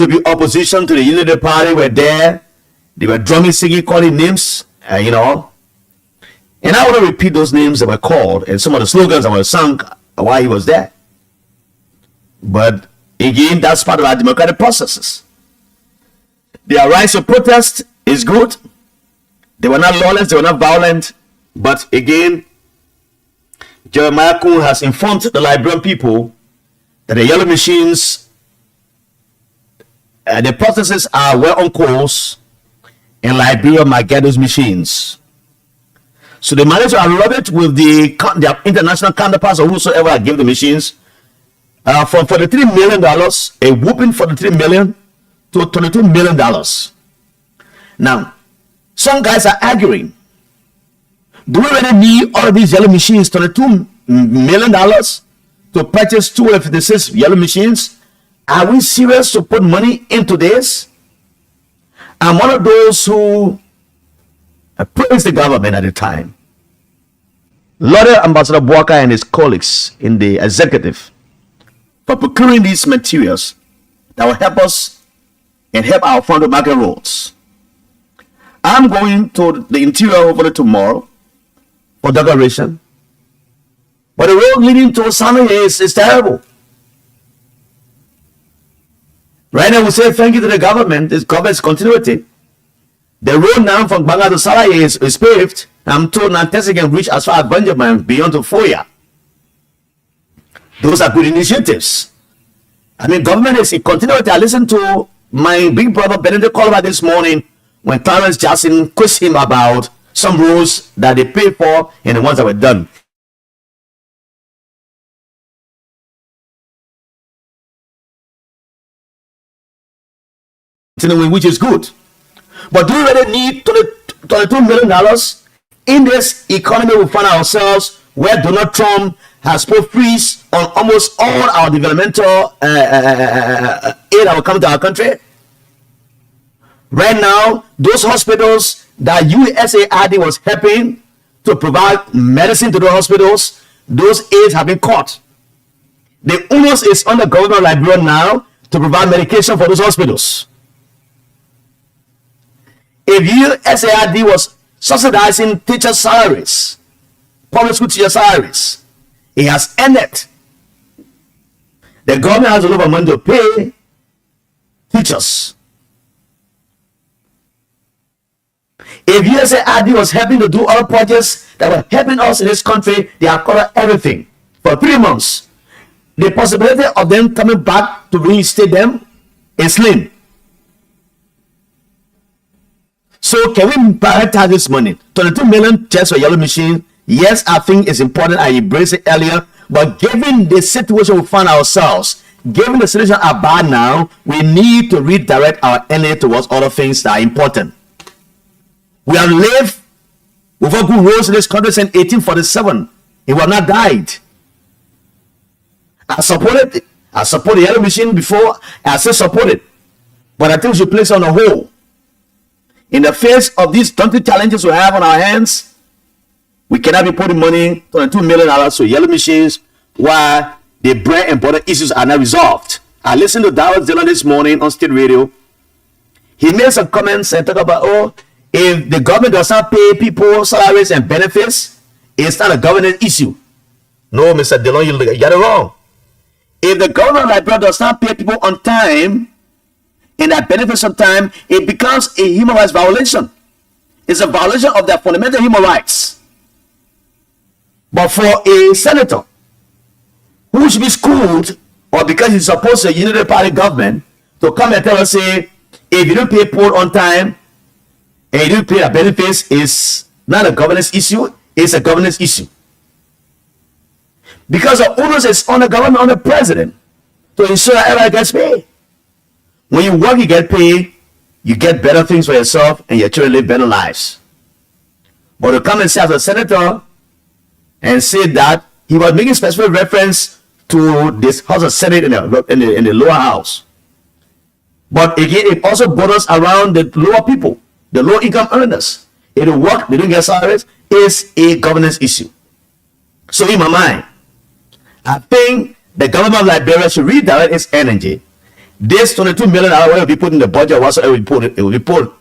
to be opposition to the Unity Party were there. They were drumming, singing, calling names, you know. And I want to repeat those names that were called and some of the slogans that were sung while he was there. But again, that's part of our democratic processes. Their rights to protest is good. They were not lawless, they were not violent. But again, Jeremiah Kuhn has informed the Liberian people that the yellow machines, the processes are well on course, and Liberia might get those machines. So they managed to unload it with their international counterparts or whosoever gave the machines from $43 million, a whooping $43 million, to $22 million. Now, some guys are arguing, do we really need all of these yellow machines, $22 million to purchase 256 yellow machines? Are we serious to put money into this? I'm one of those who praised the government at the time, lauded Ambassador Bwaka and his colleagues in the executive for procuring these materials that will help us and help our front market roads. I'm going to the interior hopefully tomorrow for decoration, but the road leading to Osana is terrible. Right now we say thank you to the government. This government's continuity. The road now from Banga to Salaye is paved. I'm told Nantes can reach as far as Benjamin beyond to Foya. Those are good initiatives. I mean, government is in continuity. I listened to my big brother Benedict Colbert this morning when Clarence Jackson quizzed him about some roads that they paid for and the ones that were done. Which is good. But do we really need $22 million in this economy we find ourselves where Donald Trump has put freeze on almost all our developmental aid that will come to our country? Right now, those hospitals that USAID was helping to provide medicine to the hospitals, those aids have been cut. The onus is on the government of Liberia now to provide medication for those hospitals. If USAID was subsidizing teacher salaries, public school teacher salaries, it has ended. The government has a lot of money to pay teachers. If USAID was helping to do other projects that were helping us in this country, they have covered everything for 3 months. The possibility of them coming back to reinstate them is slim. So can we prioritize this money? 22 million just for yellow machine. Yes, I think it's important. I embraced it earlier. But given the situation we find ourselves, given the situation are bad now, we need to redirect our energy towards other things that are important. We have lived without good roads in this country since 1847. It was not died. I supported it. I supported the yellow machine before. I still support it. But I think we should place it on a hold. In the face of these 20 challenges we have on our hands, we cannot be putting money, $22 million to yellow machines while the bread and butter issues are not resolved. I listened to Dawes Dillon this morning on state radio. He made some comments and talked about, oh, if the government does not pay people salaries and benefits, it's not a government issue. No, Mr. Dillon, you got it wrong. If the government of Liberia does not pay people on time, and that benefits on time, it becomes a human rights violation. It's a violation of their fundamental human rights. But for a senator who should be schooled, or because he's supposed to a Unity Party government, to come and tell us, say, if you don't pay people on time, and you don't pay their benefits, it's not a governance issue, it's a governance issue. Because the onus is on the government, on the president, to ensure that everybody gets paid. When you work, you get paid, you get better things for yourself, and your children live better lives. But to come and say as a senator and say that he was making specific reference to this House of Senate in the lower house. But again, it also borders around the lower people, the low income earners. If they work, they don't get salaries, is a governance issue. So in my mind, I think the government of Liberia should redirect its energy This 22 million will be put in the budget. Whatsoever it will be put.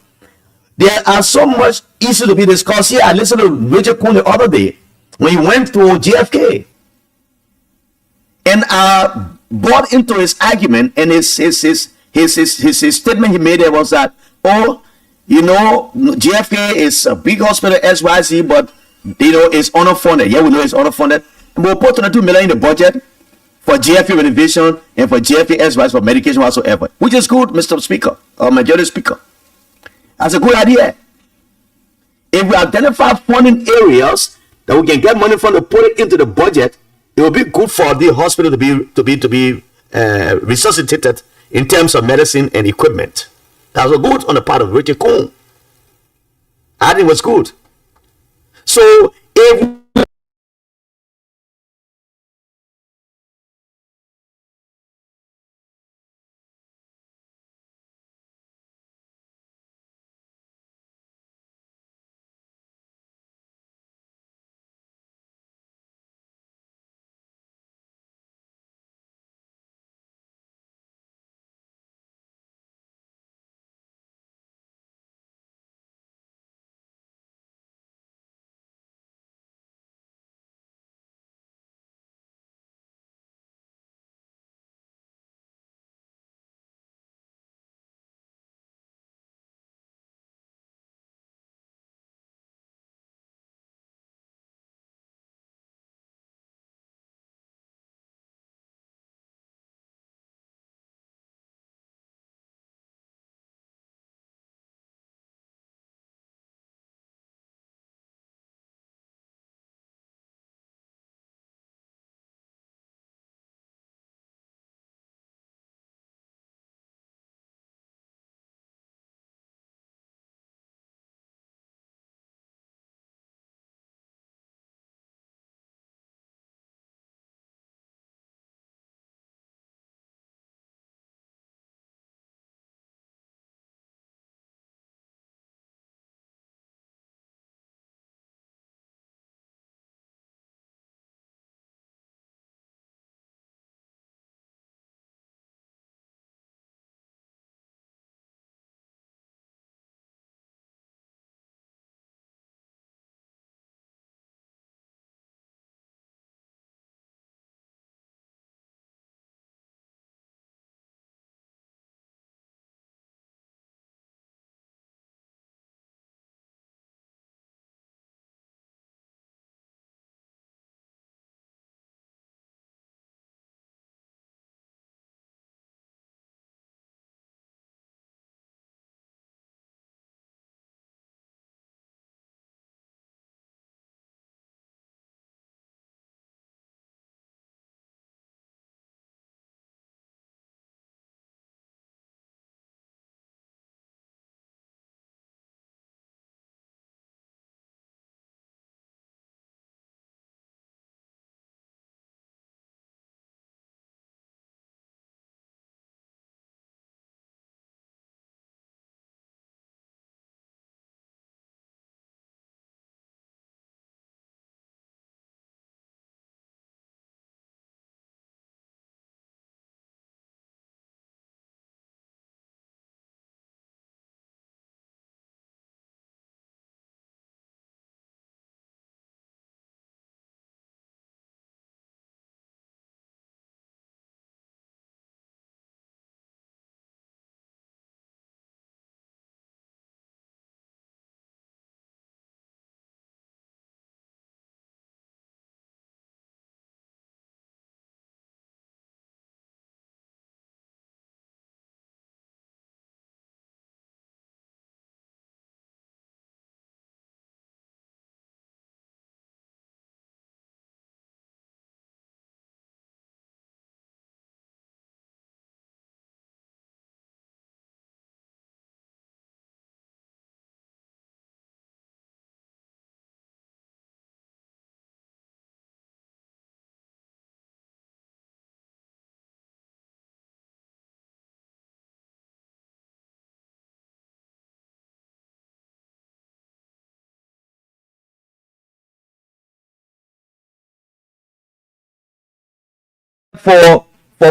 There are so much issues to be discussed here. I listened to Richard Kuhn the other day when he went to JFK, and I bought into his argument, and his statement he made there was that, oh, JFK is a big hospital XYZ, but it's underfunded. Yeah, we know it's underfunded. And we'll put 22 million in the budget for JFK renovation and for JFK XYZ for medication whatsoever, which is good, Mr. Speaker, or Majority Speaker. That's a good idea. If we identify funding areas that we can get money from to put it into the budget, it will be good for the hospital to be resuscitated in terms of medicine and equipment. That was good on the part of Richard Kuhn. I think it was good. So if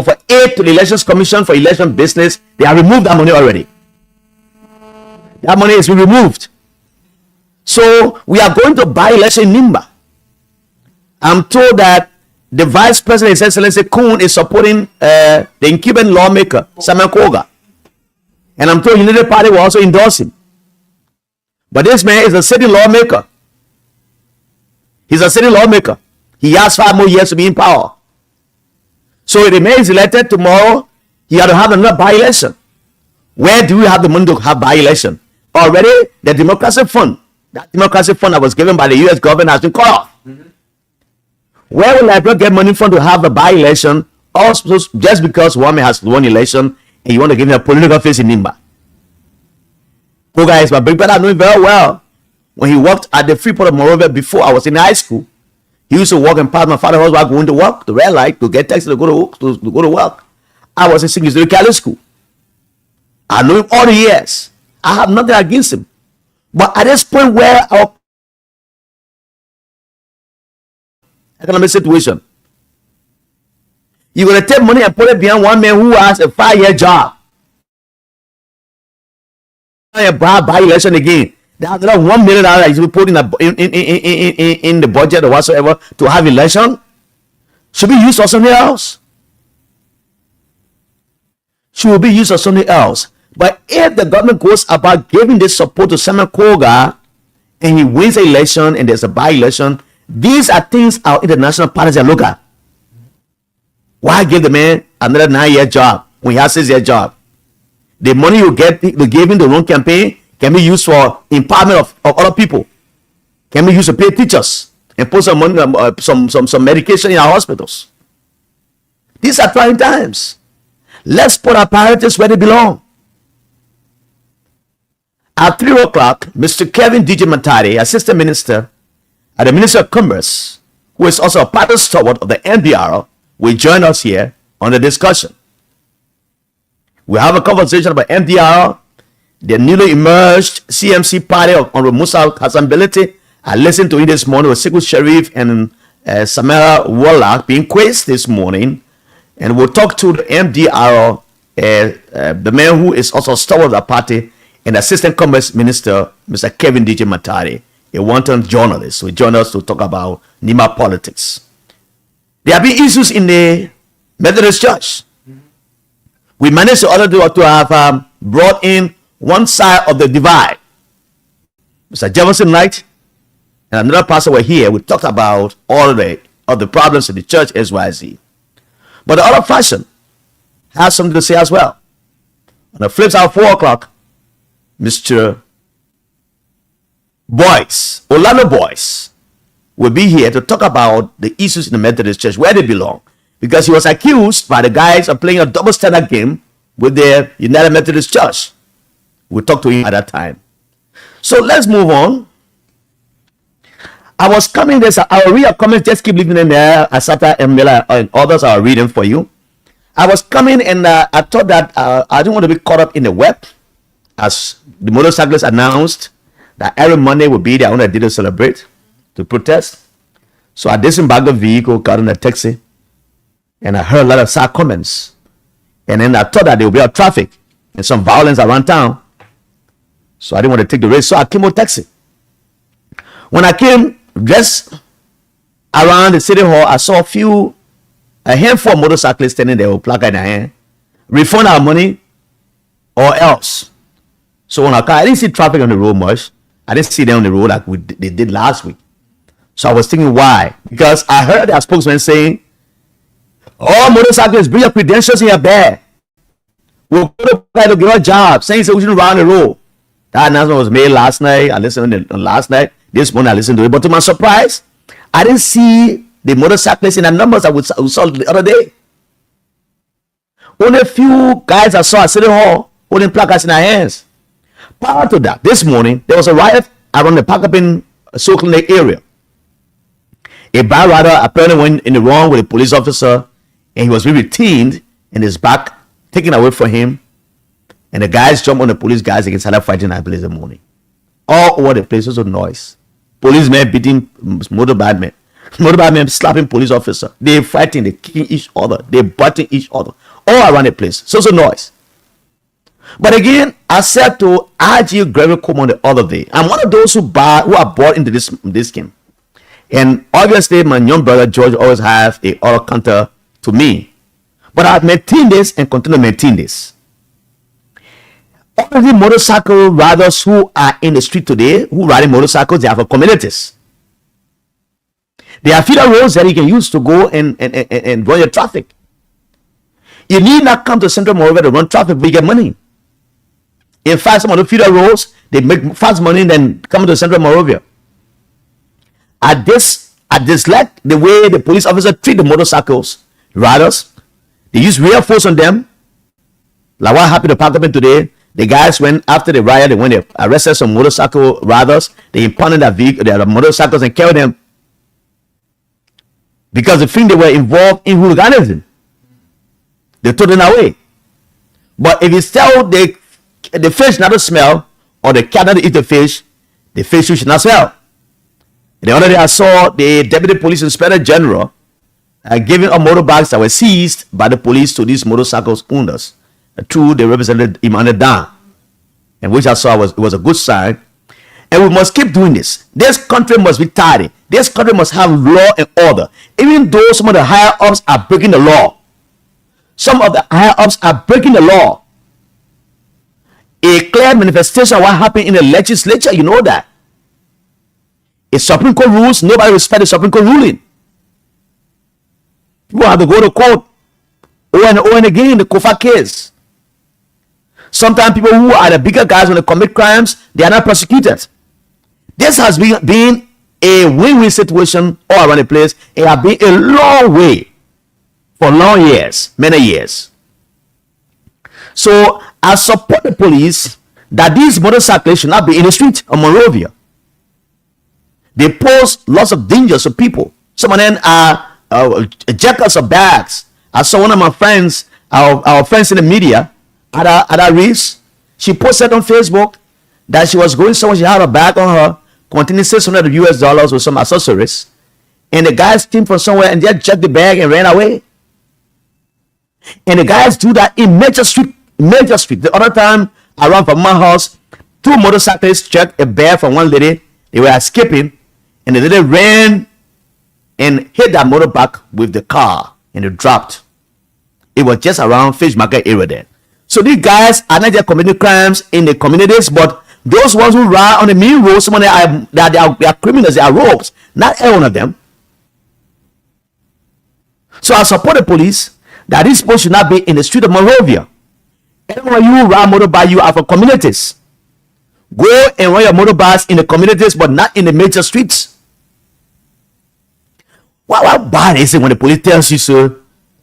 for aid to the Elections Commission for election business, they have removed that money already. That money is removed. So we are going to buy election in Nimba. I'm told that the Vice President, His Excellency Kuhn, is supporting the incumbent lawmaker, Samuel Koga. And I'm told the United Party will also endorse him. But this man is a city lawmaker. He's a city lawmaker. He has 5 more years to be in power. So if the man is elected tomorrow, he had to have another by-election. Where do we have the money to have by-election? Already, the democracy fund, that democracy fund that was given by the U.S. government has been cut off. Where will Liberia get money from to have a by-election? Also, just because one man has won election and you want to give him a political face in Nimba. Koga is my big brother. I know him very well. When he worked at the Freeport of Monrovia before I was in high school, he used to walk and pass my father's house while going to work, to red light, to get taxi to go to work. I was in Singapore Catholic school. I know him all the years. I have nothing against him. But at this point where our economic situation, you're going to take money and put it behind one man who has a 5-year job. By election again. There's another $1 million that is put in the budget or whatsoever to have election. Should be used for something else. Should be used for something else. But if the government goes about giving this support to Samuel Koga and he wins the election and there's a by-election, these are things our international partners are looking at. Why give the man another 9-year job when he has 6-year job? The money you give him the wrong campaign can be used for empowerment of other people. Can be used to pay teachers and put some money, some medication in our hospitals. These are trying times. Let's put our priorities where they belong. At 3 o'clock, Mr. Kevin DJ Matari, Assistant Minister at the Ministry of Commerce, who is also a partner steward of the NBR, will join us here on the discussion. We have a conversation about MDR, the newly emerged CMC party of Honorable Musa Hassan Belete. I listened to it this morning with Siku Sharif and Samara Wallach being quizzed this morning. And we'll talk to the MDR, the man who is also steward of the party, and Assistant Commerce Minister, Mr. Kevin DJ Matari, a wanton journalist, who joined us to talk about Nima politics. There have been issues in the Methodist Church. We managed to have brought in one side of the divide. Mr. Jefferson Knight and another pastor were here. We talked about all the problems in the church SYZ. But the other faction has something to say as well. On the flip side, 4 o'clock, Mr. Boyce, Orlando Boyce, will be here to talk about the issues in the Methodist Church, where they belong. Because he was accused by the guys of playing a double standard game with the United Methodist Church. We'll talk to him at that time. So let's move on. I was coming this, I will read a comment, just keep leaving in there. Asata and Miller and others are reading for you. I was coming and I thought that I didn't want to be caught up in the web, as the motorcyclists announced that every Monday would be their own day to celebrate, to protest. So I disembarked the vehicle, got in a taxi, and I heard a lot of sad comments. And then I thought that there would be a traffic and some violence around town. So I didn't want to take the risk. So I came with taxi. When I came just around the city hall, I saw a handful of motorcyclists standing there with placard in their hand. Refund our money or else. So when I didn't see traffic on the road much. I didn't see them on the road like they did last week. So I was thinking why? Because I heard their spokesman saying, all motorcyclists, bring your credentials in your bag. We'll go to give a job. Saying so we shouldn't run the road. That announcement was made last night. I listened on last night. This morning I listened to it. But to my surprise, I didn't see the motorcyclists in the numbers I saw the other day. Only a few guys I saw at City Hall holding placards in their hands. Prior to that, this morning, there was a riot around the Park up in Soaking Lake area. A bike rider apparently went in the wrong with a police officer, and he was retained in his back, taken away from him. And the guys jumped on the police guys and started fighting at police in the morning. All over the place was a noise. Policemen beating motorbike men. Motorbike men slapping police officer. They fighting, they kicking each other, they butting each other all around the place. So noise. But again, I said to RG Gregory Coleman the other day, I'm one of those who are bought into this game. And obviously, my young brother George always have a auto counter to me. But I've maintained this and continue to maintain this. All of the motorcycle riders who are in the street today, who ride motorcycles, they have communities. There are feeder roads that you can use to go and run your traffic. You need not come to Central Monrovia to run traffic, but you get money. In fact, some of the feeder roads, they make fast money than coming to Central Monrovia. I dislike the way the police officer treat the motorcycles riders. They use real force on them. Like what happened to Parkman today. The guys went after the riot, they arrested some motorcycle riders. They impounded their motorcycles and killed them. Because they think they were involved in hooliganism. They threw them away. But if you tell the fish not to smell, or the cat not to eat the fish should not smell. The other day I saw the Deputy Police Inspector General giving up motorbikes that were seized by the police to these motorcycles owners. True, they represented Emmanuel Dan, and which I saw was a good sign. And we must keep doing this. This country must be tidy. This country must have law and order. Even though some of the higher ups are breaking the law. Some of the higher ups are breaking the law. A clear manifestation of what happened in the legislature, you know that. If Supreme Court rules, nobody respects the Supreme Court ruling. People have to go to court over and again in the Kofa case. Sometimes people who are the bigger guys when they commit crimes, they are not prosecuted. This has been a win-win situation all around the place. It has been a long way for long years, many years. So I support the police that these motorcyclists should not be in the street of Monrovia. They pose lots of dangers to people. Some of them are jackals of bags. I saw one of my friends, our friends in the media, Ada Reeves. She posted on Facebook that she was going somewhere. She had a bag on her containing $600 with some accessories, and the guys came from somewhere and just checked the bag and ran away. And the guys do that in Major Street. The other time I ran from my house, 2 motorcyclists checked a bag from one lady. They were escaping, and the lady ran and hit that motorbike with the car, and it dropped. It was just around Fish Market area there. So these guys are not just committing crimes in the communities, but those ones who ride on the main road, some of them they are criminals, they are rogues. Not every one of them. So I support the police that these people should not be in the street of Monrovia. Everyone you ride motorbike, you are for communities. Go and run your motorbikes in the communities, but not in the major streets. What bad is it when the police tells you so?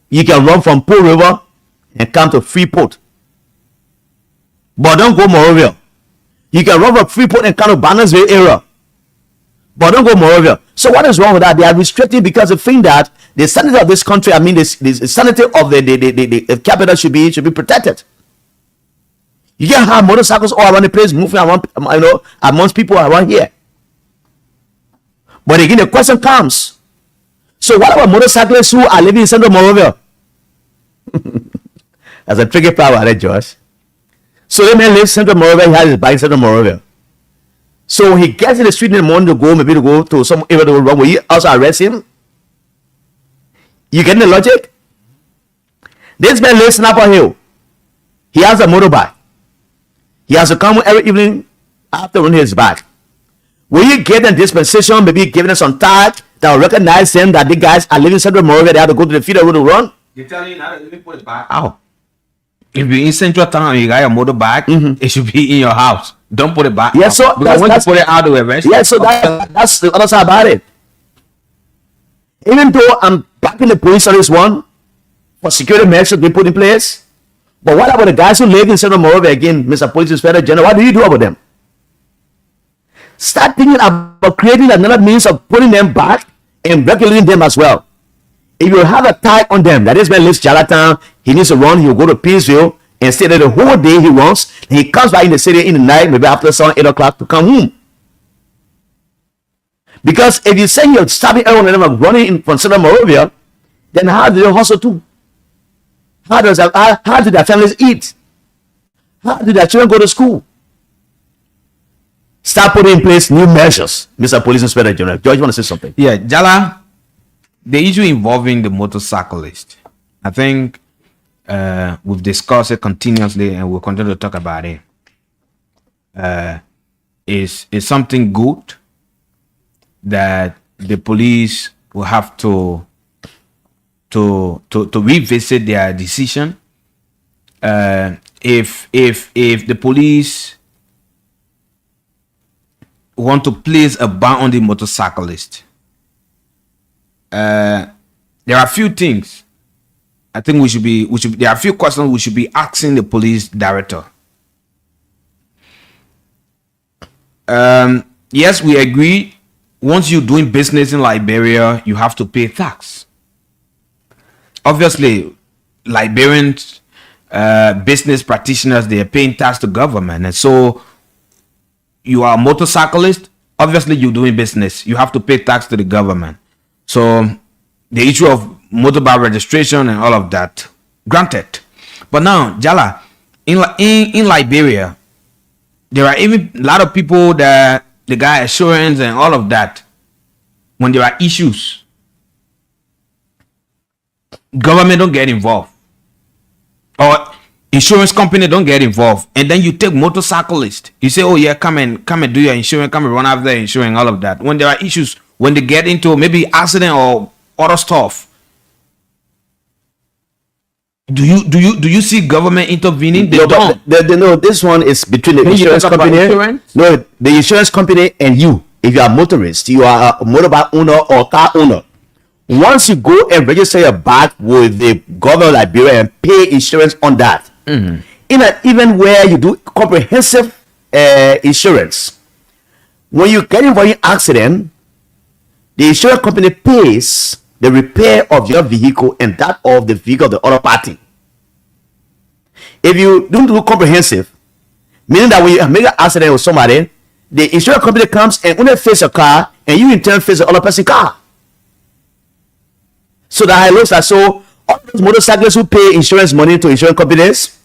You can run from Pearl River and come to Freeport, but don't go Monrovia. You can run from Freeport and come to Bannersville area, but don't go Monrovia. So what is wrong with that? They are restricted because they think that the sanity of this country, the sanity of the capital should be protected. You can have motorcycles all around the place moving around, amongst people around here. But again, the question comes, so what about motorcyclists who are living in Central Monrovia? That's a tricky flower there, Josh. So the man lives in Central Monrovia, he has his bike in Central Monrovia. So he gets in the street in the morning to go to some area to run. Will you also arrest him? You getting the logic? This man lives in Upper Hill. He has a motorbike. He has to come every evening after running his bike. Will you give them dispensation, maybe giving them some tag that will recognize them that the guys are living in Central Monrovia, they have to go to the feeder road to run? You're telling you not to put his bike out. If you're in Central Town and you got your motorbike, it should be in your house. Don't put it back. Yeah, so because when you put it out the way, yeah, so that's the other side about it. Even though I'm backing the police on this one for security measures they put in place, but what about the guys who live in Central Monrovia again, Mr. Police Inspector General? What do you do about them? Start thinking about creating another means of putting them back and regulating them as well. If you have a tag on them that this man lives Charlottetown, he needs to run, he'll go to Peaceville and stay there the whole day he wants. And he comes back in the city in the night, maybe after 7, 8 o'clock to come home. Because if you say you're stabbing everyone and them running in from Central Morovia, then how do they hustle too? How do their families eat? How do their children go to school? Start putting in place new measures, Mr. Police Inspector General. George, you want to say something? Yeah, Jala, the issue involving the motorcyclist, I think we've discussed it continuously and we'll continue to talk about it. Is something good that the police will have to revisit their decision. If the police want to place a ban on the motorcyclist, there are a few things I think we should be there are a few questions we should be asking the police director. Yes, we agree, once you're doing business in Liberia, you have to pay tax. Obviously, Liberians, business practitioners, they are paying tax to government, and so you are a motorcyclist, obviously you're doing business, you have to pay tax to the government. So the issue of motorbike registration and all of that, granted. But now, Jala, in Liberia, there are even a lot of people that the guy assurance and all of that. When there are issues, government don't get involved, or insurance company don't get involved, and then you take motorcyclist. You say, "Oh yeah, come and do your insurance, come and run after insurance, all of that." When there are issues, when they get into maybe accident or other stuff, do you see government intervening? They don't. No, this one is between the insurance company. No, the insurance company and you. If you are a motorist, you are a motorbike owner or car owner. Once you go and register your bike with the government of Liberia and pay insurance on that, even where you do comprehensive insurance, when you get involved in accident, the insurance company pays the repair of your vehicle and that of the vehicle of the other party. If you don't do comprehensive, meaning that when you make an accident with somebody, the insurance company comes and only fix your car, and you in turn fix the other person's car. So that it looks like, so all those motorcyclists who pay insurance money to insurance companies,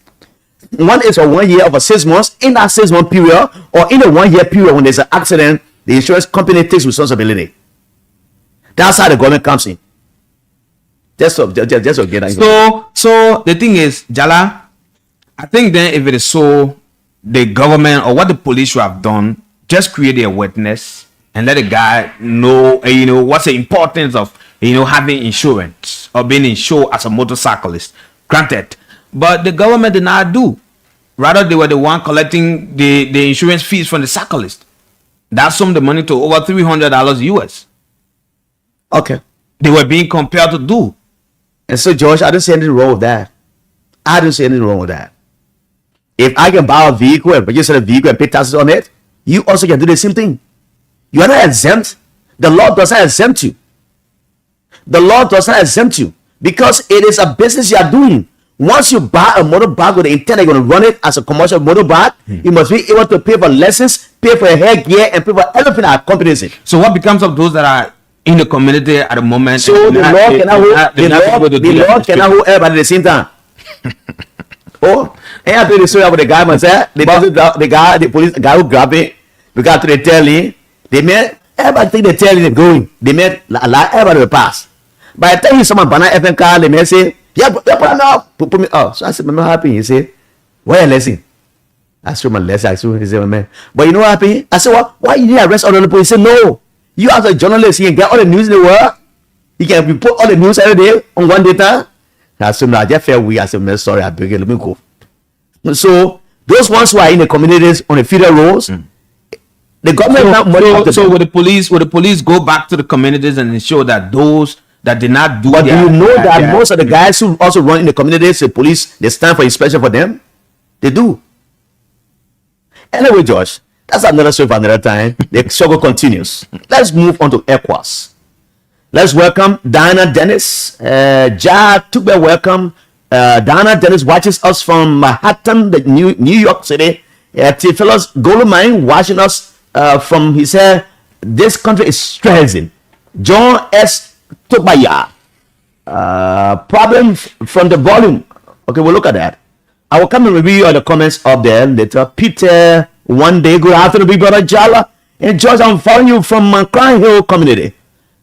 one is for 1 year or for 6 months. In that 6 month period, or in a 1 year period when there's an accident, the insurance company takes responsibility. That's how the government comes in. Just to get that. So the thing is, Jala, I think then if it is so, the government or what the police should have done, just create a witness and let the guy know, what's the importance of, having insurance or being insured as a motorcyclist. Granted, but the government did not do. Rather, they were the one collecting the insurance fees from the cyclist. That summed the money to over $300 US. Okay. They were being compelled to do. And so, George, I don't see anything wrong with that. I don't see anything wrong with that. If I can buy a vehicle and register a vehicle and pay taxes on it, you also can do the same thing. You are not exempt. The law does not exempt you. The law does not exempt you because it is a business you are doing. Once you buy a motorbike with the intent you're going to run it as a commercial motorbike, you must be able to pay for lessons, pay for hair gear, and pay for everything that accompanies it. So what becomes of those that are in the community at the moment? So the law cannot hold everybody at the same time. Oh, and I told the story about the guy myself. The police guy who grabbed it, we got to the telling. They made everybody think the telling is going. They made everybody will pass. By the time someone banana FM car, they may say, "Yeah, put me up." So I said, "I'm not happy." He said, "Why a lesson?" I said, "My lesson." I said, "He said, man, but you know what happened?" I said, "What? Why you need to arrest all the people?" He said, "No, you as a journalist, you can get all the news in the world. You can report all the news every day on one data." I said, "No, I just felt weird." I said, "Man, sorry, I beg you, let me go." So those ones who are in the communities on the federal roads, the government have money. So will the police go back to the communities and ensure that those that did not do? But do you know that most of the guys who also run in the communities, the police, they stand for inspection for them? They do. Anyway, Josh, that's another story for another time. The struggle continues. Let's move on to ECOWAS. Let's welcome Diana Dennis. Welcome. Diana Dennis watches us from Manhattan, the New York City. Fellows Goldmine watching us from, he said, this country is stressing. John S. Tobaya. Problem from the volume. Okay, we'll look at that. I will come and review all the comments up there later. Peter, one day, good afternoon, big brother Jala. And George, I'm following you from Crown Hill community.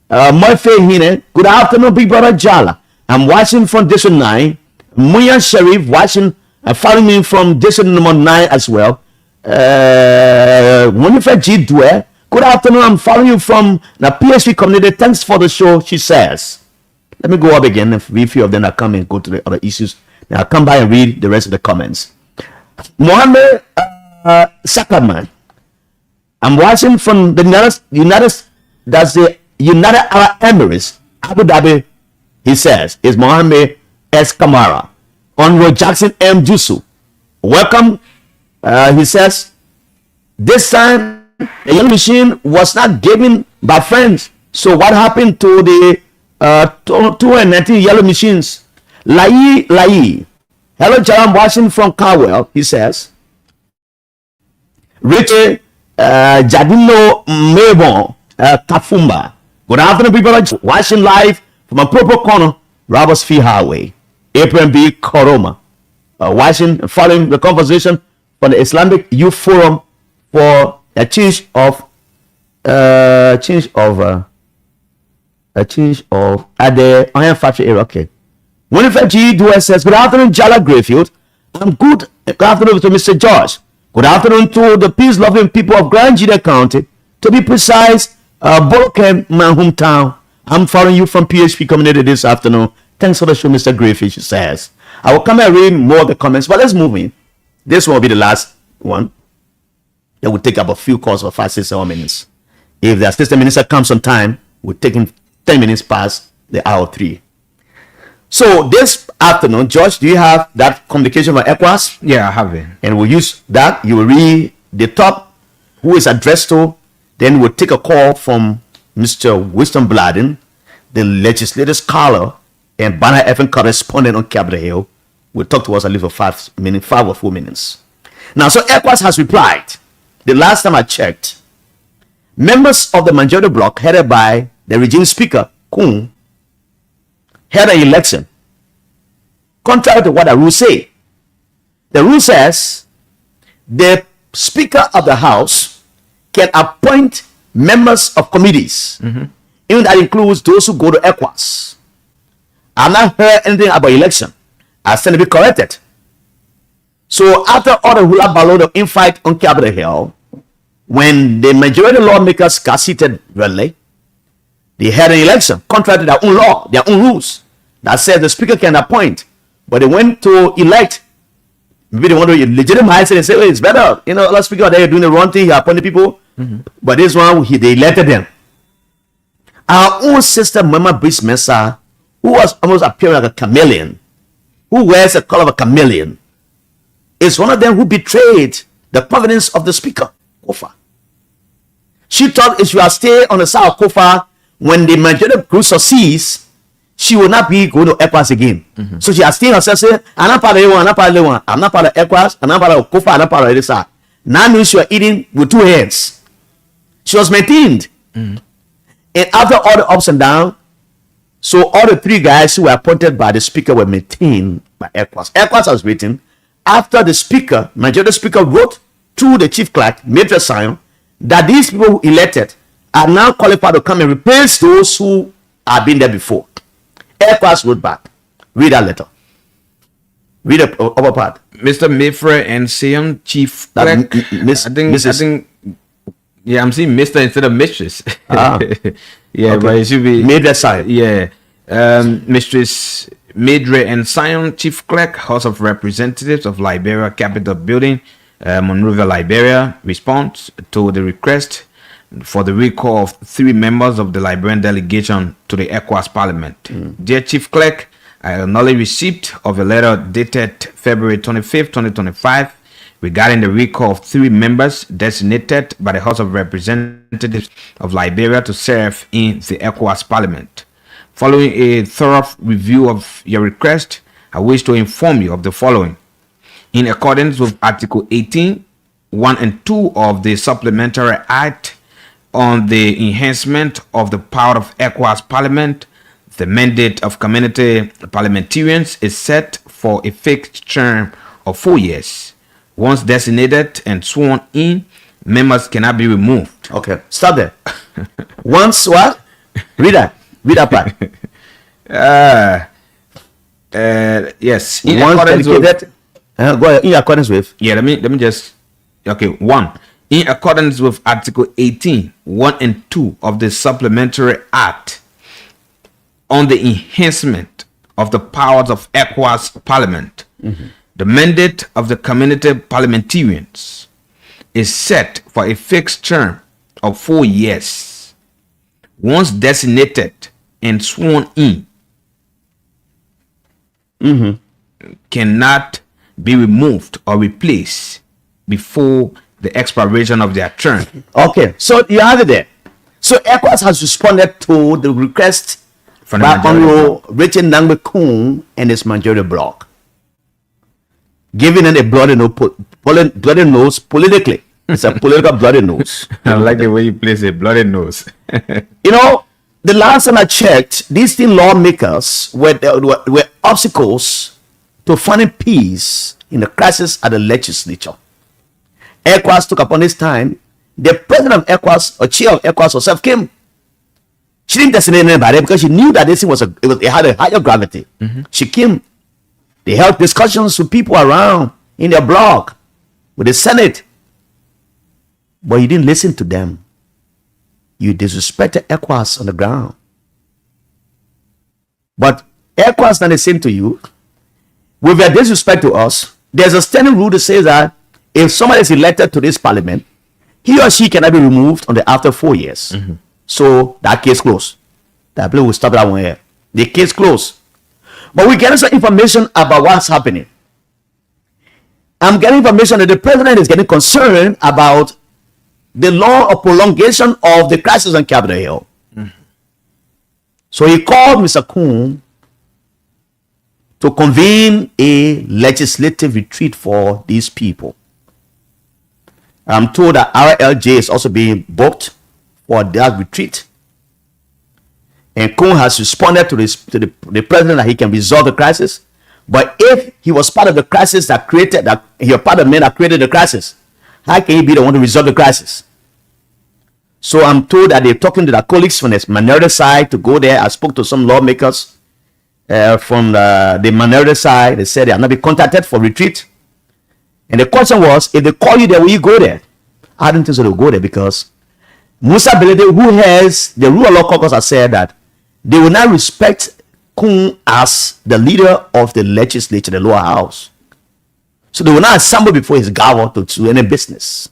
Murphy Hine, good afternoon, big brother Jala. I'm watching from District 9. Muya Sharif watching, following me from District number 9 as well. Winifred G. Dwyer, good afternoon, I'm following you from the PHP community. Thanks for the show, she says. Let me go up again and read a few of them. I come and go to the other issues. Now I'll come by and read the rest of the comments. Mohammed Sakarman. I'm watching from the United Arab Emirates, Abu Dhabi. He says, is Mohammed S. Kamara. Honorable Jackson M. Jusu. Welcome. He says, this time the yellow machine was not given by friends. So what happened to the 219 yellow machines? Lai. Hello, Jaram watching from Carwell. He says, Richard Jadino Mabon Kafumba. Good afternoon, people watching live from a purple corner, Roberts Fee Highway. April B. Koroma. Watching and following the conversation from the Islamic Youth Forum for a change of at the Iron Factory area. Okay. Winifred G. Dwyer says, good afternoon, Jala Grayfield. I'm good. Good afternoon to Mr. George. Good afternoon to the peace-loving people of Grand Jida County. To be precise, Borokem, my hometown. I'm following you from PHP community this afternoon. Thanks for the show, Mr. Grayfield, she says. I will come and read more of the comments, but let's move in. This one will be the last one. It will take up a few calls for 5, 6, 7 minutes. If the assistant minister comes on time, we're taking 10 minutes past the hour 3. So this afternoon, George, do you have that communication from ECOWAS? Yeah, I have it. And we'll use that. You will read the top, who is addressed to. Then we'll take a call from Mr. Winston Bladden, the legislative scholar and Banner FM correspondent on Capitol Hill. Will talk to us a little for 5 or 4 minutes. Now, so ECOWAS has replied. The last time I checked, members of the majority bloc headed by the regime speaker, Kun, held an election. Contrary to what the rules say. The rule says the Speaker of the House can appoint members of committees. Even that includes those who go to ECOWAS. I've not heard anything about election. I stand to be corrected. So after all the hula baloo infight on Capitol Hill, when the majority lawmakers got seated early, they had an election contrary to their own law, their own rules that says the speaker can appoint. But they went to elect. Maybe they want to legitimize it and say, oh, it's better. You know, last speaker, they're doing the wrong thing. He appointed people. But this one, they elected them. Our own sister, Mama Brice Mensah, who was almost appearing like a chameleon, who wears the color of a chameleon, is one of them who betrayed the providence of the speaker, Kofa. She thought if she would stay on the side of Kofa, when the majority group succeeds, she will not be going to ECOWAS again. So she has stayed herself, say, I'm not part of anyone, I'm not part of anyone, I'm not part of ECOWAS, I'm not part of Kofa, I'm not part of this side. Now means she was eating with 2 hands. She was maintained. And after all the ups and downs, so all the 3 guys who were appointed by the speaker were maintained by ECOWAS. ECOWAS has written, after the speaker, majority speaker wrote to the chief clerk, Major Sion, that these people who elected are now qualified to come and replace those who have been there before. ECOWAS wrote back. Read that letter. Read the upper part. Mr. Mayfrey and Sion, chief clerk. Yeah, I'm seeing Mr. instead of Mistress. Yeah, okay. But it should be Major Sion. Yeah. Mistress Madre and Sion, Chief Clerk, House of Representatives of Liberia, Capitol Building, Monrovia, Liberia, response to the request for the recall of 3 members of the Liberian delegation to the ECOWAS Parliament. Dear Chief Clerk, I acknowledge receipt of a letter dated February 25th, 2025, regarding the recall of 3 members designated by the House of Representatives of Liberia to serve in the ECOWAS Parliament. Following a thorough review of your request, I wish to inform you of the following. In accordance with Article 18, 1 and 2 of the Supplementary Act on the enhancement of the power of ECOWAS Parliament, the mandate of community parliamentarians is set for a fixed term of 4 years. Once designated and sworn in, members cannot be removed. Okay, stop there. Once what? Read that. Read that part. Yes. Once dedicated. Go ahead. In accordance with. Yeah. Let me just. Okay. 1. In accordance with Article 18, 1 and 2 of the Supplementary Act on the enhancement of the powers of ECOWAS Parliament, the mandate of the community parliamentarians is set for a fixed term of 4 years. Once designated and sworn in, cannot be removed or replaced before the expiration of their term. Okay, so you have it there. So ECOWAS has responded to the request From the by majority Honorable Richard Nangbe Kun and his majority bloc, giving it a bloody nose politically. It's a political bloody nose. I like the way you place it, bloody nose. You know, the last time I checked, these three lawmakers were obstacles to finding peace in the crisis at the legislature. ECOWAS took upon this time. The president of ECOWAS, or chair of ECOWAS herself, came. She didn't designate anybody because she knew that this thing it had a higher gravity. She came. They held discussions with people around in their bloc, with the Senate. But you didn't listen to them. You disrespected ECOWAS on the ground. But ECOWAS not the same to you. With their disrespect to us, there's a standing rule that says that if somebody is elected to this parliament, he or she cannot be removed after 4 years. So that case closed. That bill will stop that one here. The case closed. But we're getting some information about what's happening. I'm getting information that the president is getting concerned about the law of prolongation of the crisis on Capitol Hill. So he called Mr. Kun to convene a legislative retreat for these people. I'm told that RLJ is also being booked for that retreat. And Kun has responded to the president that he can resolve the crisis. But if he was part of the crisis that created that, he was part of the men that created the crisis, how can he be the one to resolve the crisis? So I'm told that they're talking to their colleagues from the minority side to go there. I spoke to some lawmakers from the minority side. They said they have not been contacted for retreat. And the question was, if they call you there, will you go there? I don't think so they'll go there because Musa Belede, who has the rule of law caucus, has said that they will not respect Kun as the leader of the legislature, the lower house. So they will not assemble before his gavel to do any business.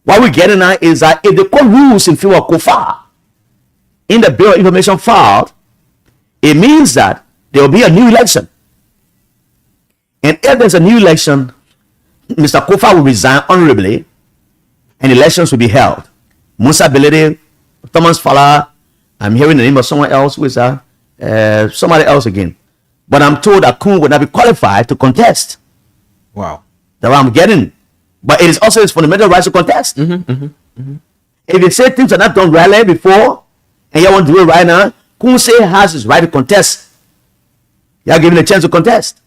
What we're getting at is that if the court rules in favor of Kofa in the Bureau of Information filed, it means that there will be a new election. And if there's a new election, Mr. Kofa will resign honorably and elections will be held. Musa Belede, Thomas Fala, I'm hearing the name of someone else who is somebody else again. But I'm told that Kun would not be qualified to contest. Wow. That's what I'm getting. But it is also his fundamental right to contest. If you say things are not done right before and you want to do it right now, Kun say has his right to contest. You are given a chance to contest.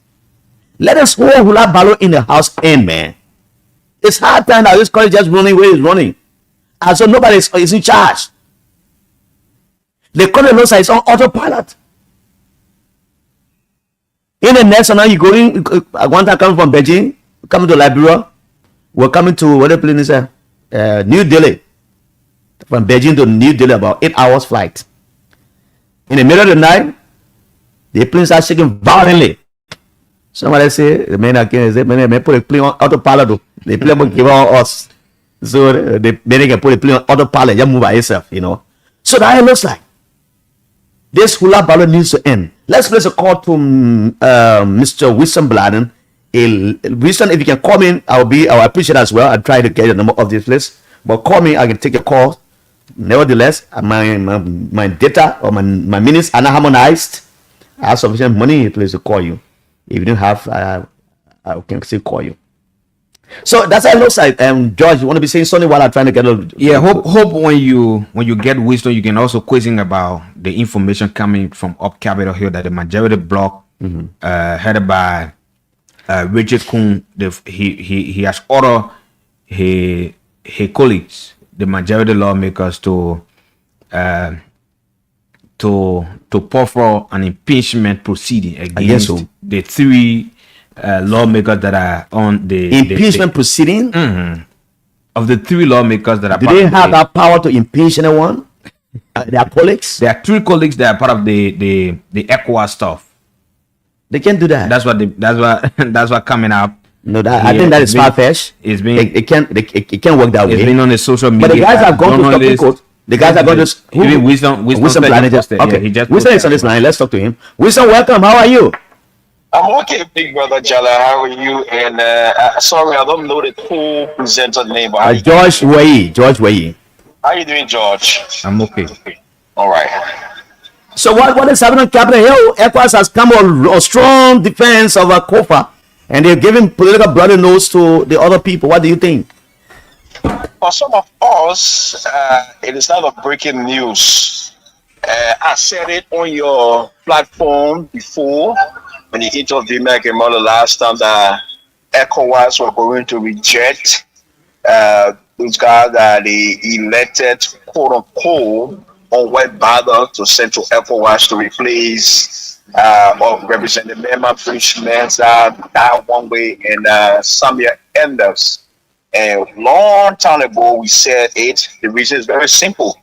Let us hold hula balloon in the house end, man. It's hard time now. This college just running where it's running. And so nobody is in charge. The college looks like it's on autopilot. In the next one, you going, one time coming from Beijing, coming to Liberia, we're coming to, what the plane is, New Delhi. From Beijing to New Delhi, about 8 hours flight. In the middle of the night, the plane starts shaking violently. Somebody say, the man again, they put a plane on autopilot. The plane will give out us. So they can put a plane on autopilot, just move by itself, you know. So that it looks like. This hula balloon needs to end. Let's place a call to Mr. Wilson Bladen. Wilson, if you can call me, I'll appreciate it as well. I'll try to get the number of this place. But call me, I can take a call. Nevertheless, my data or my minutes are not harmonized. I have sufficient money in place to call you. If you don't have, I can still call you. So that's how it looks like. George, you want to be saying something while I'm trying to get a Yeah, hope when you get wisdom, you can also question about the information coming from up Capitol Hill that the majority bloc, headed by Richard Kuhn, he has ordered his colleagues, the majority lawmakers, to pour for an impeachment proceeding against so. the three lawmakers that are on the impeachment proceeding. of the three lawmakers that are Do part they of have that power to impeach anyone? Their colleagues? there are three colleagues that are part of the ECOWAS stuff. They can't do that. That's what coming up. No, I think that is far fetched. It's been It can't work that it's way. been on the social media. But the guys are going to Supreme Court. The guys are going to even Wisdom Planet. posted. Okay, Yeah, he just Wisdom is on this line. Let's talk to him. Wisdom, welcome. How are you? I'm okay, big brother Jala. How are you? And sorry, I don't know the full presenter name. But George Wei. How you doing, George? I'm okay. All right. So what is happening on Capitol Hill? ECOWAS has come a strong defense of Kofa, and they're giving political bloody nose to the other people. What do you think? For some of us, it is not a breaking news. I said it on your platform before when you interviewed me again the last time that ECOWAS were going to reject those guys that they elected, quote unquote, on wet ballot to send to ECOWAS to replace or represent the member Frenchmen that one way and Samuel Enders. And long time ago, we said it. The reason is very simple.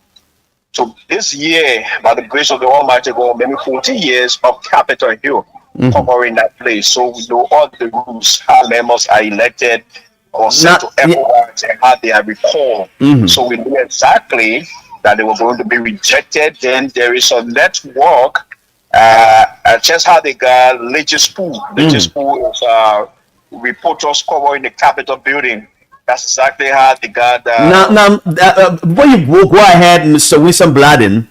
So this year, by the grace of the Almighty God, maybe 40 years of Capitol Hill covering that place. So we know all the rules, how members are elected or sent to ECOWAS and how they are recalled. So we knew exactly that they were going to be rejected. Then there is a network. Just how they got Legispool. Legispool is reporters covering the Capitol building. That's exactly how they got. Now, before you go ahead, Mr. Wilson Bladden,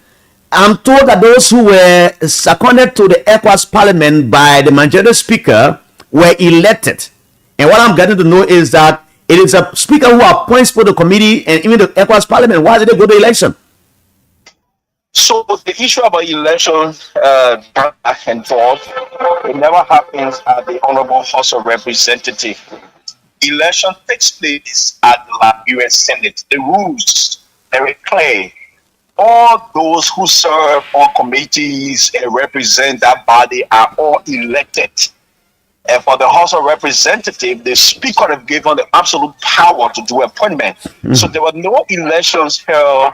I'm told that those who were seconded to the ECOWAS Parliament by the majority speaker were elected. And what I'm getting to know is that it is a speaker who appoints for the committee and even the ECOWAS Parliament. Why did they go to election? So the issue about election back and forth, it never happens at the Honorable House of Representatives. Election takes place at the U.S. Senate. The rules are very clear. All those who serve on committees and represent that body are all elected. And for the House of Representatives, the Speaker have given the absolute power to do appointment. So there were no elections held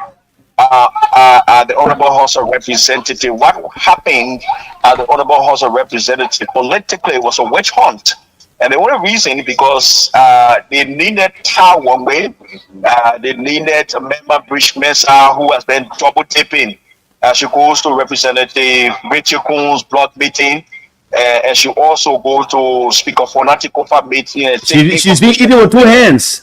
at the Honorable House of Representatives. What happened at the Honorable House of Representatives politically was a witch hunt. And the only reason because they needed Tao one way, they needed a member Bridge Mesa who has been double dipping. She goes to Representative Richard Kuhn's block meeting, and she also goes to Speaker Fonati Kofa meeting. And She's been eating with two hands.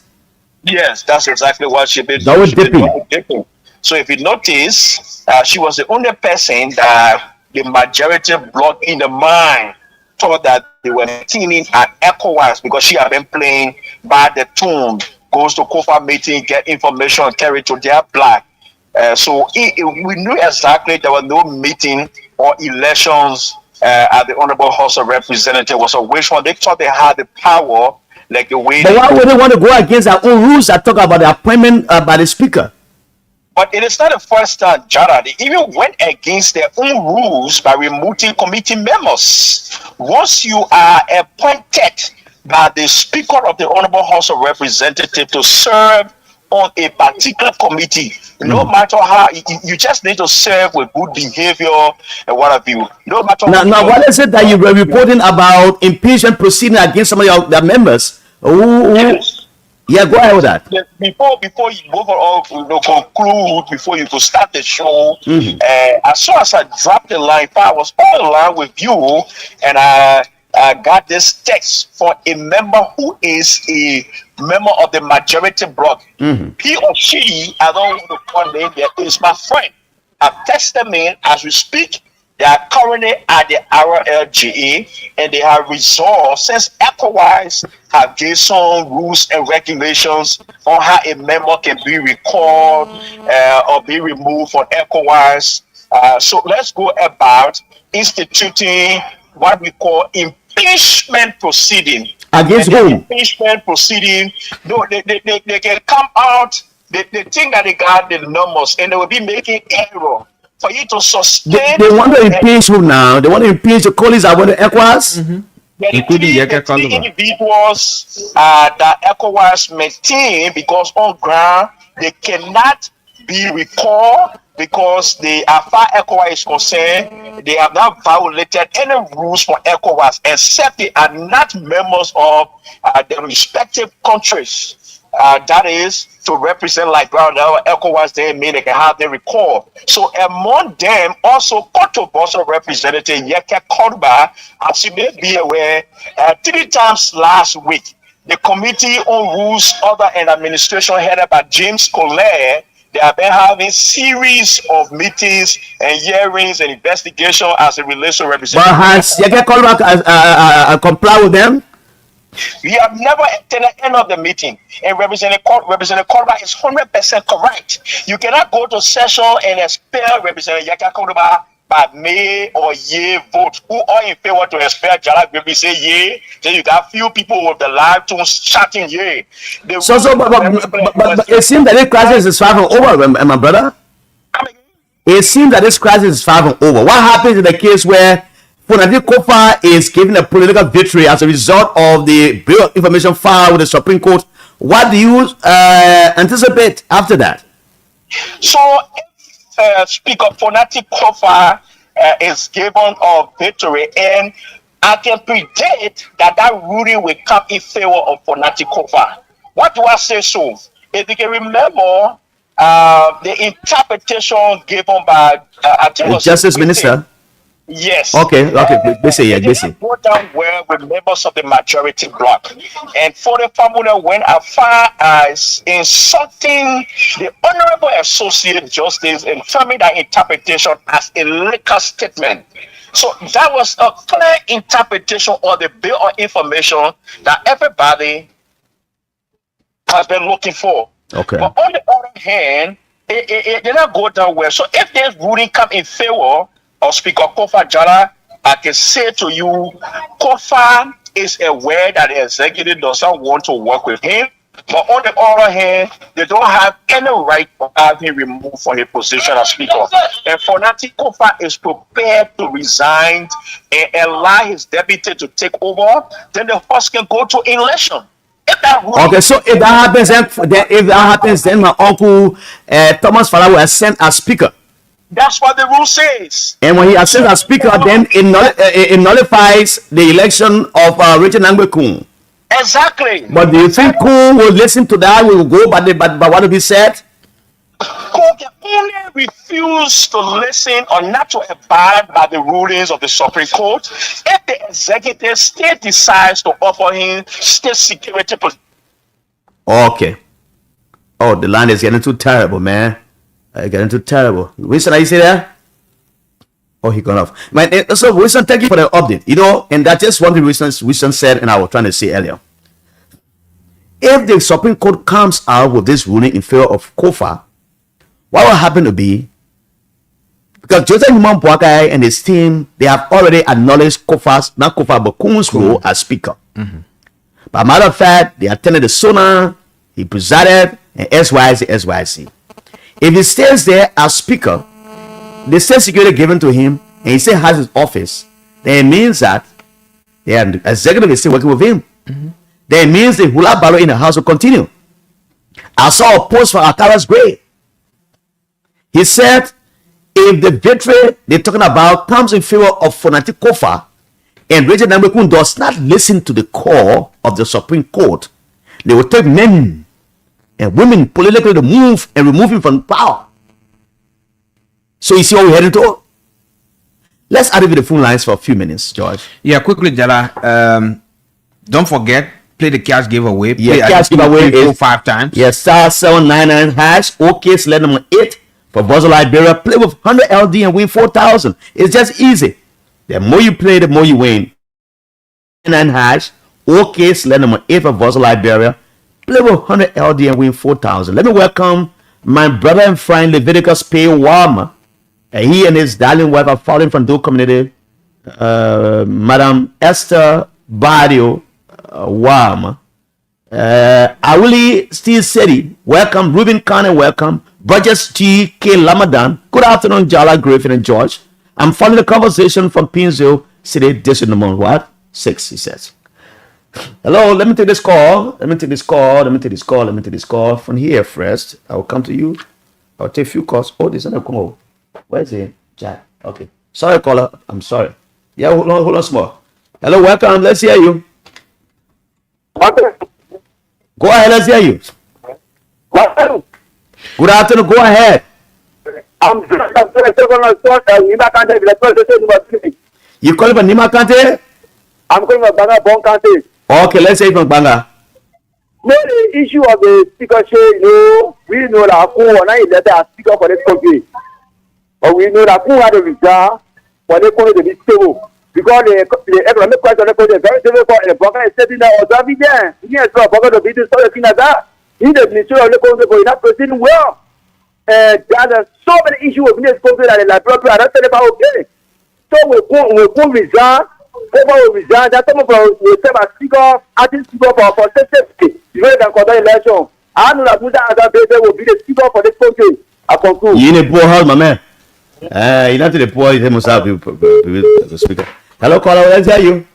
Yes, that's exactly what she been double dipping. dipping. So if you notice, she was the only person that the majority block in the mind thought that they were meeting at ECOWAS because she had been playing by the tune, goes to Kofa meeting, get information, carry to their black. So we knew exactly there was no meeting or elections at the Honorable House of Representatives. Was a wish one. They thought they had the power, like the way. But why would they want to go against their own rules that talk about the appointment by the speaker? But it is not the first time, Jara. They even went against their own rules by removing committee members. Once you are appointed by the Speaker of the Honorable House of Representatives to serve on a particular committee, no matter how, you just need to serve with good behavior and what have you. No matter. Now, what is it that you were reporting about impeachment proceeding against some of their members? Yeah, go ahead with that. Before you move on, conclude, before you go start the show, as soon as I dropped the line, I was on the line with you, and I got this text for a member who is a member of the majority bloc. He or she, I don't want to call name, is my friend. I've texted me as we speak. They are currently at the RLGA, and they have resolved, since ECOWAS have given some rules and regulations on how a member can be recalled or be removed from ECOWAS. So let's go about instituting what we call impeachment proceeding. Against whom? Impeachment proceeding. No, they can come out. They think that they got the numbers, and they will be making error. For you to sustain, they want to impeach who now? They want to impeach the colleagues that were the ECOWAS, including the three individuals that ECOWAS maintain, because on ground they cannot be recalled, because they, as far ECOWAS is concerned, they have not violated any rules for ECOWAS, except they are not members of the respective countries. That is to represent, like ECOWAS, they mean they can have their recall. So among them, also Cotoboso representative Yeke Korba, as you may be aware, 3 times last week, the Committee on Rules, Order and Administration, headed by James Collier, they have been having series of meetings and hearings and investigation as it relates to representation. But has Yeke Korba complied with them? We have never attended any of the meeting, and Representative Korba is 100% correct. You cannot go to session and expel Representative Yeke Korba by may or yea vote. Who are in favor to expel Jala Gribi say yea? Then you got few people with the live tunes shouting yea. But it seems that this crisis is far from over, my brother. It seems that this crisis is far from over. What happens in the case where Fonati Kofa is given a political victory as a result of the Bill of Information filed with the Supreme Court? What do you anticipate after that? So, if Speaker Fonati Kofa is given a victory, and I can predict that ruling will come in favor of Fonati Kofa. What do I say so? If you can remember the interpretation given by the Justice Minister. Yes. Okay. Basically. Go down well with members of the majority bloc, and for the formula went as far as insulting the Honorable Associate Justice and terming that interpretation as a liquor statement. So that was a clear interpretation of the Bill of Information that everybody has been looking for. Okay. But on the other hand, it did not go down well. So if this ruling come in favor of Speaker Kofa Jala, I can say to you, Kofa is aware that the executive doesn't want to work with him. But on the other hand, they don't have any right to have him removed from his position as Speaker. And Fonati Kofa is prepared to resign and allow his deputy to take over. Then the horse can go to election. Okay, so if that happens, then my uncle Thomas Fala will ascend as Speaker. That's what the rule says. And when he ascends as Speaker, then it nullifies the election of Richard Nangbe-Kun. Exactly. But do you think Kun will listen to that? Will go by what he said? Kun can only refuse to listen or not to abide by the rulings of the Supreme Court if the executive state decides to offer him state security position. Okay. Oh, the line is getting too terrible, man. Getting too terrible. Winston, are you see there? Oh, he gone off. So, Winston, thank you for the update. You know, and that's just one thing Winston said, and I was trying to say earlier. If the Supreme Court comes out with this ruling in favor of Kofa, what will happen to be, because Joseph Imam Boakai and his team, they have already acknowledged not Kofa, but Kun's role as Speaker. Mm-hmm. By matter of fact, they attended the SONA, he presided, and SYC. If he stays there as Speaker, the state security given to him, and he still has his office, then it means that the executive is still working with him. Mm-hmm. Then it means the hula battle in the House will continue. I saw a post for Akara's Gray. He said, if the victory they're talking about comes in favor of Fonati Kofa, and Richard Nangbe-Kun does not listen to the call of the Supreme Court, they will take men and women politically to move and remove him from power. So you see what we're heading to? Let's activate the phone lines for a few minutes, George. Yeah, quickly, Jala. Don't forget, play the cash giveaway. Yeah, cash giveaway is 5 times. Yes, *799#. OK, select number 8 for Vozal Liberia. Play with 100 LD and win 4,000. It's just easy. The more you play, the more you win. And hash. OK, sled number 8 for Vozal Liberia. Play with 100 LD and win 4,000. Let me welcome my brother and friend Leviticus P. Warmer. He and his darling wife are falling from Duke community. Madam Esther Barrio Warmer. Awili Steve City, welcome. Ruben Khan, welcome. Burgess G. K. Lamadan, good afternoon, Jala, Griffin, and George. I'm following the conversation from Pinzo City, District number what? 6, he says. Hello, let me take this call. Let me take this call from here first. I will come to you. I'll take a few calls. Oh, there's another call. Where is it? Jack. Okay. Sorry, caller. I'm sorry. Yeah, hold on small. Hello, welcome. Let's hear you. Go ahead, let's hear you. Good afternoon, go ahead. You calling from Nima Kante? I'm calling from Banga Bon Kante. Okay, let's say from Banga. No, the issue of the speakership, we know that who are not elected as speaker for this country. But we know that who had a result for the country to be stable. Because the economic crisis of the country is very difficult, and the Banga is setting that was every day. Yes, so Banga to be this sort of thing like that. He the ministry of the country for not proceeding well. And there are so many issues within this country that the Liberia are not telling about okay. So we go resign. Over we resign. That some of us will serve as speaker, acting speaker for safety. You can conduct election. I know that Musa Azabete will be the speaker for this country. I conclude. You in a poor hall, my man. You're not in the poor, you must have the speaker. Hello, caller, let's hear you.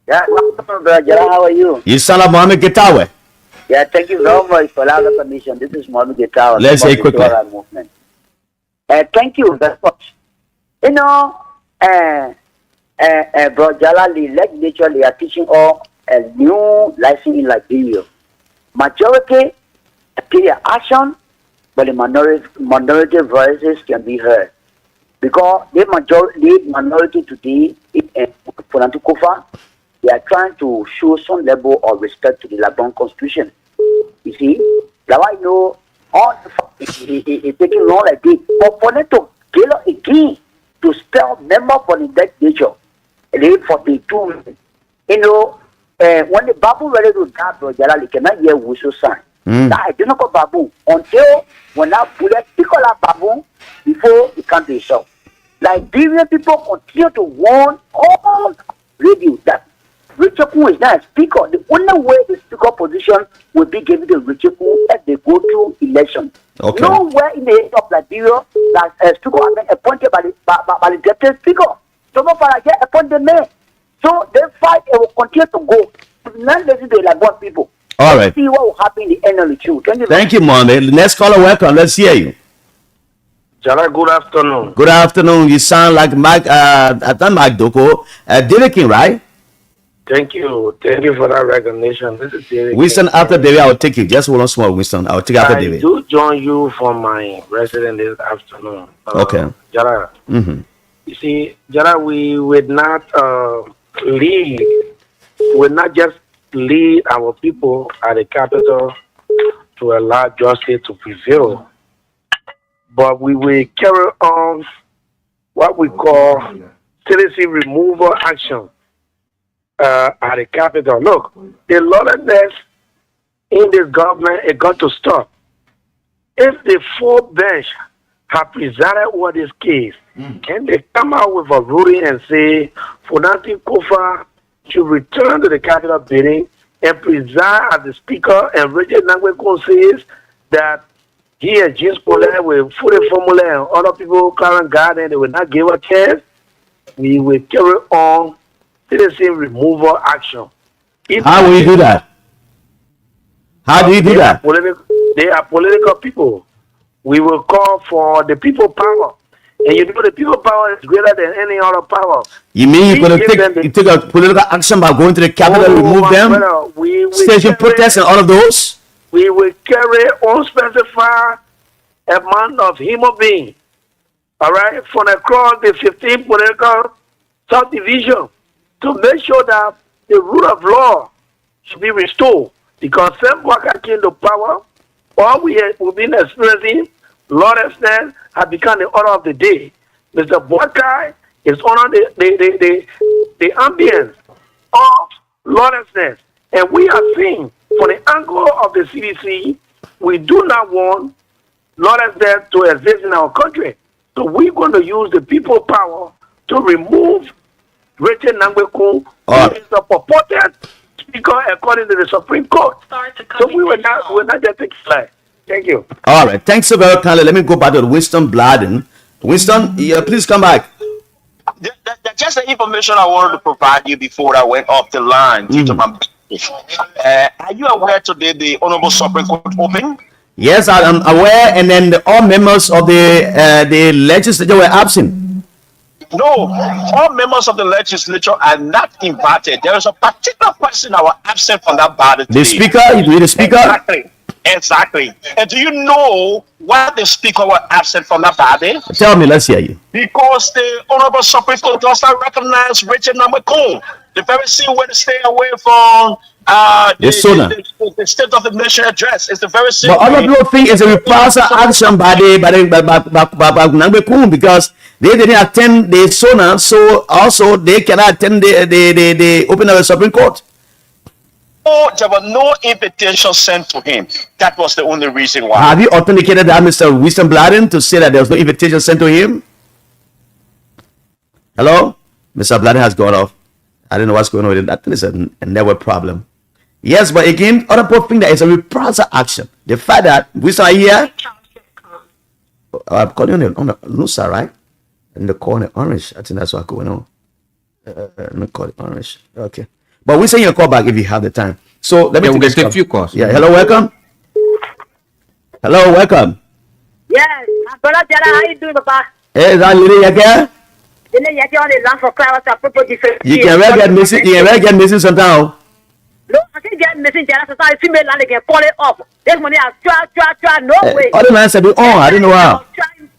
Yeah, how are you? You sound like Mohammed Getawe. Yeah, thank you very much for allowing the permission. This is Mohammed Getawe. Let's say quickly. Thank you very much. You know, Bro Jala, the legislature, they are teaching all a new license in Liberia. Majority appear action, but the minority voices can be heard. Because the minority today in Kofa, they are trying to show some level of respect to the Liberian Constitution. You see, now I know all it's taking long like this, but for them to kill again to spell member for the legislature, they 42. You know, when the Babu ready to die, Bro Jala, they cannot hear whistle sign. That I do not go Babu until when I bullet pick up Babu before he come to himself. Liberian people continue to warn all radio that Richard Kou is not a speaker. The only way the speaker position will be given to Richard Kou as they go through election. Okay. Nowhere in the age of Liberia that a speaker has been appointed by the deputy speaker. So far, get appointed man. So they fight and will continue to go. Not listen to the Liberian people. All right. Let's see what will happen in the end of the truth. Thank you, Mohammed. Next caller, welcome. Let's hear you. Jala, good afternoon. Good afternoon. You sound like Mike, Mike Doko. David King, right? Thank you. Thank you for that recognition. This is David. Winston, after David, I will take you. Just hold on small, Winston. I will take after David. I do join you for my resident this afternoon. Okay. Jala. Mm-hmm. You see, Jala, we would not lead. We would not just lead our people at the capital to allow justice to prevail, but we will carry on what we call citizen removal action at the capital. Look, the lawlessness in this government is going to stop. If the full bench have presided over this case, and they come out with a ruling and say Funanti Kofa should return to the capital building and preside as the speaker, and Richard Nangweko says that he and James Polet will fully formula and other people, Clarence Garden, they will not give a chance, we will carry on citizen removal action. How will you do that? How do you do that? They are political people. We will call for the people power. And you know the people power is greater than any other power. You mean you're going to take a political action by going to the capital, remove them, station protests and all of those? We will carry unspecified amount of human beings, all right, from across the 15 political subdivision to make sure that the rule of law should be restored. Because some worker came to power, all we've been experiencing Lawlessness has become the order of the day. Mr. Boakai is on the ambience of lawlessness. And we are seeing from the angle of the CDC, we do not want lawlessness to exist in our country. So we're going to use the people power to remove Richard Nangbeku, who is a purported speaker according to the Supreme Court. So we will not just take slide. Thank you. All right. Thanks so very kindly. Let me go back to Winston Bladen. Winston, please come back. Just the information I wanted to provide you before I went off the line. Are you aware today the Honorable Supreme Court opened? Yes, I am aware, and then all members of the legislature were absent. No, all members of the legislature are not invited. There is a particular person that was absent from that body today. The speaker? You mean the speaker? Exactly. And do you know why the speaker was absent from that body? Tell me, let's hear you. Because the Honorable Supreme Court does not recognize Richard Nangbeku. The very same way to stay away from the State of the Nation address. It's the very same. But other people think it's a reprisal action by Nangbeku because they didn't attend the SONA, so also they cannot attend the opening of the Supreme Court. Oh, there was no invitation sent to him. That was the only reason why. Have you authenticated that, Mr. Winston Bladen, to say that there was no invitation sent to him? Hello? Mr. Bladen has gone off. I don't know what's going on with it. I think it's a network problem. Yes, but again, other people think that it's a reprisal action. The fact that Winston are here, I'm calling on the Lusa, right? And the corner orange. I think that's what's going on. Let me call it orange. Okay. But we'll send you a call back if you have the time. So let me take a few calls. Yeah. Hello, welcome. Hello, welcome. Yes, brother Jara, how you doing, Papa? Hey, is that lady again? You can really get missing. You can really get missing sometimes. No, I can't get missing. Jara, so I female land can call it up. There's money. I try. No way. Other man said, "Oh, I didn't know how."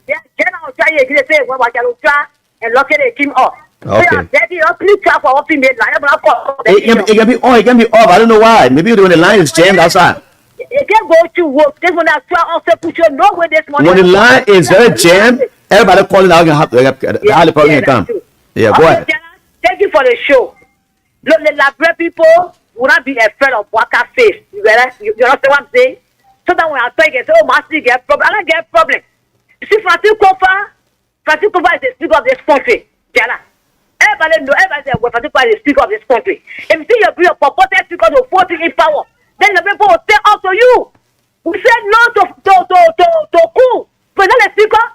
Yeah, get out. Try again. Say what I can try and lock it. Came up. Okay. Please try for female line. It can be off. I don't know why. Maybe when the line is jammed outside. You can't go to work. This one I try also put you nowhere this morning. When the line is very jammed, everybody calling out the highly probably can come. Yeah, go ahead. Thank you for the show. Look, the Liberia people will not be afraid of Waka face. You understand what I'm saying? Sometimes when I talk, I say, "Oh, Master, get problem." I don't get problem. You see, Francis Kofa is the speaker of this country. Jana. Everybody know, everybody say, well, Francis Kofa is the speaker of this country. If you see you bring a purported speaker to 40 in power, then the people will stay up to you. We said no to coup. But not the speaker.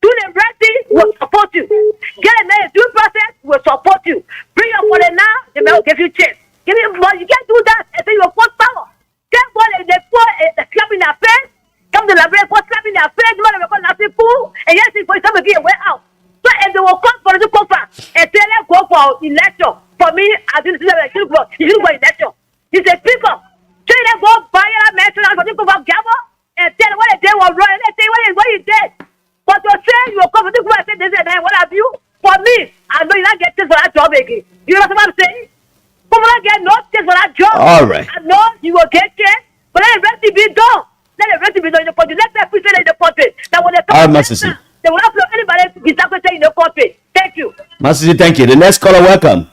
Do the right thing, will support you. Get a man due process, will support you. Bring your money now, the man will give you chance. Give you money, you can't do that until you put power. Get money, they put a slap in their face. Come to the Liberia, put slap in their face, you want to record nothing cool, and yes, for somebody to get way out. So if they will come for the conference and tell them go for election, for me, I didn't see them, you should go election. He's a speaker. So they go buy a man for the conference, gather, and tell what they were wrong, and they say what he did. But to say you will come for the conference, they say, what have you? For me, I know you not get this for that job again. You know what I'm saying? Come on, get no this for that job. All right. I know you will get it, but let the rest be done. Let the rest be done in the country. Let the people in the country. That when they come, they will not allow anybody to be secretary in the country. Thank you. Master, thank you. The next caller, welcome.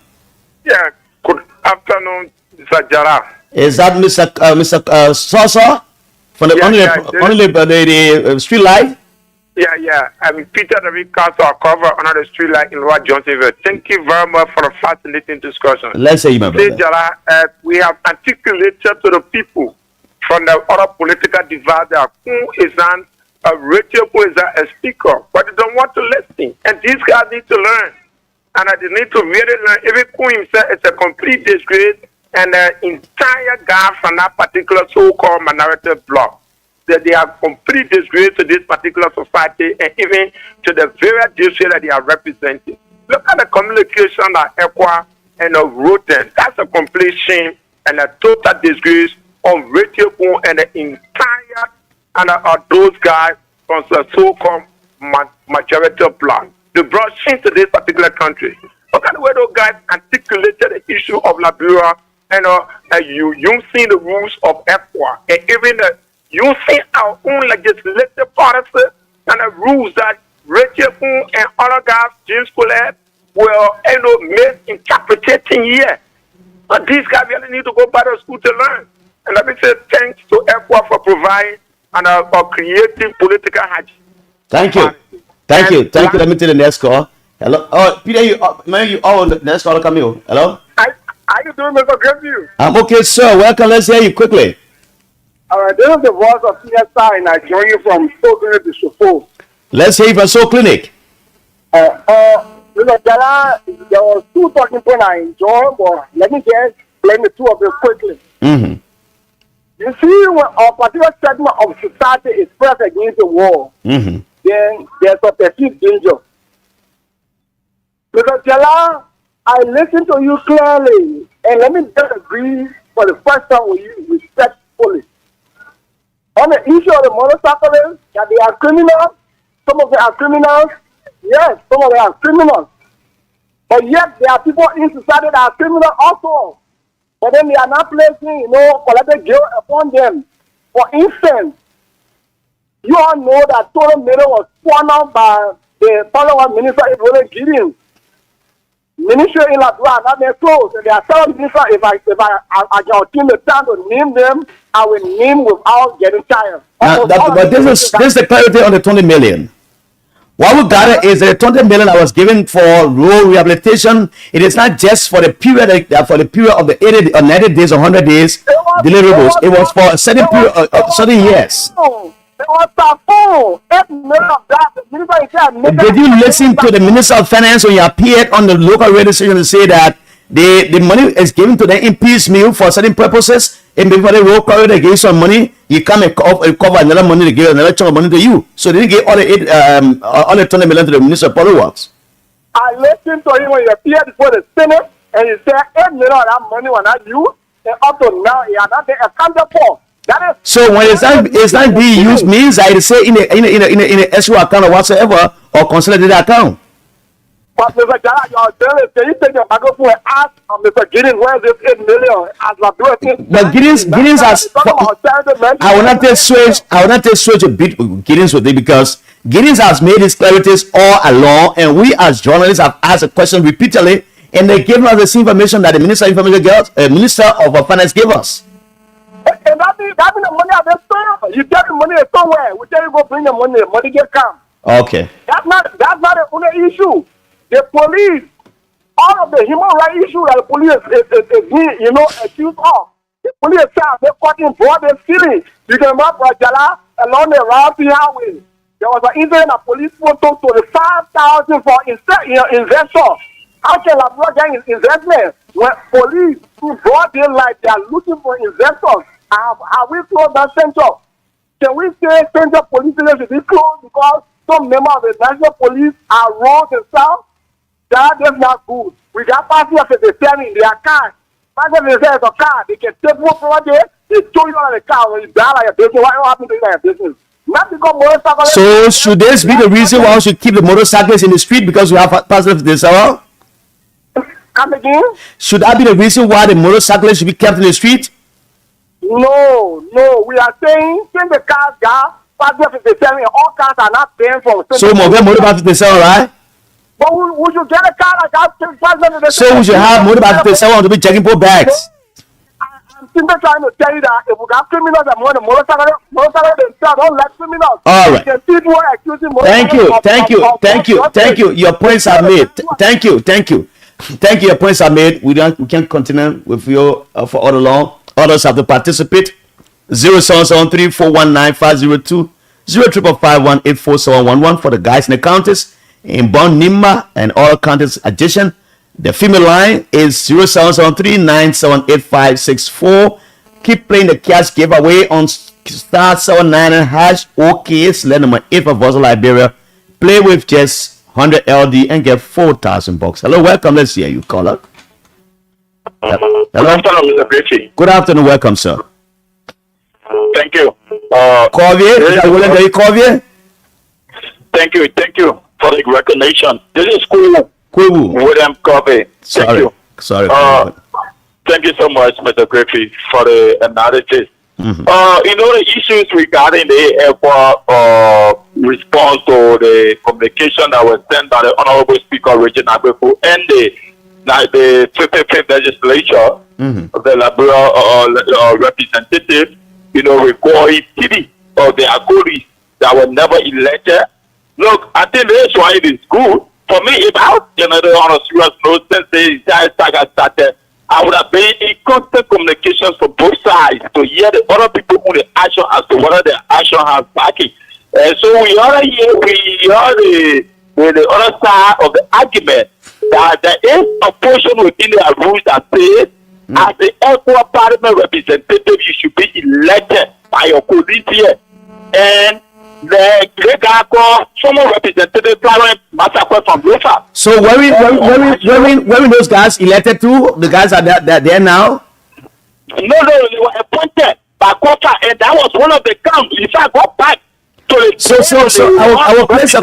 Yeah, good afternoon, Mr. Jara. Is that Mr. Sosa from the street light? Yeah. I'm Peter, the big council cover under the street light in Lower Johnsonville. Thank you very much for the fascinating discussion. Let's say, my brother. Jara, we have articulated to the people from the other political divide that who is a Rachel, who is a speaker, but they don't want to listen. And these guys need to learn. And they need to really learn. Even Queen himself is a complete disgrace and the entire guy from that particular so-called minority bloc. They are complete disgrace to this particular society and even to the very district that they are representing. Look at the communication that Equa and wrote them. That's a complete shame and a total disgrace on Rachel and the entire and those guys from the so-called majority bloc. They brought shame to this particular country. Look at the way those guys articulated the issue of Liberia and you see the rules of ECOWAS and even the using our own legislative policy and the rules that Rachel Boone and other guys, James Collette, will misinterpreting here. But these guys really need to go back to school to learn. And let me say thanks to ECOWAS for providing a creative political hedge. Thank you. Thank you. Thank you. Let me take the next call. Hello. Oh, Peter, the next call coming. Hello. How you doing, Mr. Grandview? I'm okay, sir. Welcome. Let's hear you quickly. All right, this is the voice of PSI in Nigeria from Sokoto to Shofo. Let's hear you from Soul Clinic. Mr. Jala, there was two talking points I enjoyed, but let me explain the two of them quickly. Mm-hmm. You see, when a particular segment of society is pressed against the wall, Mm-hmm. then there's a perceived danger. Mr. Jala, I listened to you clearly, and let me just agree for the first time with you respectfully. On the issue of the motorcyclists, that they are criminals, some of them are criminals, yes, some of them are criminals. But yet, there are people in society that are criminals also. But then they are not placing, collective guilt upon them. For instance, you all know that total murder was sworn out by the follower minister, Ibrahim Gideon. Ministry in Liberia, not their clothes. And they are telling minister, if I can obtain the time to name them, I will name without getting tired. But this is the clarity on the 20 million. What we got is the 20 million that was given for rural rehabilitation. It is not just for the period of the 80 or 90 days or 100 days deliverables. It was for a certain period, certain years. Did you listen to the Minister of Finance when you appeared on the local radio station to say that the money is given to them in piecemeal for certain purposes? And before the road corridor, they give some money, you come and cover another money, they give another chunk of money to you. So they didn't give all the 20 million to the Minister of Public Works. I listened to him when he appeared before the Senate, and he said 8 million of that money was not used, and up to now he had not been accounted for. So when it's not being used, means that it say in a escrow account or whatsoever, or consolidated account. But Mr. Jala, can you take your microphone and ask Mr. Gideon where this 8 million as but Gideon's has. I will not take switch a bit Gideon's with it, because Gideon's has made his clarities all along, and we as journalists have asked a question repeatedly, and they gave us the same information that the Minister of Information Minister of Finance gave us. And that means the money at the store. You get the money somewhere. We tell you go bring the money get come. Okay. That's not the only issue. The police, all of the human rights issue that the police is being, accused of. The police itself, they caught in broad city. You can remember Jala along the Rafi Highway. There was an incident of police photo to the 5,000 for investor. How can Liberia get investment when police in broad daylight they are looking for investors? Have we closed that center? Can we say center police station should be closed because some members of the national police are wrong themselves? That is not good. We got passengers they tell in their car. Passengers say it's a car. They can take one for one day. They throw you out of the car when you die like a business. What happened to you like a business? Not because motorcyclists. So should this be the reason why we should keep the motorcyclists in the street because we have passengers this hour? Come again? Should that be the reason why the motorcyclists should be kept in the street? No. We are saying since the cars got passengers they tell me all cars are not paying for. So more motorbikes they sell, right? But we should get a car that got passengers. So we should have motorbikes they sell to be checking for bags. I'm simply trying to tell you that if we got criminals and more motorcyclists themselves don't let criminals. All right. Thank you. Your points are made. Thank you. Your points are made. We can't continue with you for all along. Others have to participate. 0773 419 502 0551 84711 for the guys in the counties in Bon Nimba and all counties adjacent. The female line is 0773 978564. Keep playing the cash giveaway on star 79 and hash OK select number 8 for Voice of Liberia. Play with just 100 LD and get $4,000. Hello, welcome. Let's hear you, caller. Hello. Good afternoon, Mr. Griffey. Good afternoon, welcome, sir. Thank you. Corvier, is that William Day Corvier? Thank you for the recognition. This is cool. William Covey. Thank you. Sorry. Thank you so much, Mr. Griffey, for the analysis. The issues regarding the airport response to the communication that was sent by the Honorable Speaker Regina Abeku and the 55th legislature of the Liberia representative, requiring TV of the Agoris that were never elected. Look, I think that's why it is good. For me, if I was on a serious note, since the entire saga started, I would have been in constant communications for both sides to hear the other people on the action as to whether the action has backing. So we are here, the other side of the argument that there is a portion within the rules that says, as the equal parliament representative, you should be elected by your colleagues here. And the former representative Clarence Massacre from Lofa. So when those guys elected to, the guys are there now? No, they were appointed by Kofa, and that was one of the counts. If I go back to the so I will place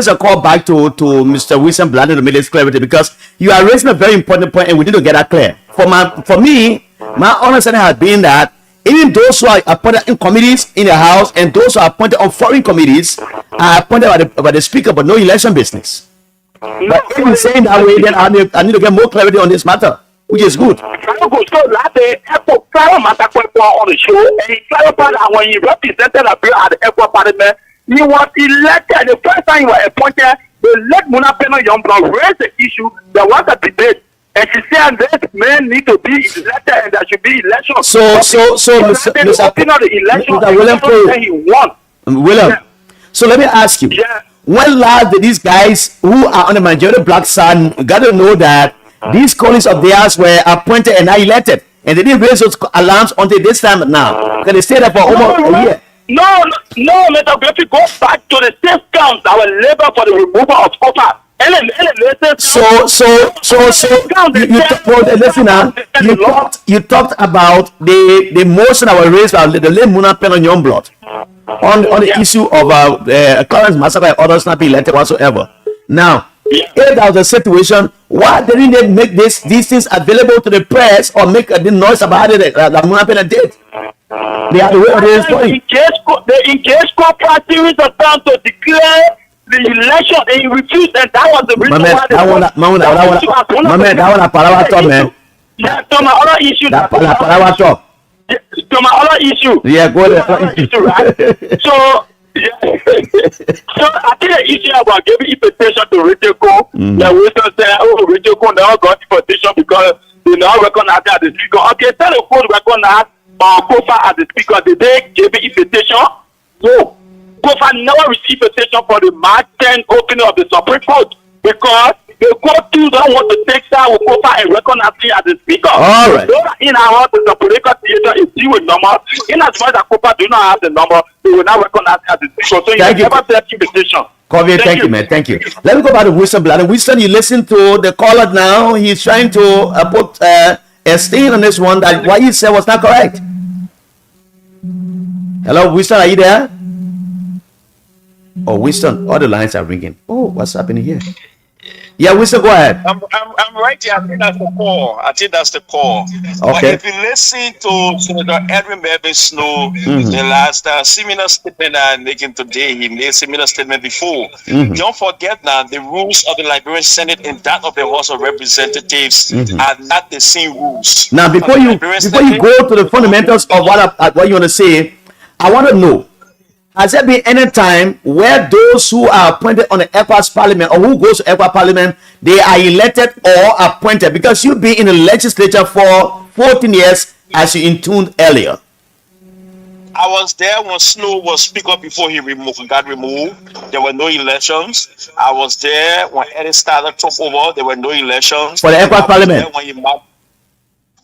a call back to Mr. Wilson Bladder to make this clarity, because you are raising a very important point and we need to get that clear. For me, my understanding has been that even those who are appointed in committees in the House and those who are appointed on foreign committees are appointed by the Speaker, but no election business. But if you're saying that way, then I need to get more clarity on this matter, which is good. So last day, Clarence Massacre on the show, and he clarified that when he represented a bill at the Equal Parliament, he was elected. The first time he was appointed, they let Muna Peno Youngblood raise the issue. There was a debate. And she said this men need to be elected and there should be election. So Mr. William, so let me ask you, when last did these guys who are on the majority black side got to know that these colleagues of theirs were appointed and not elected, and they didn't raise those alarms until this time now? Because they stayed there for almost a year. No, Mr. Griffey, go back to the state council that will labor for the removal of copper. You talked about the motion that was raised by the late Muna Peno Youngblood on the issue of Clarence Massacre and others not being elected whatsoever. Now, if that was a situation, why didn't they make these things available to the press or make the noise about it that Muna Peno did? They are the way of this point. They engaged corporate series of time to declare the election, and he refused, and that was the reason why that one man. Yeah, to my other issue. To my other issue. Yeah, go ahead. Issue, right? So I think the issue about giving invitation to Riteko, the Wilson said, Riteko never got invitation because they now recognize as the speaker. Okay, tell the court recognize Kofa as the speaker. Did they give invitation? No. Kofa never received a petition for the March 10 opening of the Supreme Court because the court too don't want to take side with Kofa and recognize him as the speaker. All right. So in our house, the political theater is due with number. In as much as Kofa do not have the number, they will not recognize him as the speaker. So you never take invitation. Thank you, man. Thank you. Let me go back to Wilson Bladder. Wilson, you listen to the caller now. He's trying to put a stain on this one that what he said was not correct. Hello, Wilson, are you there? Oh, Winston, all the lines are ringing. Oh, what's happening here? Yeah, Winston, go ahead. I'm right here. I think that's the call. Okay. But if you listen to Senator Edwin Melvin Snow, the last similar statement I'm making today, he made a similar statement before. Don't forget now, the rules of the Liberian Senate and that of the House of Representatives are not the same rules. Now, before you go to the fundamentals of what you want to say, I want to know, has there been any time where those who are appointed on the ECOWAS Parliament or who goes to ECOWAS Parliament, they are elected or appointed? Because you've been in the legislature for 14 years, as you intoned earlier. I was there when Snow was speaker before he got removed. There were no elections. I was there when Eddie Starler took over. There were no elections. For the ECOWAS Parliament?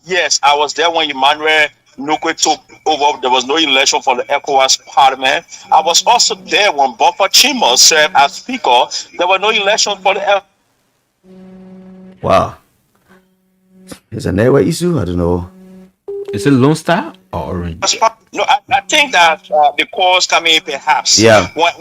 Yes, I was there when Emmanuel Nukwe took over. There was no election for the ECOWAS Parliament. I was also there when Buffer Chimo served as speaker. There were no elections for the Wow. Is a network issue? I don't know. Is it Lone Star or Orange? No, I think that the calls coming perhaps. Yeah. When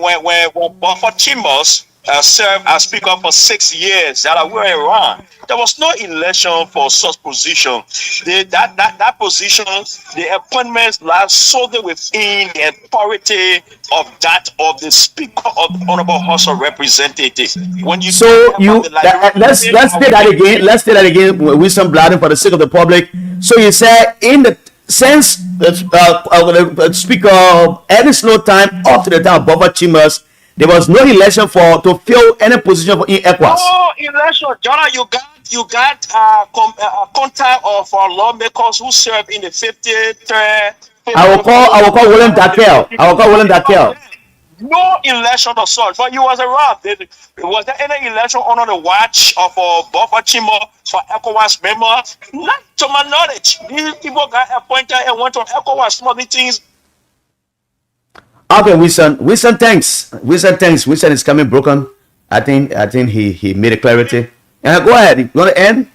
Buffer Chimos served as speaker for 6 years that we were around. There was no election for such position. That position, the appointments lies solely within the authority of the speaker of the Honorable House of Representatives. When you So let's say that again. Let's say that again with some blood for the sake of the public. So you said in the since the speaker any slow time up to the time of Buffer Chambers, there was no election to fill any position for ECOWAS. No election, Jonah. You got contact of lawmakers who served in the 53rd. I will call William Dakel. No election of sort. For you was around. Was there any election under the watch of Buffer Chimo for ECOWAS members? Not to my knowledge. These people got appointed and went on ECOWAS small meetings. Okay, Wilson, thanks. Wilson is coming broken. I think he made a clarity. And go ahead. You want to end?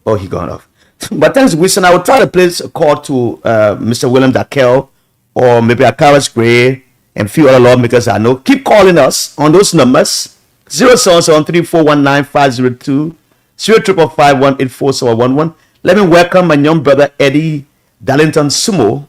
Oh, he gone off. But thanks, Wilson. I will try to place a call to Mr. William Dakel or maybe Akaris Gray and a few other lawmakers I know. Keep calling us on those numbers 0773419502 0555184711. Let me welcome my young brother Eddie Darlington Sumo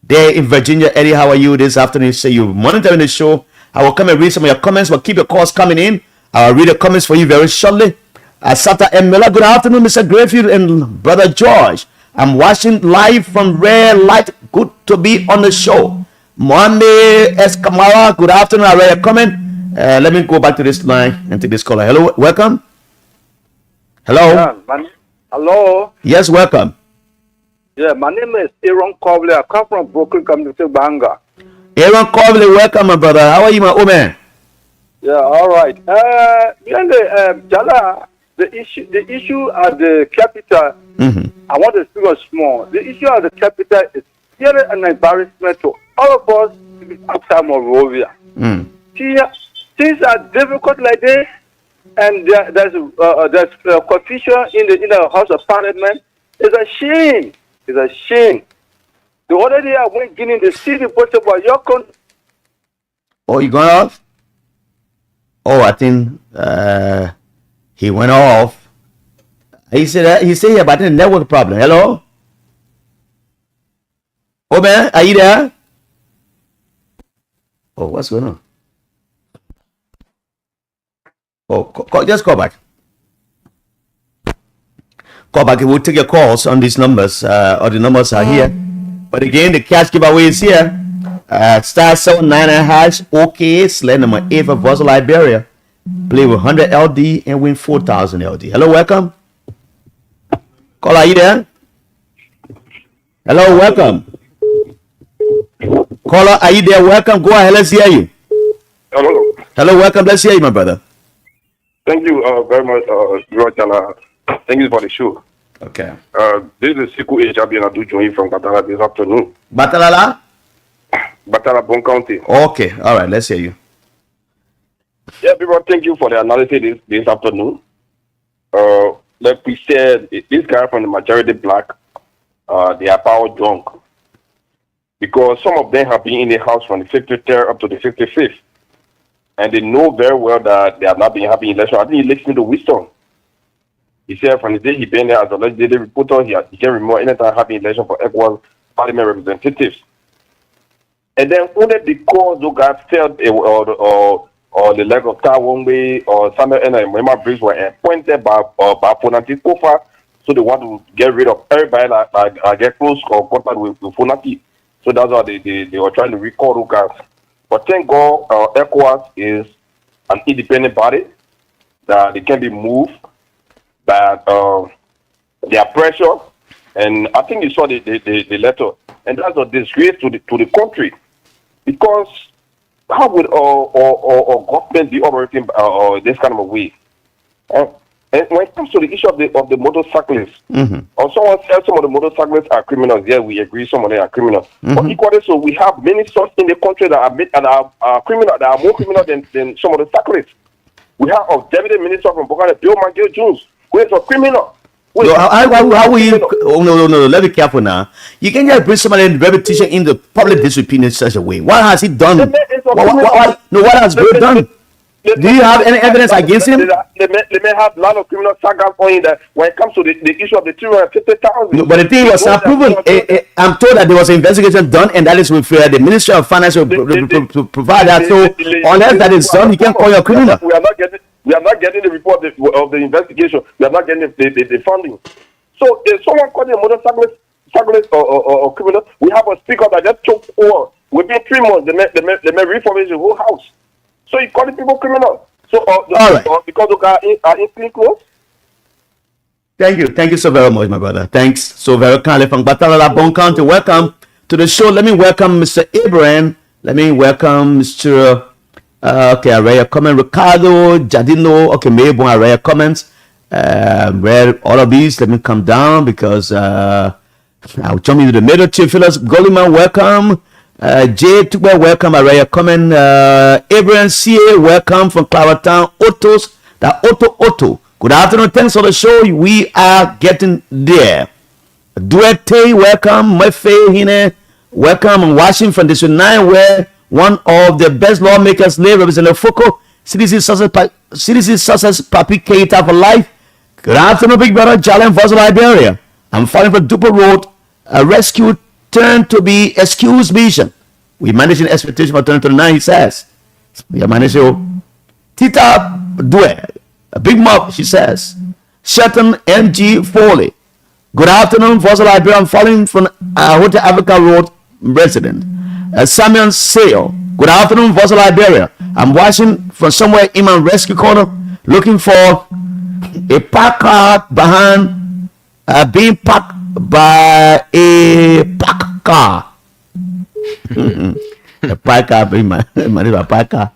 there in Virginia. Eddie, how are you this afternoon? Say you're monitoring the show. I will come and read some of your comments, but keep your calls coming in. I'll read the comments for you very shortly. Sata M. Miller, good afternoon, Mr. Grayfield and Brother George. I'm watching live from Rare Light. Good to be on the show. Mohammed S. Kamara, good afternoon. I read a comment. Let me go back to this line and take this caller. Hello, welcome. Hello. Yeah, hello. Yes, welcome. Yeah, my name is Aaron Cobley. I come from Brooklyn Community, Banga. Aaron Cobley, welcome, my brother. How are you, my old man? Yeah, all right. Jala, the issue at the capital, I want to speak small. The issue at the capital is really an embarrassment to all of us outside Monrovia. Things are difficult like this, and there's confusion in the House of Parliament. It's a shame. It's a shame. The other day I went in the city, but about your country. Oh, you gone off? Oh, I think he went off. He said here, but the network problem. Hello? Oh man, are you there? Oh, what's going on? Oh, just call back. Call back. We'll take your calls on these numbers. Or the numbers are here. But again, the cash giveaway is here. Star 79 # OK sled number 8 for Vosel, Liberia. Play with 100 LD and win 4,000 LD. Hello, welcome. Call, are you there? Hello, welcome. Caller, are you there? Welcome. Go ahead. Let's hear you. Hello. Hello, welcome. Let's hear you, my brother. Thank you very much, George. Thank you for the show. Okay. This is Siku HRB and I do join from Batala this afternoon. Batalala? Batala, Bon County. Okay. All right. Let's hear you. Yeah, people, thank you for the analysis this afternoon. Like we said, this guy from the majority black, they are power drunk. Because some of them have been in the house from the 53rd up to the 55th. And they know very well that they have not been having election. I think he listened to wisdom. He said from the day he been there as a legislative reporter, he can remember anytime having election for equal parliament representatives. And then only because those guys felt or the leg of Tawongwe or Samuel and Mwema Briggs were appointed by Fonati Kofa, so they want to get rid of everybody like get close or contact with Fonati. So that's why they were trying to recall those guys. But thank God, ECOWAS is an independent body that they can be moved by their pressure. And I think you saw the letter, and that's a disgrace to the country, because how would our government be operating this kind of a way? And when it comes to the issue of the motorcyclists, or someone said some of the motorcyclists are criminals. Yeah, we agree some of them are criminals. But equally so, we have many stores in the country that are criminal, that are more criminal than some of the cyclists. We have a deputy minister from Bogota, Bill McGill Jones, who is a criminal. No, how will you? Oh, no. Let me be careful now. You can just bring somebody in repetition in the public disopinion in such a way. What has he done? What has Bill done? Do you have any evidence against him? They may have a lot of criminal sagas on it that when it comes to the issue of the 250,000. No, but the thing was not proven. I'm told that there was an investigation done, and that is with the Ministry of Finance will provide that. So unless that is done, you can't call you a criminal. We are not getting the report of the investigation. We are not getting the funding. So if someone calling a motorcyclist or criminal, we have a speaker that just took over. Within 3 months, they may refurbish the whole house. So you calling people criminal. So because they are in clean clothes. Thank you so very much, my brother. Thanks so very kindly from Batalala Bon County. Welcome to the show. Let me welcome Mr. Abraham. Let me welcome Mr. Okay, I read your comment. Ricardo Jadino. Okay, maybe I read your comments. Read all of these. Let me come down because I'll jump into the middle. Chief Phyllis Goliman, welcome. Jay Tukwe, welcome. I read your comment. Abraham CA, welcome from Claratown. Otto. Good afternoon. Thanks for the show. We are getting there. Duete, welcome. Mefe Hine, welcome. I'm watching from District 9, where one of the best lawmakers live, Representative Foko. Citizen success, Papi Keita for life. Good afternoon, Big Brother. Jalen Vos, Liberia. I'm falling for Duper Road. A rescue turned to be excuse mission. We managed an expectation for 2029, he says. We are managing Tita Due. A big mouth, she says. Shelton MG Foley. Good afternoon, Voice of Liberia. I'm following from Hotel Africa Road resident. Samuel Sale. Good afternoon, Voice of Liberia. I'm watching from somewhere in my rescue corner, looking for a parked car behind, being parked by a parked car. A parked car, a parked car.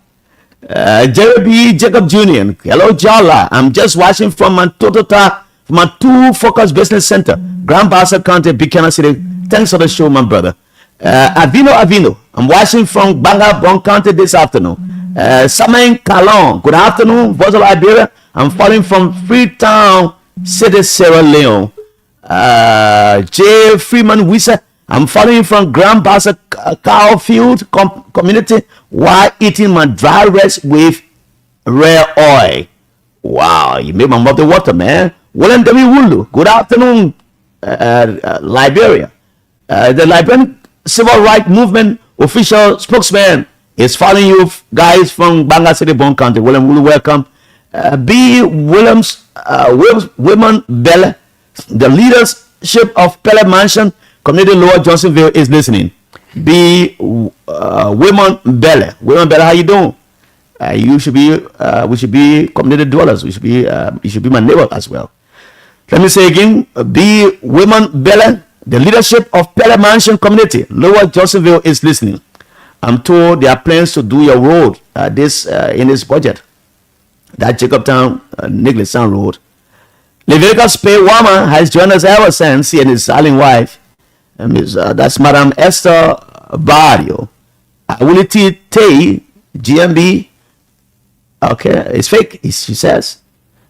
Jerry B. Jacob Jr. Hello, Jala. I'm just watching from my from my 2 Focus Business Center, Grand Bassa County, Buchanan City. Thanks for the show, my brother. Avino. I'm watching from Banga, Bon County this afternoon. Samain Kalon. Good afternoon, Voice of Liberia. I'm calling from Freetown City, Sierra Leone. J. Freeman Wisa. I'm following from Grand Bassa Cowfield community while eating my dry rice with rare oil. Wow, you made my mouth the water, man. William W. Wulu. Good afternoon, Liberia. The Liberian Civil Rights Movement official spokesman is following you guys from Banga City, Bon County. William Wulu, welcome. B. Williams, Women Bella, the leadership of Pele Mansion Community Lower Johnsonville is listening. B. Women Bella, how you doing? We should be community dwellers. You should be my neighbor as well. Let me say again. B. Women Bella, the leadership of Pele Mansion Community Lower Johnsonville is listening. I'm told there are plans to do your road in this budget. That Jacobtown Nicholas Sound Road. Leviticus Pay Wama has joined us ever since, he and his darling wife. That's Madam Esther Barrio. Awuliti Tay, GMB. Okay, it's fake, she says.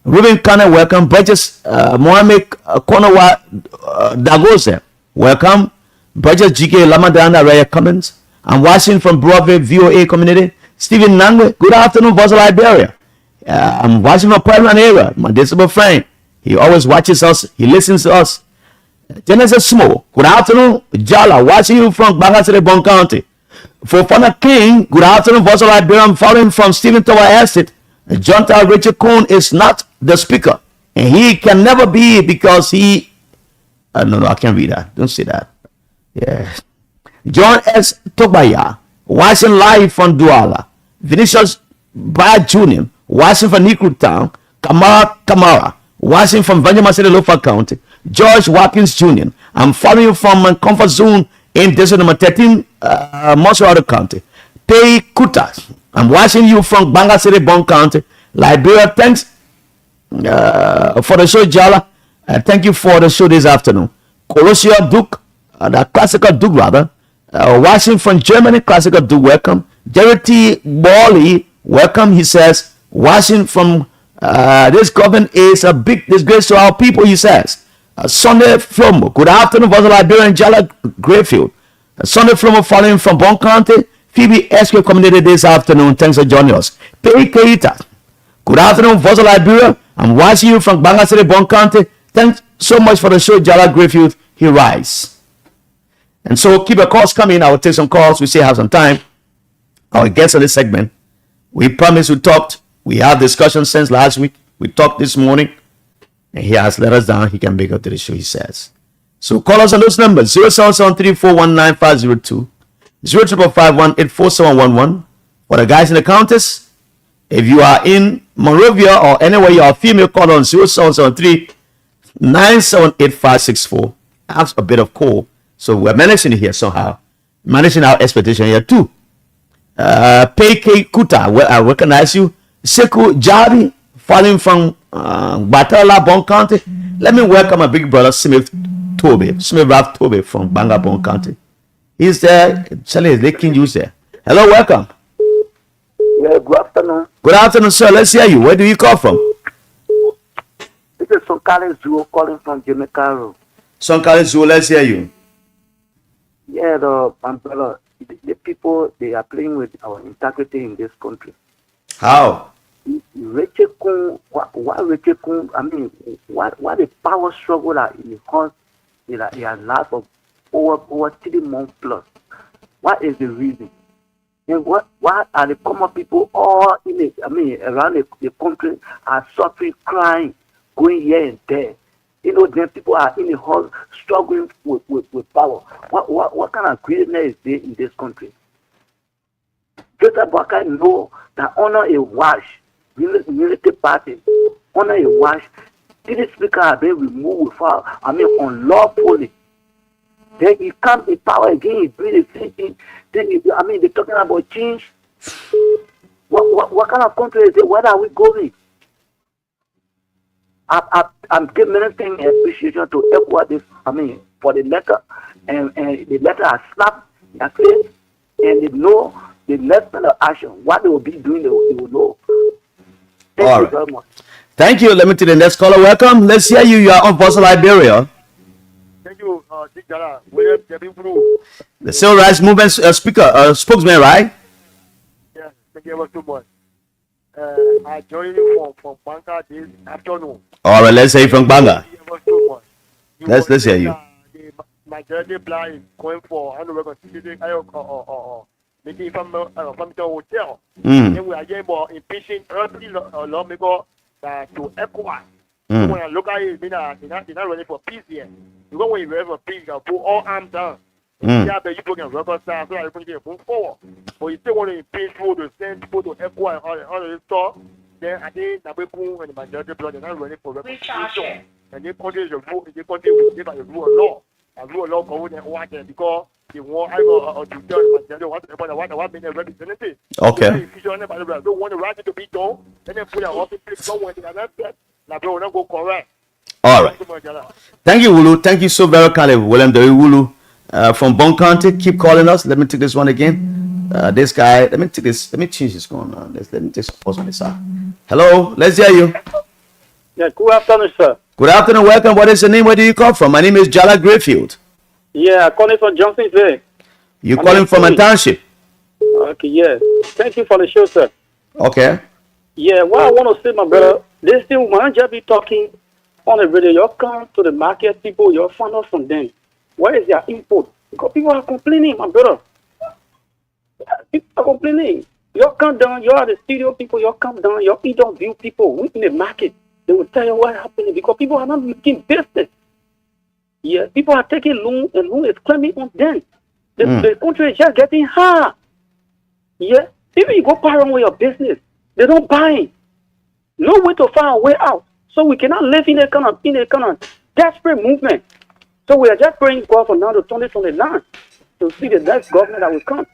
Ruben Kana, welcome. Burgess Mohamed Konawa Dagose, welcome. Burgess GK Lamadana Raya Cummins. I'm watching from Broadway VOA community. Stephen Nangwe, good afternoon, Voice of Liberia. I'm watching from Parliament area, my disabled friend. He always watches us, he listens to us. Genesis Smo, good afternoon, Jala, watching you from Banga City, Bon County. Fofana King, good afternoon, Voice of Liberia. I'm following from Stephen Tower Estate. John Tal Richard Kuhn is not the speaker, and he can never be because he. No, I can't read that. Don't say that. Yeah. John S. Tobaya, watching live from Douala. Vinicius Brad Jr., watching from Nikru Town. Kamara, watching from Benjamin City, Lofa County. George Watkins Jr., I'm following you from my comfort zone in district number 13, Mossorado County. Pei Kuta, I'm watching you from Banga City, Bon County. Liberia, thanks for the show, Jala. Thank you for the show this afternoon. Corosio Duke, the classical Duke rather. Watching from Germany, classical Duke, welcome. Jerry T. Bawley, welcome. He says, watching from this government is a big disgrace to our people, he says. Sunday Flomo, good afternoon, Voice of Liberia and Jala Greyfield. Sunday Flomo following from Bon County. Phoebe Escape Community this afternoon. Thanks for joining us. Perry Keita. Good afternoon, Voice of Liberia. I'm watching you from Banga City, Bon County. Thanks so much for the show, Jala Griffith. He writes. And so keep your calls coming. I will take some calls. We still have some time. Our guests on this segment. We promised we talked. We had discussion since last week. We talked this morning. And he has let us down. He can make up to the show, he says. So call us on those numbers. 0773419502. 0555184711. For the guys in the counters, if you are in Monrovia or anywhere you are female, call on 0773-978-564. Have a bit of call. So we're managing it here somehow. Managing our expectation here too. Peke Kuta, well, I recognize you. Seku Jabi, falling from Batala, Bon County. Let me welcome my big brother, Smith Ralph Tobe from Banga, Bon County. He's there. Charlie is making use there. Hello, welcome. Yeah, good afternoon. Good afternoon, sir. Let's hear you. Where do you call from? This is Sonkale Zuo calling from Jamaica Road. Sonkale Zuo, let's hear you. Yeah, my brother, the people, they are playing with our integrity in this country. How? What the power struggle that it caused in a last of over 3 months plus. What is the reason? And what are the common people all in it? Around the country are suffering, crying, going here and there. Then people are in the hall struggling with power. What kind of greatness is there in this country? Joseph Baka know that honor a wash, military party, honor a wash. This speaker have been removed without, unlawfully. Then he comes in power again, he brings the same thing. Then they're talking about change. What kind of country is it? Where are we going? I'm giving anything appreciation to everyone this, for the letter, and the letter has slapped their face, and they know the next kind of action, what they will be doing, they will know. Thank you very much. Thank you. Let me to the next caller. Welcome. Let's hear you. You are on Voice of Liberia. Thank you, William. The Civil Rights Movement spokesman, right? Yes, thank you so much. I joined you from Banga this afternoon. All right, let's hear you from Banga. Let's hear you. The majority black is going for reconciliation making from the hotel. Then we are getting more impeaching early lawmaker to ECOWAS. When I look at it, they're not ready for peace yet. Because when you're ready for peace, you put all arms down. Yeah, but you can reconcile so that you can move forward. But you still want to impeach people to send people to ECOWAS and all this stuff. Then I think Nabeku and the majority blood, they're not ready for reconciliation. And they continue to rule of law. And rule of law go and watch it because they want to tell the majority what being a representative. Okay. If you don't want the right to be done, then they put their office somewhere to that. All right. Thank you, Wulu. Thank you so very kindly, William W. Wulu from Bon County. Keep calling us. Let me take this one again. This guy, let me take this. Let me change this going on. Let me just pause on this side. Hello, let's hear you. Yeah, good afternoon, sir. Good afternoon. Welcome. What is your name? Where do you call from? My name is Jala Grayfield. Yeah, calling from Johnsonville. You calling from a township? Okay, yeah. Thank you for the show, sir. Okay. Yeah, what I want to say, my brother, this thing, when I just be talking on the radio, you come to the market people, you find out from them. Where is their input? Because people are complaining, my brother. People are complaining. You come down, you are the studio people, you come down, you interview people in the market. They will tell you what happened because people are not making business. Yeah, people are taking loan and loan is climbing on them. The country is just getting hard. Yeah, even you go parallel with your business, they don't buy. No way to find a way out. So we cannot live in a kind of desperate movement. So we are just praying God for now to 2029 to see the next government that will come.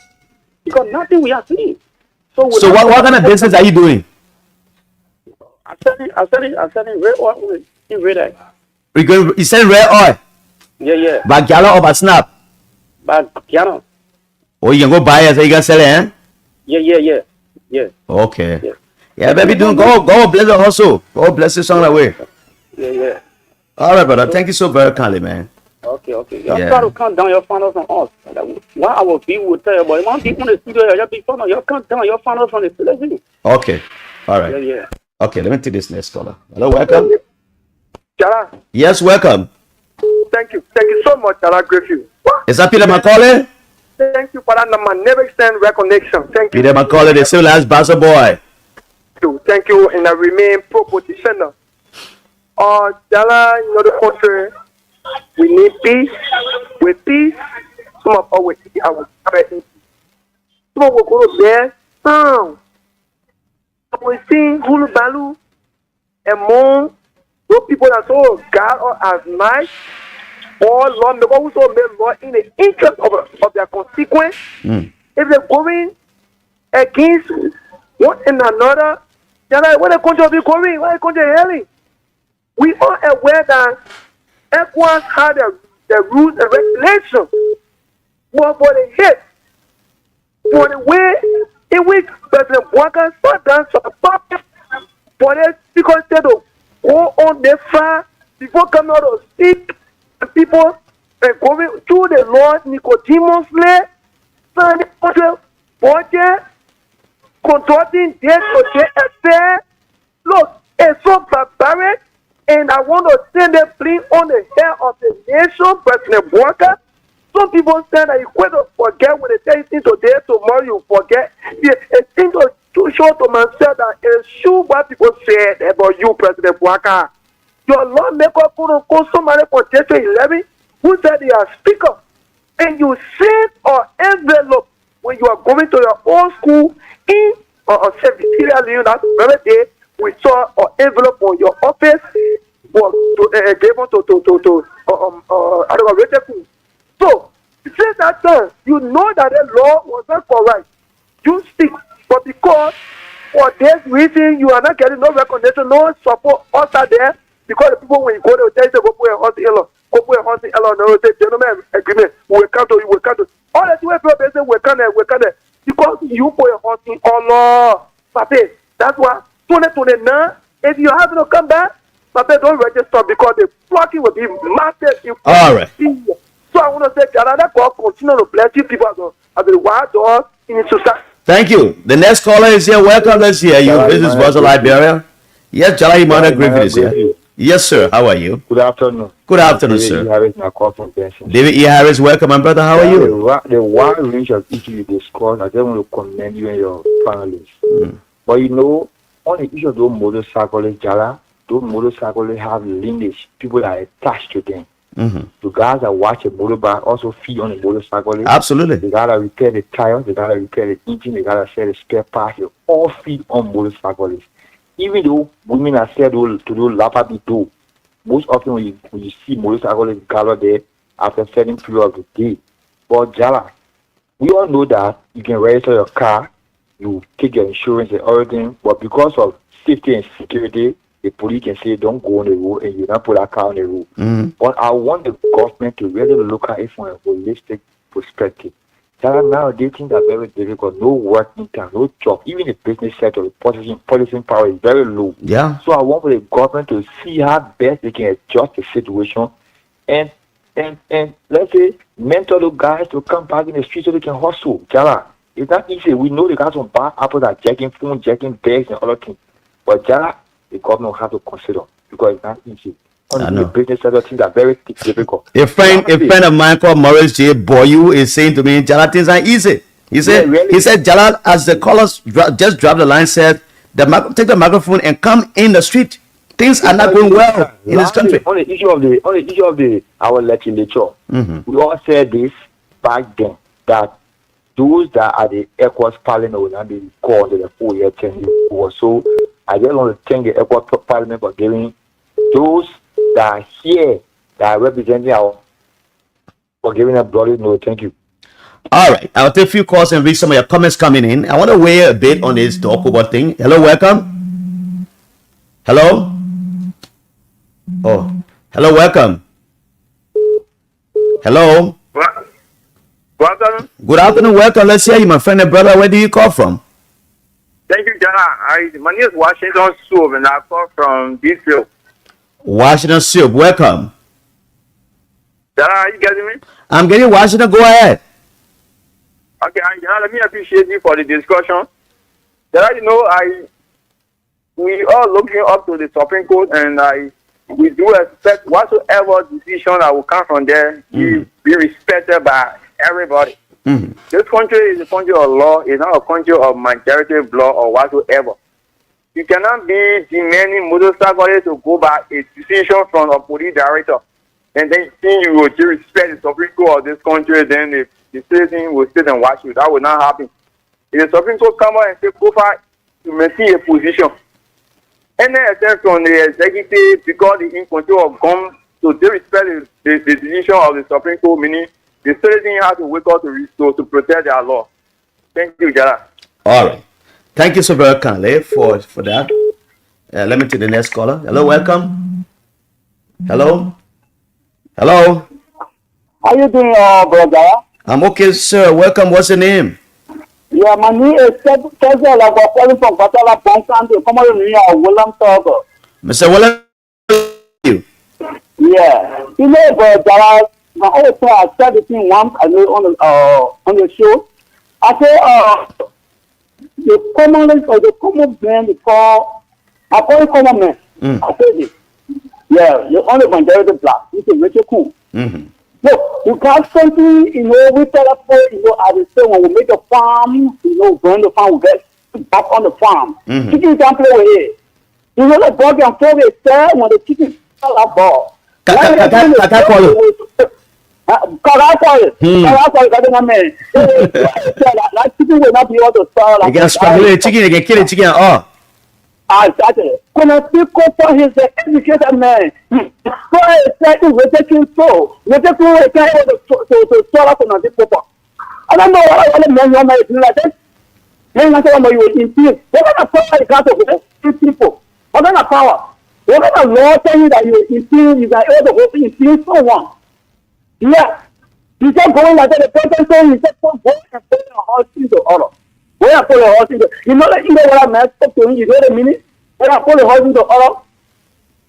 Because nothing we are seeing. So what kind of business are you doing? I'm selling red oil in red eye. You selling red oil? Yeah. By gallon or by snap? By gallon. Oh, you can go buy it so you can sell it, eh? Yeah. Okay. Yeah, baby, go bless the hustle. Go bless the song that way. Yeah. All right, brother. Thank you so very kindly, man. Okay. You Yeah. try to cut down your finals on us. One our people will tell you, but one people in the studio, you be fun. You cut down your finals on the studio. Okay. All right. Yeah. Okay, let me take this next caller. Hello, welcome. Jara, Yes, welcome. thank you so much, Jara Griffith. Is that Peter Macaulay? Thank you for that number. Never extend recognition. Thank you. Peter Macaulay, the civilized Baza boy. Thank you, and I remain pro-positioner. Jara, you know the country, we need peace. With peace, some of our some will go to bed. We see Hulu Balu and more. Those people that so God or as nice or Lord, the one who so made law in the interest of their consequence. If they're going against one and another, they're like, where the country be going? Where the country healing? We are aware that ECOWAS had the rules and regulations for the hit, for the way in which President Walker sat down for the because they don't go on the far before coming out of speak and people and going through the Lord Nicodemusly, budget, controlling day to day affair. Look, it's so barbaric, and I want to send a plea on the head of the nation, President Walker. Some people say that you couldn't forget when they say things today, tomorrow you forget. It seems too short to myself that it's true what people said about you, President Walker. Your lawmaker couldn't call somebody for District 11 who said they are speaker, and you send an envelope when you are going to your own school in Secretariat. That very day we saw an envelope on your office for given to so since that time you know that the law was not correct. You speak, but because for this reason you are not getting no recognition, no support outside there. Because the people when you go there, they say go put a hunting no say gentlemen agreement, we come to you, all the way people say we come there. Because you put a hunting law, Pape. That's why 2029, if you have to come back, Pape, don't register because the flocking will be massive. All right. So I want to say that God continue to bless you people as the wild dog in society. Thank you. The next caller is here. Welcome. Let's hear you. This is Voice of Liberia. Yes, Jala Emmanuel Griffith is here. Yes, sir. How are you? Good afternoon. Good afternoon, sir. David E. Harris, welcome, my brother. How are you? The wide range of issues you discussed, I just want to commend you and your panelists. But you know, on the issue of those motorcyclists, Jala, those motorcyclists have lineage. People are attached to them. The guys that watch a motorbike also feed on the motorcycle. Absolutely. They gotta repair the tires, they gotta repair the engine, they gotta sell the spare parts. They all feed on motorcyclists. Even though women are said to do lapa do, most often when you see motorcyclists gather there after a certain period of the day. But Jala, we all know that you can register your car, you take your insurance and everything, but because of safety and security, the police can say don't go on the road and you not put that car on the road. But I want the government to really look at it from a holistic perspective. Nowadays things are very difficult. No work income, no job. Even the business sector, the policing power is very low. Yeah. So I want for the government to see how best they can adjust the situation and let's say mentor those guys to come back in the street so they can hustle. Jala, it's not easy. We know the guys on bad apples are jacking phones, jacking bags and other things. But Jala, the government will have to consider because it's not easy. The business sector things are very difficult. A friend of mine called Maurice J. Boyu is saying to me, Jala, things are easy. He said, Jala, as the callers just dropped the line, said, take the microphone and come in the street. Things are not going well in this country. On the issue of our legislature, we all said this back then that those that are the ECOWAS parliament will not be called the 4-year term. So I just want to thank the ECOWAS parliament for giving those that are here that are representing for giving a bloody no. Thank you. All right, I'll take a few calls and read some of your comments coming in. I want to weigh a bit on this Dokubo thing. Hello, welcome. Hello. Oh, hello, welcome. Hello. Welcome. Good afternoon, welcome. Let's hear you, my friend and brother. Where do you call from? Thank you, Jana. My name is Washington Soup, and I call from Bitz. Washington Soup, welcome. Jara, are you getting me? I'm getting Washington. Go ahead. Okay, and Jara, let me appreciate you for the discussion. Jara, you know, we are looking up to the Supreme Court, and we do expect whatsoever decision that will come from there be respected by everybody. This country is a country of law. It's not a country of majority blood or whatsoever. You cannot be demanding motorcyclists to go by a decision from a police director, and then think you will respect the Supreme Court of this country, then the citizen will sit and watch you. That will not happen. If the Supreme Court come out and say, go fight to maintain a position, any attempt from the executive because the in control of guns to disrespect the decision of the Supreme Court, meaning the citizen has to wake up to protect their law. Thank you, Jara. All right. Thank you so very kindly for that. Let me take the next caller. Hello, welcome. Hello. Hello. How you doing, brother? I'm okay, sir. Welcome. What's your name? Yeah, my name is Kessel. I'm calling from Batala County. Come on, William Talker. Mr. William, you. Yeah. You know, brother, my old friend, I said the thing once I know on the show. I say, the commonest or the common man they call, I call it common man. I say this. Yeah, the only majority black. It's a very cool. Look, you got something, you know, we tell us, you know, I will say when we make a farm, you know, burn the farm, we get back on the farm. Chicken can't play with it. You know, the dog can throw it there when the chicken fell that ball. Kaka call you. Kaka call it. Kaka call it, I don't know, that chicken will not be able to sell. You can strangle the chicken, you can kill the chicken, oh. Exactly. When I speak for his educated man, so I said, we're taking so. We're taking a kind of to sell up on this paper. I don't know what other men you might do like that. Then I said, you will impede. What kind of power you got to hold people? What kind of power? What kind of law tell you that you impede, you got able to impede someone? Yeah. You just going like that, the person saying, you just go and put a horse into order. When I put a horse into, you know what I meant to him, you know the meaning? When I put a horse into order,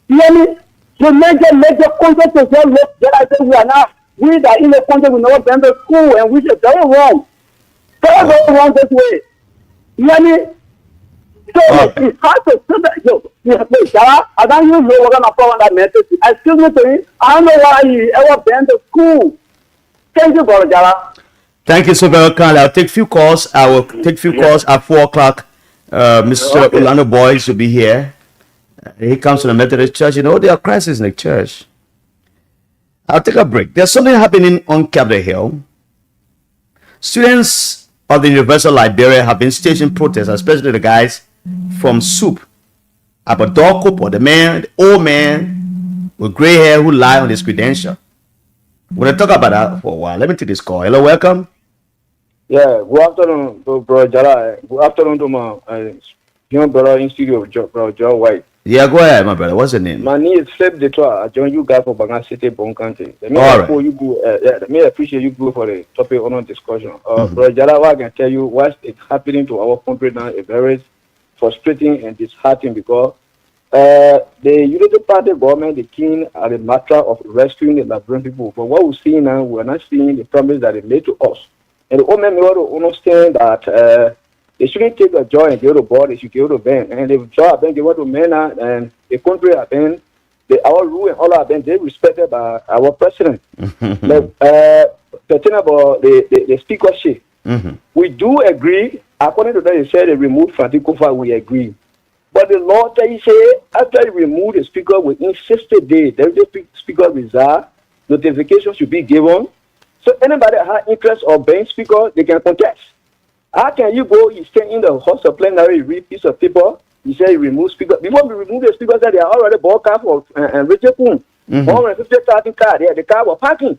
you hear me? The major concept is just look, that I say we are now, we that in the country we never been to school, and which is very wrong. Very wrong this way. You hear me? So it's hard to say that, I don't use no we're gonna follow that message. Excuse me to him, I don't know why he ever been to school. Thank you, brother Jara. Thank you so very kindly. I'll take few calls. I will take few calls at 4 o'clock. Mr. Orlando Boys will be here. He comes to the Methodist Church. You know, there are crises in the church. I'll take a break. There's something happening on Capitol Hill. Students of the University of Liberia have been staging protests, especially the guys from SOUP. Abadokopo, the old man with gray hair who lied on his credential. We're going to talk about that for a while. Let me take this call. Hello, welcome. Yeah, good afternoon, bro Jara. Good afternoon to my young brother in studio, bro John White. Yeah, go ahead, my brother. What's your name? My name is Flip Detroit. I join you guys for Bangan City, Bon County. Let me appreciate you go for the topic on our discussion. Bro Jara, what I can tell you, what is happening to our country now is very frustrating and disheartening because the Unity Party government, the king, are the matter of rescuing the Liberian people. But what we're seeing now, we're not seeing the promise that they made to us. And the old men ought to understand that they shouldn't take a joy and give to board, they should give to Ben. And if joy have been given to men and the country have been, our rule and all have been, they respected by our president. Like, talking about the speakership, we do agree, according to that, they said they removed Fantikofa, we agree. But the law that he said, after you remove the speaker within 60 days, there is a speaker reserve, notification should be given. So anybody that has interest of being speaker, they can contest. How can you go, you stay in the house of plenary, you read piece of paper, you say you remove speaker. Before we remove the speaker, they are already bought car for and Richard Poon. 150,000 car there, the car was parking.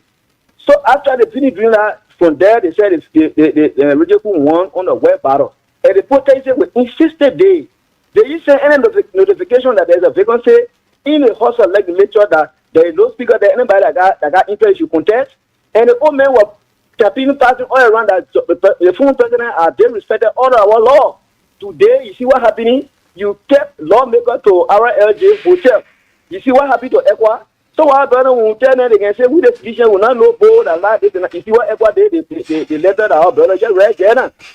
So after they finish doing that, from there they said the Richard Poon won on the web battle. And the protest within 60 days. They used to send any notification that there's a vacancy in the house of legislature that there is no speaker there, anybody that got interest you contest. And the old men were campaigning passing all around that the former president are they respected all our law. Today, you see what happening? You kept lawmaker to RLJ hotel. You see what happened to Equa? So our brother will tell them, they can say, we the physician will not know bold and like this. And if you ever the letter that our brother just read,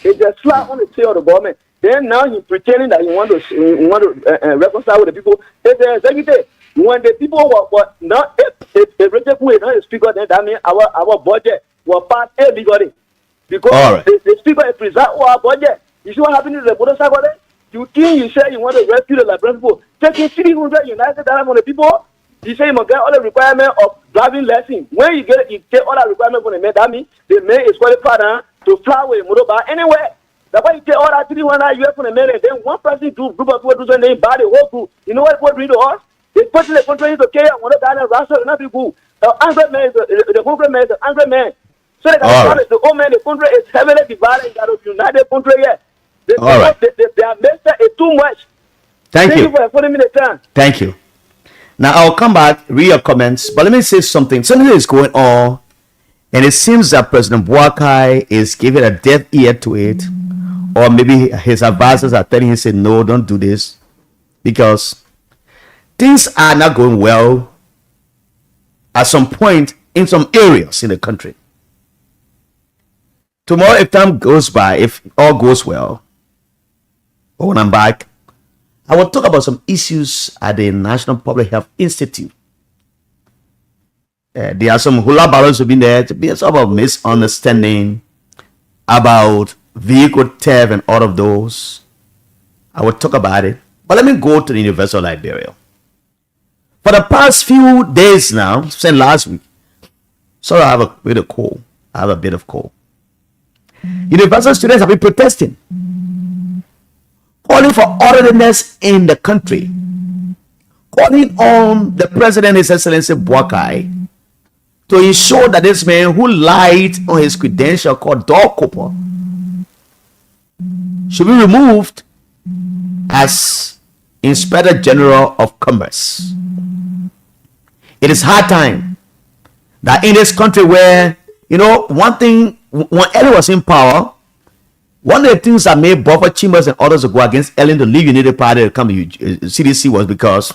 it's just slap on the tail of the government. Then now he's pretending that he want to reconcile with the people. It's the executive. When the people were not, if we not the speaker, then that means our budget will pass illegally. Because the speaker is preserve our budget. You see what happened to the motorcycle? You think you say you want to rescue the Liberian people, taking 300 United dollars from the people. You say you must get all the requirements of driving lesson. When you get all the requirements from the man, that means the man is qualified to fly with a motorbike anywhere. That's why you take all that 300 US from the man, and then one person do group of people do something, buy the whole group. You know what people do to us? They put in the country to carry one of the Russell, not people. The angry man, the hungry man, the angry man. So they can the old man, the country is heavily divided into the United country yet. Their master is too much. Thank you for putting me the time. Thank you. Now I'll come back, read your comments, but let me say something. Something is going on, and it seems that President Boakai is giving a deaf ear to it, or maybe his advisors are telling him, say, no, don't do this, because things are not going well at some point in some areas in the country. Tomorrow, if time goes by, if all goes well, or when I'm back, I will talk about some issues at the National Public Health Institute. There are some hula balloons who've been there to be a sort of misunderstanding about vehicle theft and all of those. I will talk about it. But let me go to the University of Liberia. For the past few days now, since last week, sorry, I have a bit of cold. University students have been protesting, calling for orderliness in the country, calling on the president, His Excellency Boakai, to ensure that this man who lied on his credential called Dog Cooper should be removed as Inspector General of Commerce. It is hard time that in this country where, one thing, when Ellen was in power, one of the things that made Buffer Chambers and others to go against Ellen to leave United Party to come to CDC was because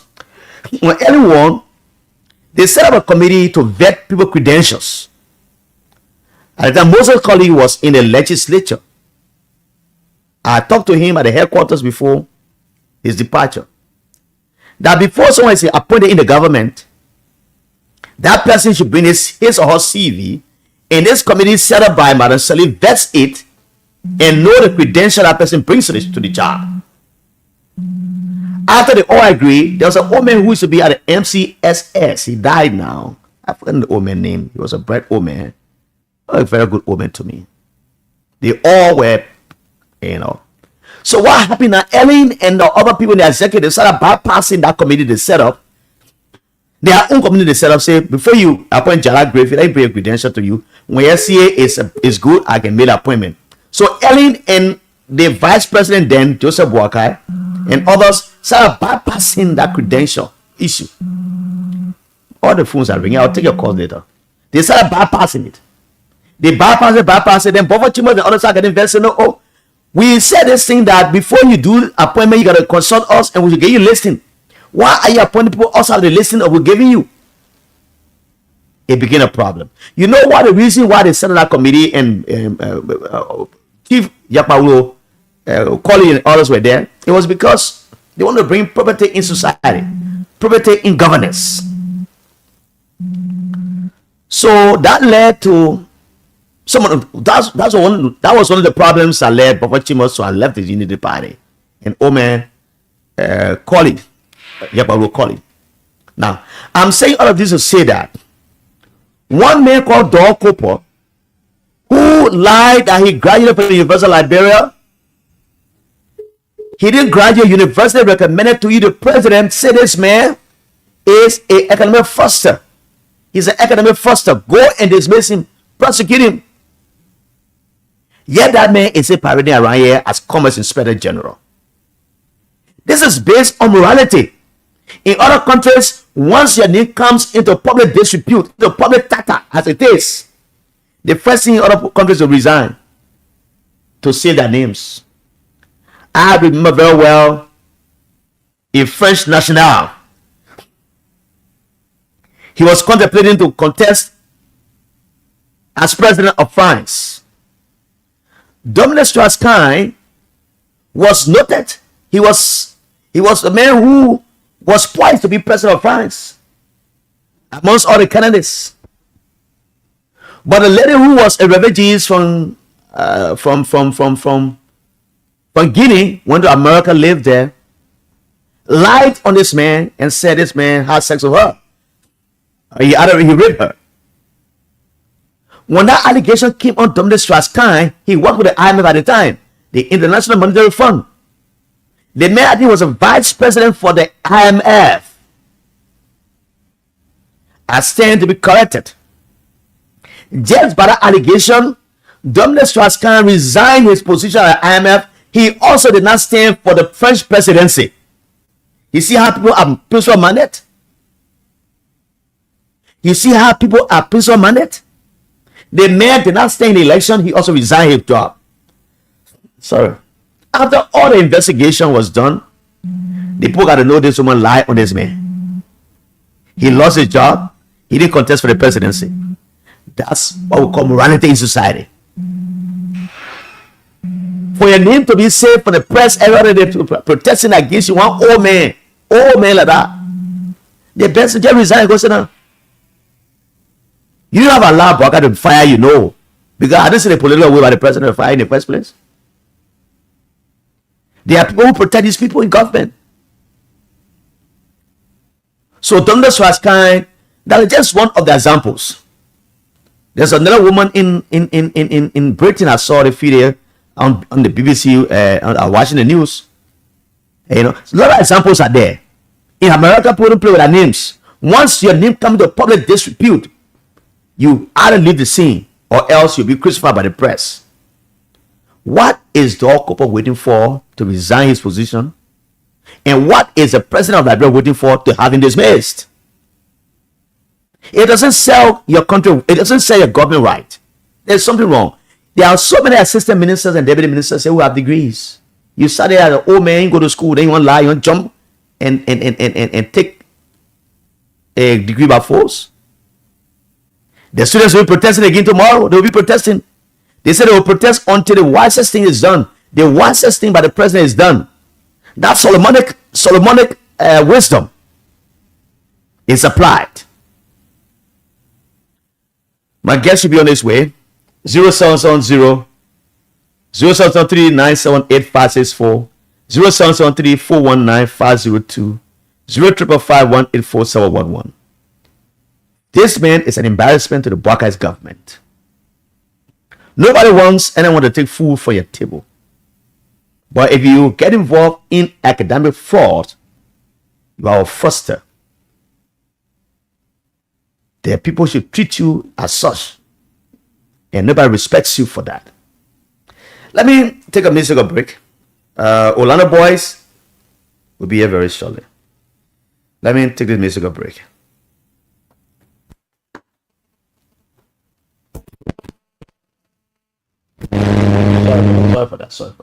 when Ellen won, they set up a committee to vet people's credentials. At the time, Moses Colley was in the legislature. I talked to him at the headquarters before his departure, that before someone is appointed in the government, that person should bring his or her CV, and this committee set up by Madam Sally vets it and know the credential that person brings to the job. After they all agreed, there was an old man who used to be at the MCSS. He died now. I forgot the old man's name. He was a bright old man. A very good old man to me. They all were, So what happened now? Ellen and the other people in the executive started bypassing that committee they set up. Their own committee they set up, say, before you appoint Jara Griffith, I bring a credential to you. When SCA is good, I can make an appointment. So Ellen and the vice president then, Joseph Boakai, and others started bypassing that credential issue. All the phones are ringing. I'll take your call later. They started bypassing it. They bypass it. Then Buffer Chambers and others started getting very saying, oh, we said this thing that before you do appointment, you got to consult us and we should get you listing. Why are you appointing people outside the listing that we're giving you? It became a problem. You know what the reason why they set up that committee and Chief Yapaulo, Colley and others were there? It was because they want to bring property in society, property in governance. So that led to that was one of the problems that led Buffer Chambers to have left the Unity Party and Omer Colley. Now, I'm saying all of this to say that one man called Dog Cooper, who lied that he graduated from the University of Liberia, he didn't graduate. University recommended to you the president say this man is an academic foster. He's an academic foster. Go and dismiss him, prosecute him. Yet that man is a parading around here as Commerce Inspector General. This is based on morality. In other countries, once your name comes into public disrepute, into public tata, as it is, the first thing in other countries will resign to save their names. I remember very well a French national. he was contemplating to contest as president of France. Dominique Strauss-Kahn was noted. He was a man who was poised to be president of France amongst all the candidates. But the lady who was a refugee from Guinea, went to America, lived there, lied on this man and said this man had sex with her. He raped her. When that allegation came on Dominique Strauss-Kahn, he worked with the IMF at the time, the International Monetary Fund. The man, I think, was a vice president for the IMF. I stand to be corrected. Just by that allegation, Dominique Strauss-Kahn resigned his position at the IMF. He also did not stand for the French presidency. You see how people are pencil-minded? You see how people are pencil-minded? The man did not stay in the election. He also resigned his job. Sorry. After all the investigation was done, the people got to know this woman lied on this man. He lost his job. He didn't contest for the presidency. That's what we call morality in society. For your name to be saved from the press, everybody protesting against you, one old man like that, the best just resign and go sit down. You don't have a law broker to fire, you know, because I didn't see the political will by the president to fire in the first place. There are people who protect these people in government. So Dominique Strauss-Kahn, that is just one of the examples. There's another woman in Britain. I saw the video on the BBC, watching the news. You know, a lot of examples are there. In America, people don't play with their names. Once your name comes to public disrepute, you either leave the scene or else you'll be crucified by the press. What is Dor Cooper waiting for to resign his position? And what is the president of Liberia waiting for to have him dismissed? It doesn't sell your country, it doesn't sell your government right. There's something wrong. There are so many assistant ministers and deputy ministers who have degrees. You study as an old man, go to school, then you want to lie, you want to jump and take a degree by force. The students will be protesting again tomorrow. They will be protesting. They said they will protest until the wisest thing is done. The wisest thing by the president is done. That Solomonic wisdom is applied. My guest should be on his way. 0770 0773 978 564 0773 419 502 0555 184 This man is an embarrassment to the Buckeyes government. Nobody wants anyone to take food for your table. But if you get involved in academic fraud, you are a fraudster. The people should treat you as such. And nobody respects you for that. Let me take a musical break. Orlando Boys will be here very shortly. Let me take this musical break. Sorry for that. Sorry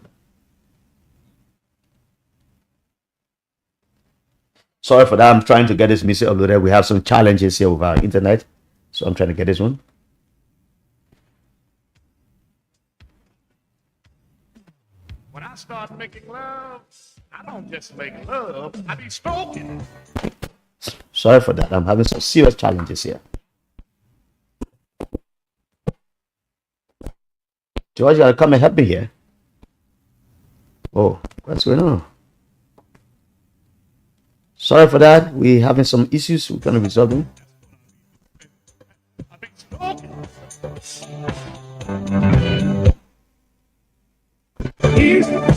for that. I'm trying to get this music uploaded. We have some challenges here with our internet. So I'm trying to get this one. When I start making love, I don't just make love, I be stroking. Sorry for that. I'm having some serious challenges here. George, you gotta come and help me here. Oh, what's going on? Sorry for that. We're having some issues. We're trying to resolve them.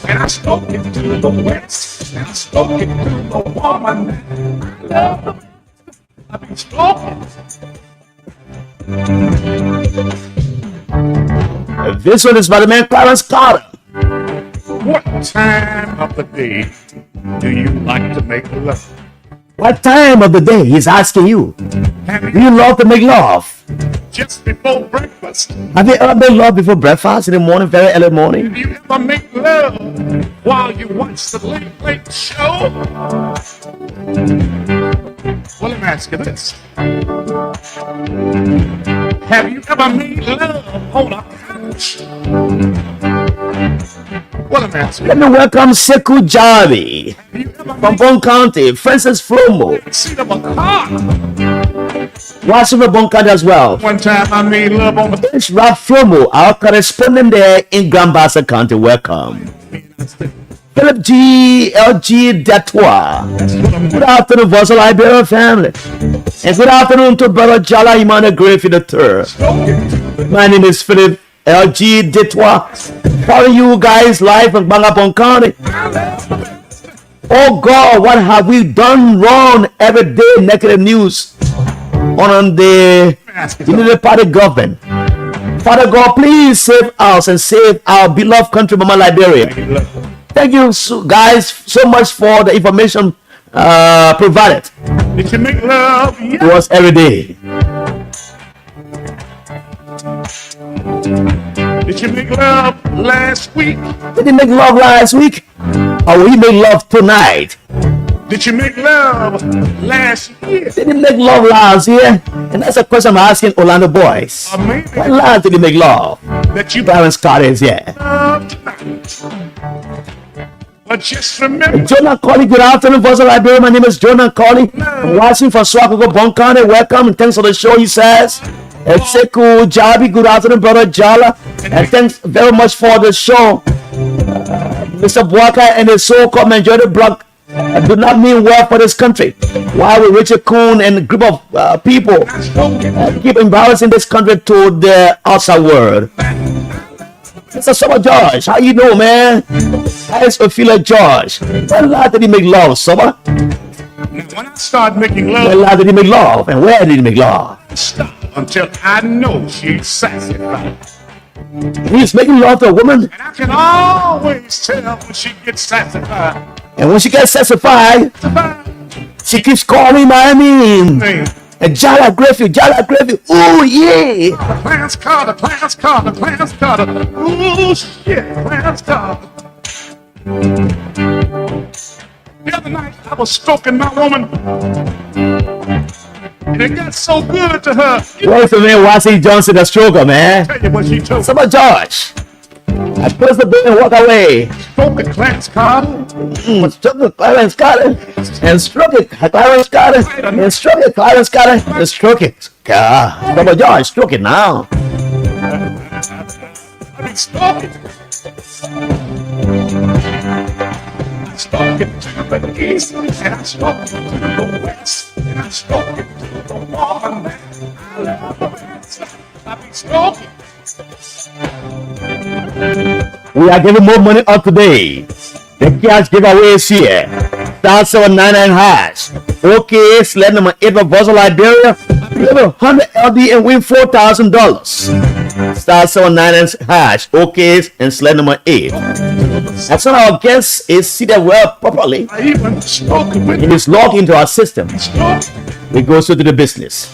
And I spoke it to the west, and I spoke it to the woman. I love them. I be spoken. This one is by the man Clarence Carter. What time of the day do you like to make love? What time of the day? He's asking you. Do you love to make love? Just before breakfast. Have you ever made love before breakfast in the morning, very early morning? Do you ever make love while you watch the late show? Well, let me ask you this. Have you ever made love on a couch? Well, I'm asking. Let me welcome Sekou Javi from Bon County, Francis Flomo. Seat of a car. Washington Bon County as well. One time I made love on the. It's Ralph Flomo, our correspondent there in Grand Bassa County. Welcome. Philip G. LG Detour. Good afternoon, Voice Liberia family. And good afternoon to Brother Jala Imane Griffith III. My name is Philip LG Detour. Follow you guys live from Bangapon County. Oh God, what have we done wrong? Every day, negative news on the Unity Party government. Father God, please save us and save our beloved country, Mama Liberia. Thank you, guys, so much for the information provided Did you make love? to us every day. Did you make love last week? Did he make love last week? Or will he make love tonight? Did you make love last year? Did he make love last year? And that's a question I'm asking Orlando boys. When last did he make love? That you Parents Scott is here. But just remember. Jonah Colley, good afternoon, Voice of Liberia. My name is Jonah Colley. I'm watching from Swakoko, Bon County. Welcome and thanks for the show, he says. And Sekou Jabi, good afternoon, Brother Jala. And thanks very much for the show. Mr. Bwaka and his so-called majority bloc do not mean well for this country. Why would Richard Kuhn and a group of people keep embarrassing this country to the outside world? Mr. Summer George, how you know, man? How is Ophelia George? When last did he make love, Summer? When I start making love, when last did he make love? And where did he make love? Stop until I know she's satisfied. He's making love to a woman. And I can always tell when she gets satisfied. And when she gets satisfied, she keeps calling my name. And Jala Griffith, ooh yeah. The Clarence Carter. Ooh shit, Clarence Carter. The other night I was stroking my woman. And it got so good to her. Where's the man Wasi Johnson, the stroker, man? Tell you what she told. Summer George. I close the door and walk away. Stroke it, Clarence Carter. Stroke it, Clarence Carter. And stroke it, Clarence Carter. And stroke it, Clarence Carter. And stroke it. God. Summer George, stroke it now. I mean, stroke it. I stroke it to the east, and I stroke it to the west, and I stroke it to the woman that I love the best. I mean, stroke it. We are giving more money out today. The cash giveaway is here. Star 799 hash. Okay, sled number 8 for Voice of Liberia. Level 100 LD and win $4,000. Star 799 hash. Okay, and sled number 8. As soon as our guest is seated well properly, it is logged into our system. We go straight to the business.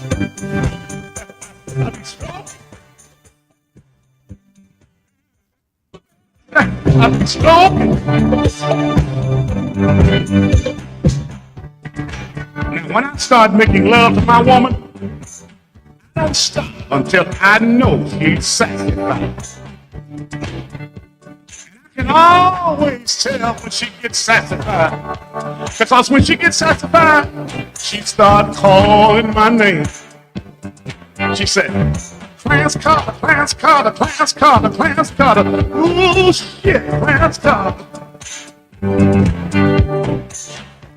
I'm stroking. Now, when I start making love to my woman, I don't stop until I know she's satisfied. And I can always tell when she gets satisfied. Because when she gets satisfied, she starts calling my name. She said, Clarence Carter. Ooh, shit, Clarence Carter.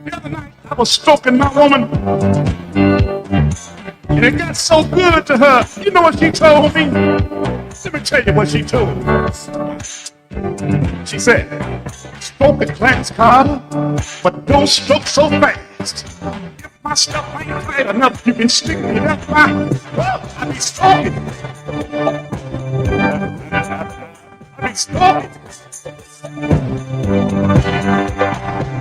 The other night, I was stroking my woman. And it got so good to her. You know what she told me? Let me tell you what she told me. She said, stroke it, Clarence Carter, but don't stroke so fast. My stuff ain't tight enough, you can stick me up my. I be stroking. I be stroking.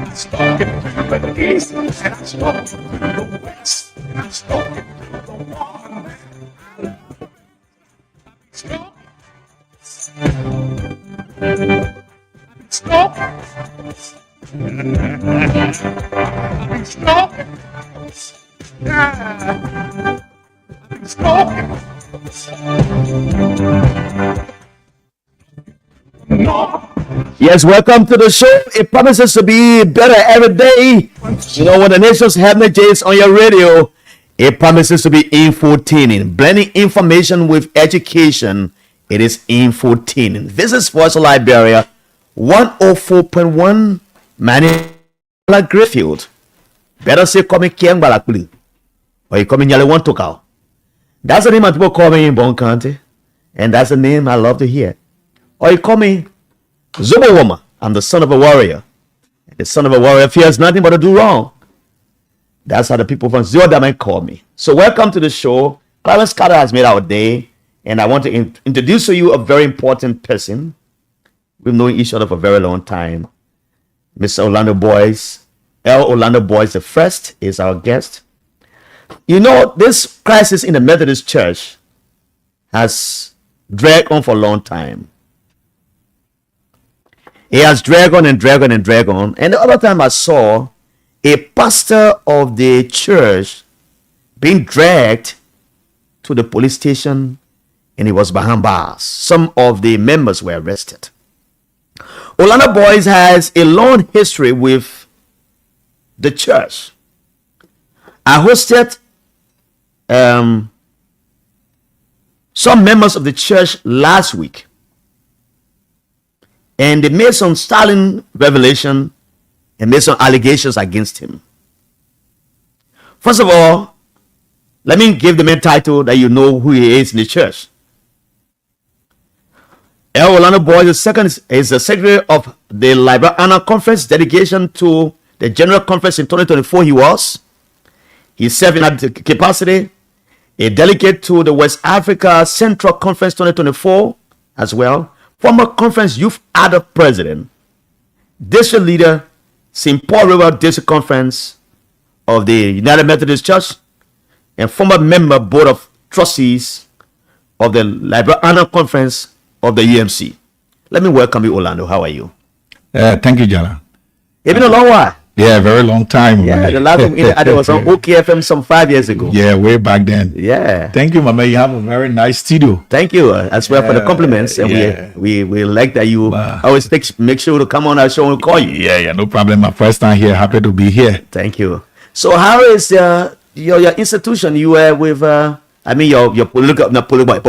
I stroke it to the east, and I stroke it to the west, and I stroke it to the woman that I love. I be stroking. I be stroking. I be stroking. Yeah. Smoking. No. Yes, welcome to the show. It promises to be better every day. You know, when the nation's helmet is on your radio, it promises to be infotaining. Blending information with education, it is infotaining. This is Voice of Liberia, 104.1 Manila Greenfield. Better say come Kiang Balakuli. Or you come in Yale one Tokau. That's the name of people call me in Bon County. And that's the name I love to hear. Or you call me Zobawoma. I'm the son of a warrior. And the son of a warrior fears nothing but to do wrong. That's how the people from Ziodaman call me. So welcome to the show. Clarence Carter has made our day. And I want to introduce to you a very important person. We've known each other for a very long time. Mr. Orlando Boyce. L. Orlando Boyce the first is our guest. You know, this crisis in the Methodist Church has dragged on for a long time. It has dragged on and dragged on and dragged on. And the other time I saw a pastor of the church being dragged to the police station, and he was behind bars. Some of the members were arrested. Orlando Boyce has a long history with the church. I hosted some members of the church last week, and they made some startling revelation and made some allegations against him. First of all, let me give the main title that you know who he is in the church. L. Orlando Boyce is the secretary of the Liberia-VOL Conference delegation to the General Conference in 2024. He served in that capacity, a delegate to the West Africa Central Conference 2024 as well, former conference youth adult president, district leader, St. Paul River District Conference of the United Methodist Church, and former member board of trustees of the Liberia-VOL Conference of the UMC. Let me welcome you, Orlando. How are you? Thank you, Jala. It's been a long while. Yeah, very long time. Yeah, the last time I was on OKFM some 5 years ago. Yeah, way back then. Yeah. Thank you, Mama. You have a very nice studio. Thank you as well for the compliments. And we like that you always make sure to come on our show and call you. Yeah, no problem. My first time here. Happy to be here. Thank you. So how is your institution? You were with your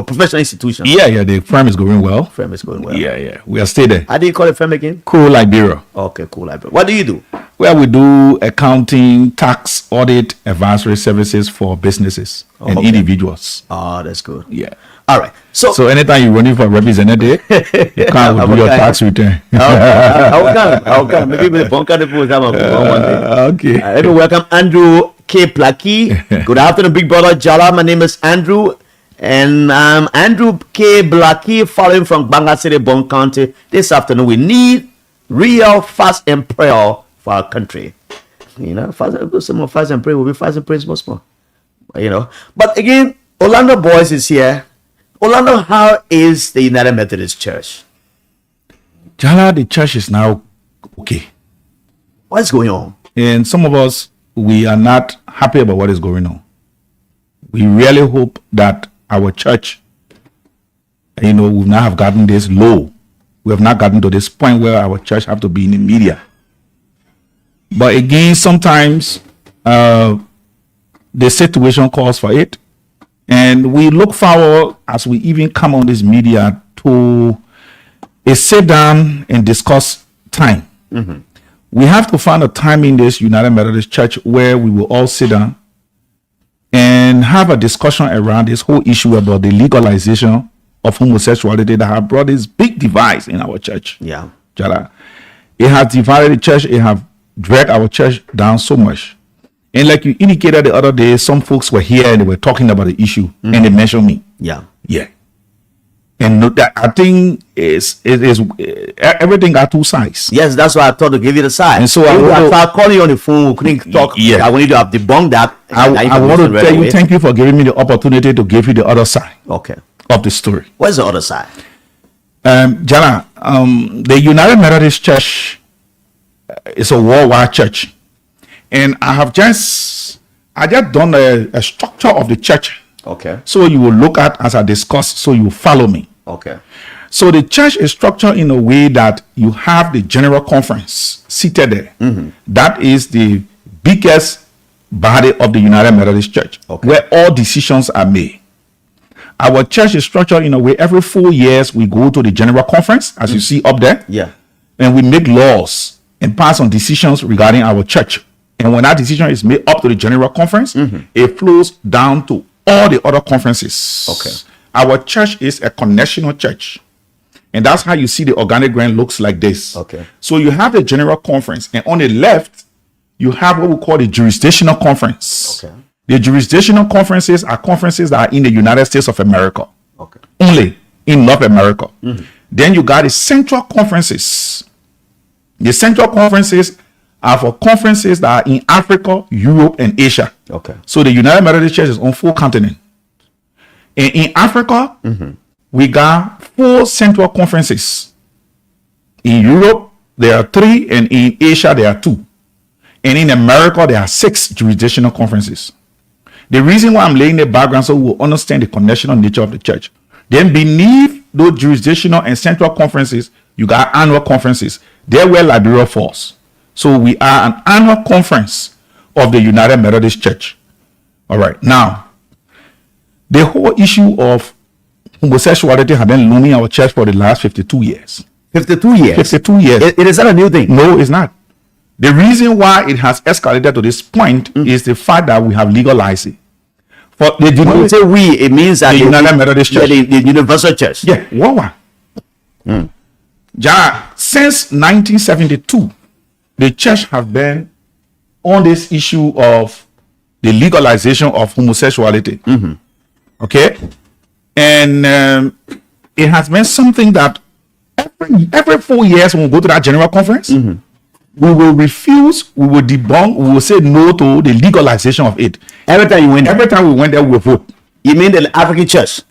professional institution. Yeah, the firm is going well. Firm is going well. Yeah. We are still there. How do you call the firm again? Cool Liberia. Okay, Cool Liberia. What do you do? Well, we do accounting, tax, audit, advisory services for businesses and individuals. Oh, that's good. Yeah. All right. So anytime you're running for representative, you can't do your tax return. How come? Maybe the bunker will come one day. Okay. Let me welcome Andrew K. Blackie. Good afternoon, Big Brother Jala. My name is Andrew, and I'm Andrew K. Blackie, following from Banga City, Bon County. This afternoon, we need real fast and prayer for our country. You know, fast and pray. We'll be fast and pray much more. You know, but again, Orlando Boyce is here. Orlando, how is the United Methodist Church? Jala, the church is now okay. What's going on? And some of us, we are not happy about what is going on. We really hope that our church, we not have gotten this low. We have not gotten to this point where our church have to be in the media. But again, sometimes the situation calls for it. And we look forward, as we even come on this media, to a sit down and discuss time. Mm-hmm. We have to find a time in this United Methodist Church where we will all sit down and have a discussion around this whole issue about the legalization of homosexuality that have brought this big divide in our church. Yeah. Jala. It has divided the church. It have dragged our church down so much. And like you indicated the other day, some folks were here and they were talking about the issue, and they mentioned me. Yeah. And that, I think is everything got two sides. Yes, that's why I thought to give you the side. And so I called you on the phone. We couldn't talk. Yeah. I wanted to have debunked that. I want to tell you, thank you for giving me the opportunity to give you the other side. Okay. Of the story. What's the other side? Jana, the United Methodist Church is a worldwide church. And I have just I just done a structure of the church. Okay. So you will look at as I discuss, so you will follow me. Okay. So the church is structured in a way that you have the general conference seated there. That is the biggest body of the United Methodist Church, where all decisions are made. Our church is structured in a way every 4 years we go to the general conference, as you see up there. Yeah. And we make laws and pass on decisions regarding our church. And when that decision is made up to the general conference, it flows down to all the other conferences. Okay. Our church is a connectional church. And that's how you see the organigram looks like this. Okay. So you have the general conference, and on the left, you have what we call the jurisdictional conference. Okay. The jurisdictional conferences are conferences that are in the United States of America. Okay. Only in North America. Then you got the central conferences. The central conferences are for conferences that are in Africa, Europe, and Asia. Okay. So the United Methodist Church is on 4 continents. And in Africa, we got 4 central conferences. In Europe, there are 3, and in Asia, there are 2. And in America, there are 6 jurisdictional conferences. The reason why I'm laying the background so we'll understand the connectional nature of the church. Then beneath those jurisdictional and central conferences, you got annual conferences. They're where Liberia falls. So we are an annual conference of the United Methodist Church. All right. Now, the whole issue of homosexuality has been looming our church for the last 52 years. 52 years? 52 years. It is not a new thing. No, it's not. The reason why it has escalated to this point is the fact that we have legalized it. For the When we say we, it means that the United Methodist Church. the Universal Church. Yeah, wow. Since 1972, the church has been on this issue of the legalization of homosexuality. Okay, and it has been something that every 4 years when we go to that general conference, we will refuse, we will debunk, we will say no to the legalization of it. Every time you went, every time we went there, we will vote. You mean the African church?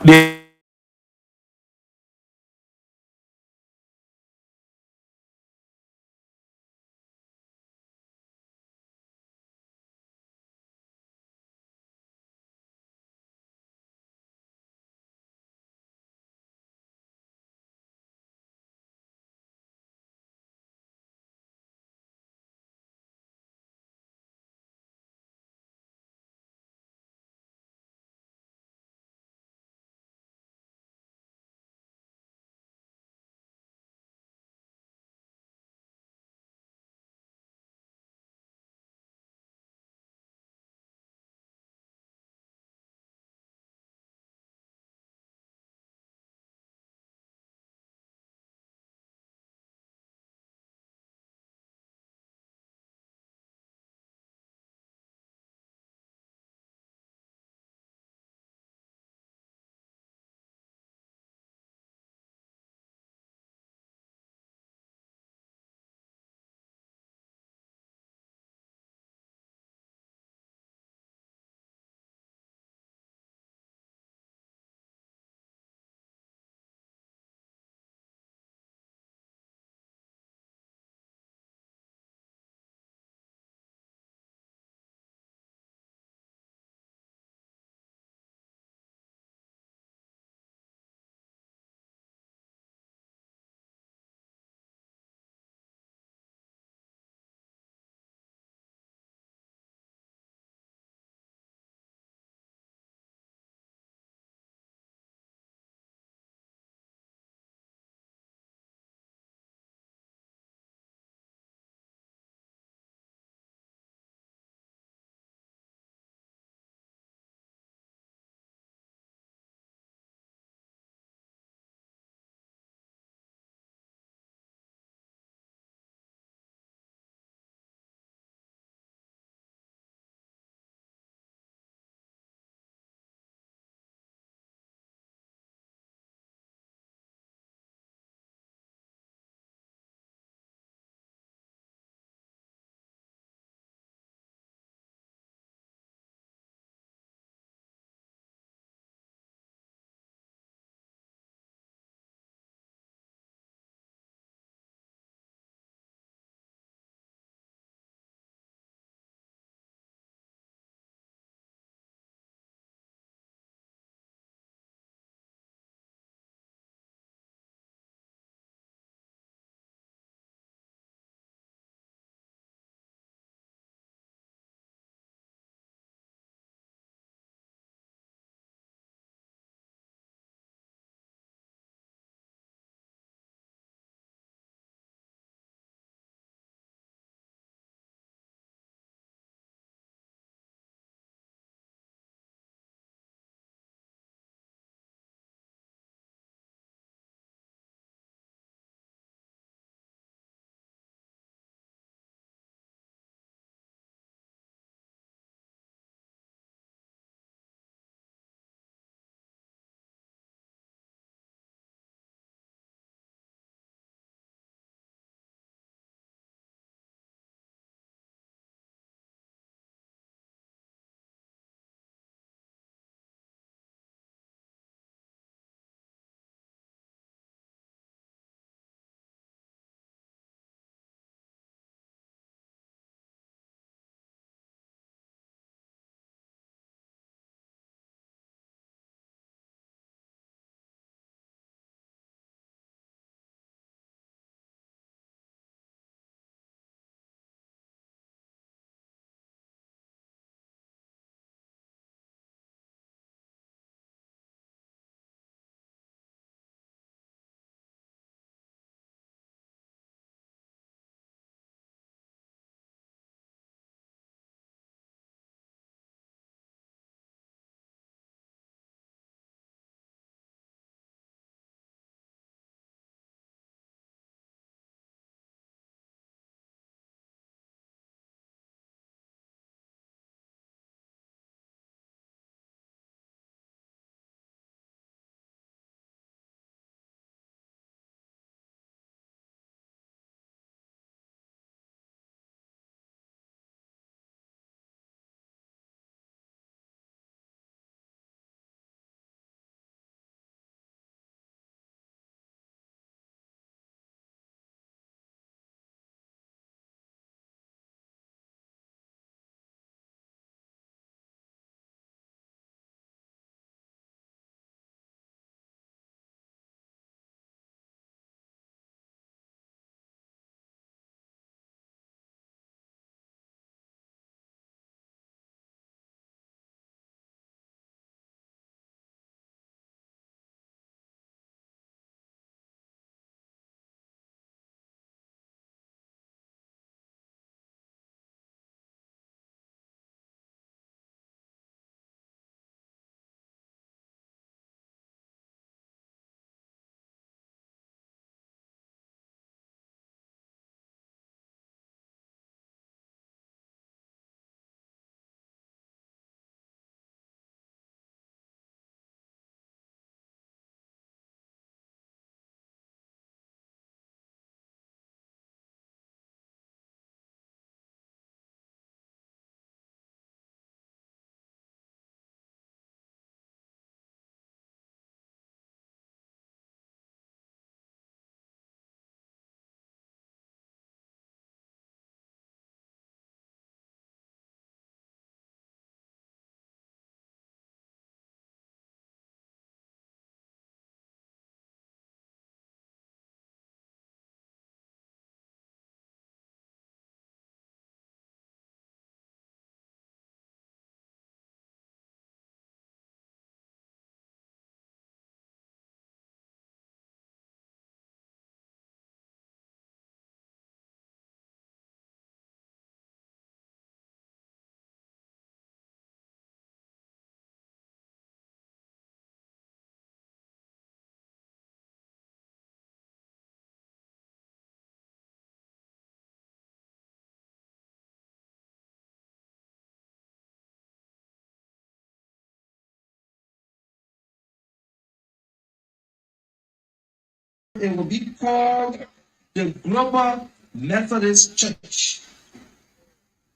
it will be called the Global Methodist Church.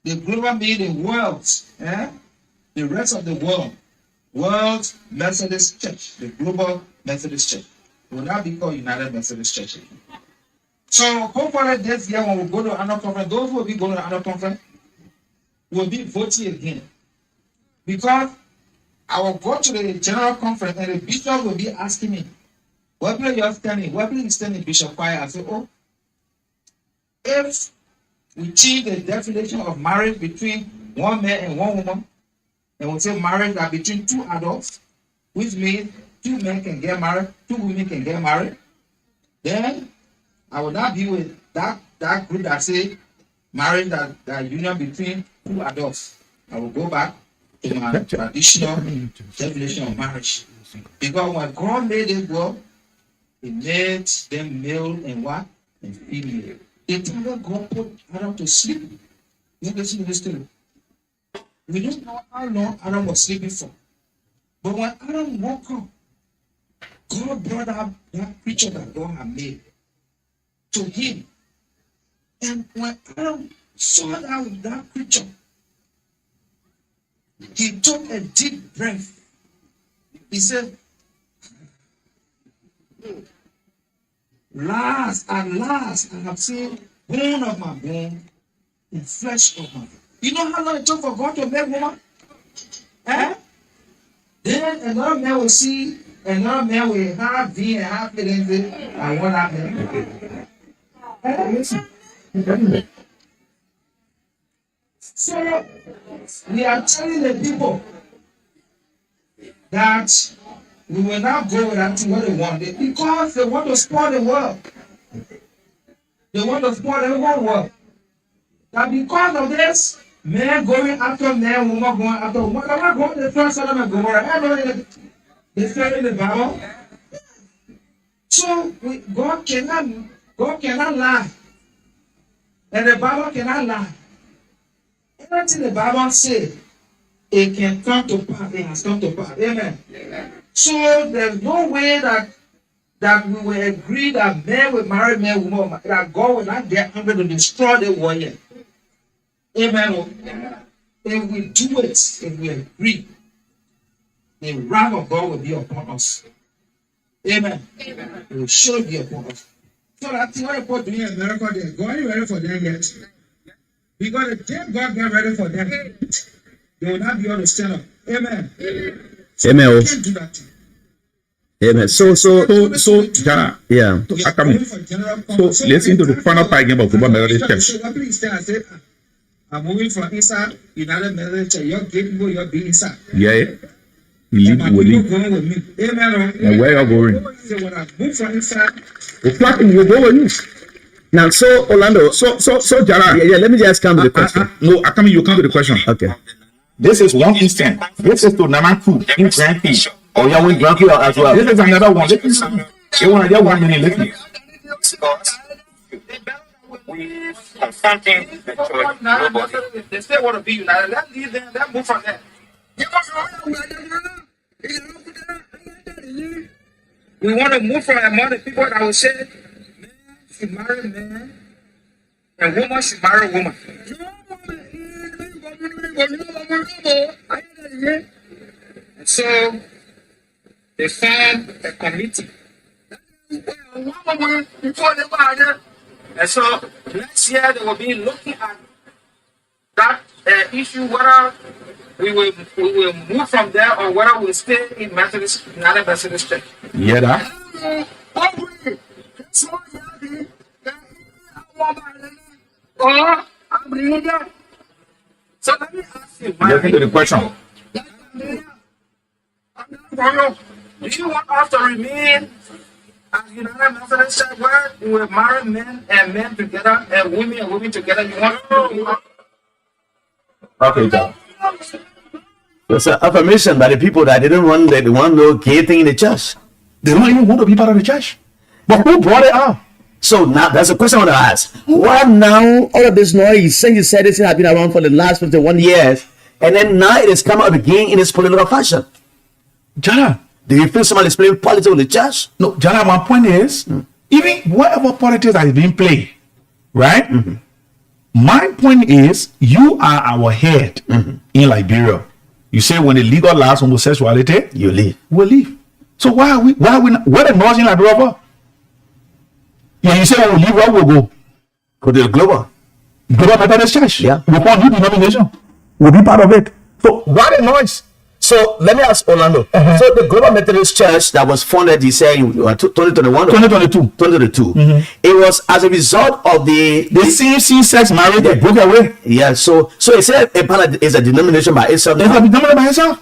The global meaning world, the rest of the world Methodist Church, the Global Methodist Church. It will not be called United Methodist Church. So hopefully this year when we go to another conference, those who will be going to another conference will be voting again. Because I will go to the general conference and the bishop will be asking me, what place you are standing? What place you standing, Bishop Choir? I say, oh, if we change the definition of marriage between one man and one woman, and we say marriage are between two adults, which means 2 men can get married, 2 women can get married, then I will not be with that group that say marriage that union between 2 adults. I will go back to my traditional definition of marriage. Because when God made this world, He made them male and what? And female. The time that God put Adam to sleep, you listen to this story. We don't know how long Adam was sleeping for. But when Adam woke up, God brought up that creature that God had made to him. And when Adam saw that creature, he took a deep breath. He said, at last, I have seen bone of my bone and flesh of my flesh. You know how long it took for God to make woman? Then another man will see, another man will have V and have feelings and what happened. Listen. So, we are telling the people that we will not go with that to what they want, because they want to spoil the world. They want to spoil the whole world. That because of this, men going after men, women going after women. They're not going to destroy Sodom and Gomorrah. They say in the Bible. So God cannot lie. And the Bible cannot lie. Everything the Bible says, it can come to pass. It has come to pass. Amen. So there's no way that we will agree that men will marry men, women, that God will not get angry to destroy the world yet. Amen. If we do it, if we agree, the wrath of God will be upon us. Amen. It will surely be upon us. So that's what people doing in America. God is ready for them yet. Because the day God get ready for them, they will not be able to stand up. Amen. So Amen. Can't do that. Amen. So, Jana, yeah. So, listen to the final part again about Global Methodist Church. I'm moving from inside United Methodist Church. Your gate people, your be inside. Yeah. You leave. Going with me. Amen. And where you're going? So when I move from inside, The platform will go with you. Now, so Orlando, So, Jara. yeah, let me just come to the question. No, I come. You come to the question. Okay. This is one instance. This is to number 2 in Grand Prix. Oh, yeah, we drunk you as well. This is another one. You want to get 1 minute listen. we confronting the church globally. They still want to be united. Let's leave them. Let's move from there. We want to move from among the people that will say man should marry man and woman should marry woman. And so they formed a committee. And so next year they will be looking at that issue, whether we will move from there or whether we will stay in Methodist, United Methodist Church. Yeah, that. So let me ask you, Listen to the question. do you want us to remain as United Methodist Church where we will marry men and men together and women together? You want Okay, John. It's an affirmation by the people that they don't want no gay thing in the church. They don't even want to be part of the church. But who brought it up? So now that's a question I want to ask. Why now all of this noise? Since you said this has been around for the last 51 years, and then now it is coming up again in its political fashion. Jana, do you feel somebody is playing politics with the church? No, Jana, my point is, even whatever politics that is being played, right? My point is, you are our head in Liberia. You say when they legalize homosexuality, you leave. We leave. So why are we not, what are laws in Liberia for? Yeah, you say when we leave, where we'll go? Go to the global Methodist Church. Yeah. We want new denomination. We'll be part of it. So why the noise? So let me ask Orlando. So the Global Methodist Church that was founded, you say, in 2021? 2022. It was as a result of the same-sex marriage that broke away. Yeah, so it's a denomination by itself. It's a denomination by itself.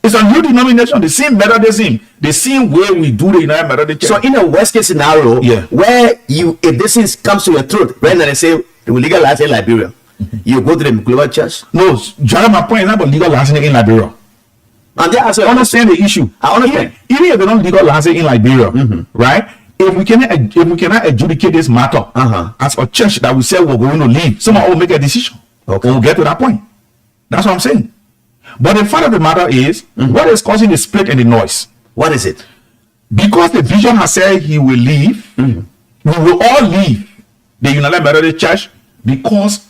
It's a new denomination, the same Methodism, the same way we do the United Methodist Church. So in a worst case scenario, where if this thing comes to your throat, right now they say they will legalize in Liberia, you go to the Global Church? No, John, my point is not about legalizing it in Liberia. And I understand the issue. I understand. Even if they don't legalize it in Liberia, right? If we cannot adjudicate this matter as a church that we say we're going to leave, someone will make a decision. Okay. We'll get to that point. That's what I'm saying. But the fact of the matter is, what is causing the split and the noise? What is it? Because the vision has said he will leave, we will all leave the United Methodist Church because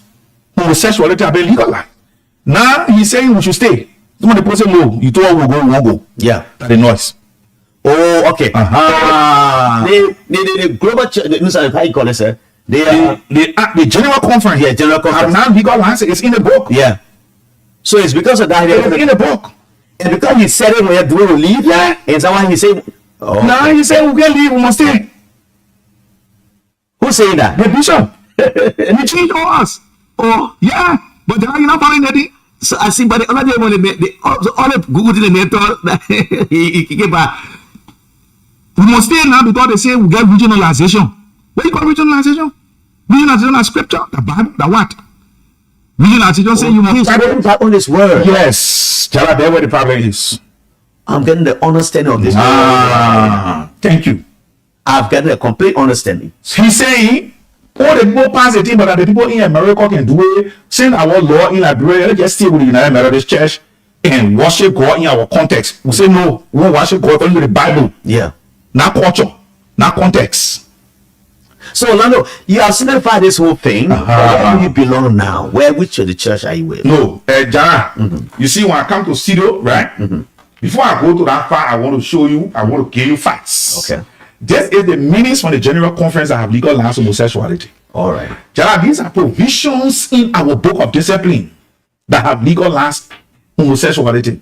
homosexuality has been legalized. Now he's saying we should stay. Some of the people say no, you told us we'll go, we won't go. Yeah. That's the noise. Oh, okay. The global church, how you call it, sir? The general conference. Yeah, general conference. Now legalized it's in the book. Yeah. So it's because of that. It's in the book. And because he said it when you're doing to leave, yeah. And someone he said, now he said we can't leave, we must stay. Who's saying that? The bishop. He changed us. Oh, yeah. But you're not following anything. So I see, but the other day when all the Google did the thought he came back. We must stay now because they say we get regionalization. What do you call regionalization? Regionalization is scripture, the Bible, the what? Regionalization say you must stay on this word. Yes, tell us where the problem is. I'm getting the understanding of this. Thank you. I've gotten a complete understanding. He's saying all the people pass the thing, but the people in America can do it. Saying our law in Liberia, let's just stay with the United Methodist Church and worship God in our context. We say no, we won't worship God according to the Bible. Yeah. Not culture, not context. So Orlando, you have simplified this whole thing. Where do you belong now? Which of the church are you with? No, Jara. You see, when I come to CIDO, right? Before I go to that far, I want to show you, I want to give you facts. Okay. This is the meanings from the general conference that have legalized homosexuality. All right. Jara, these are provisions in our book of discipline that have legalized homosexuality.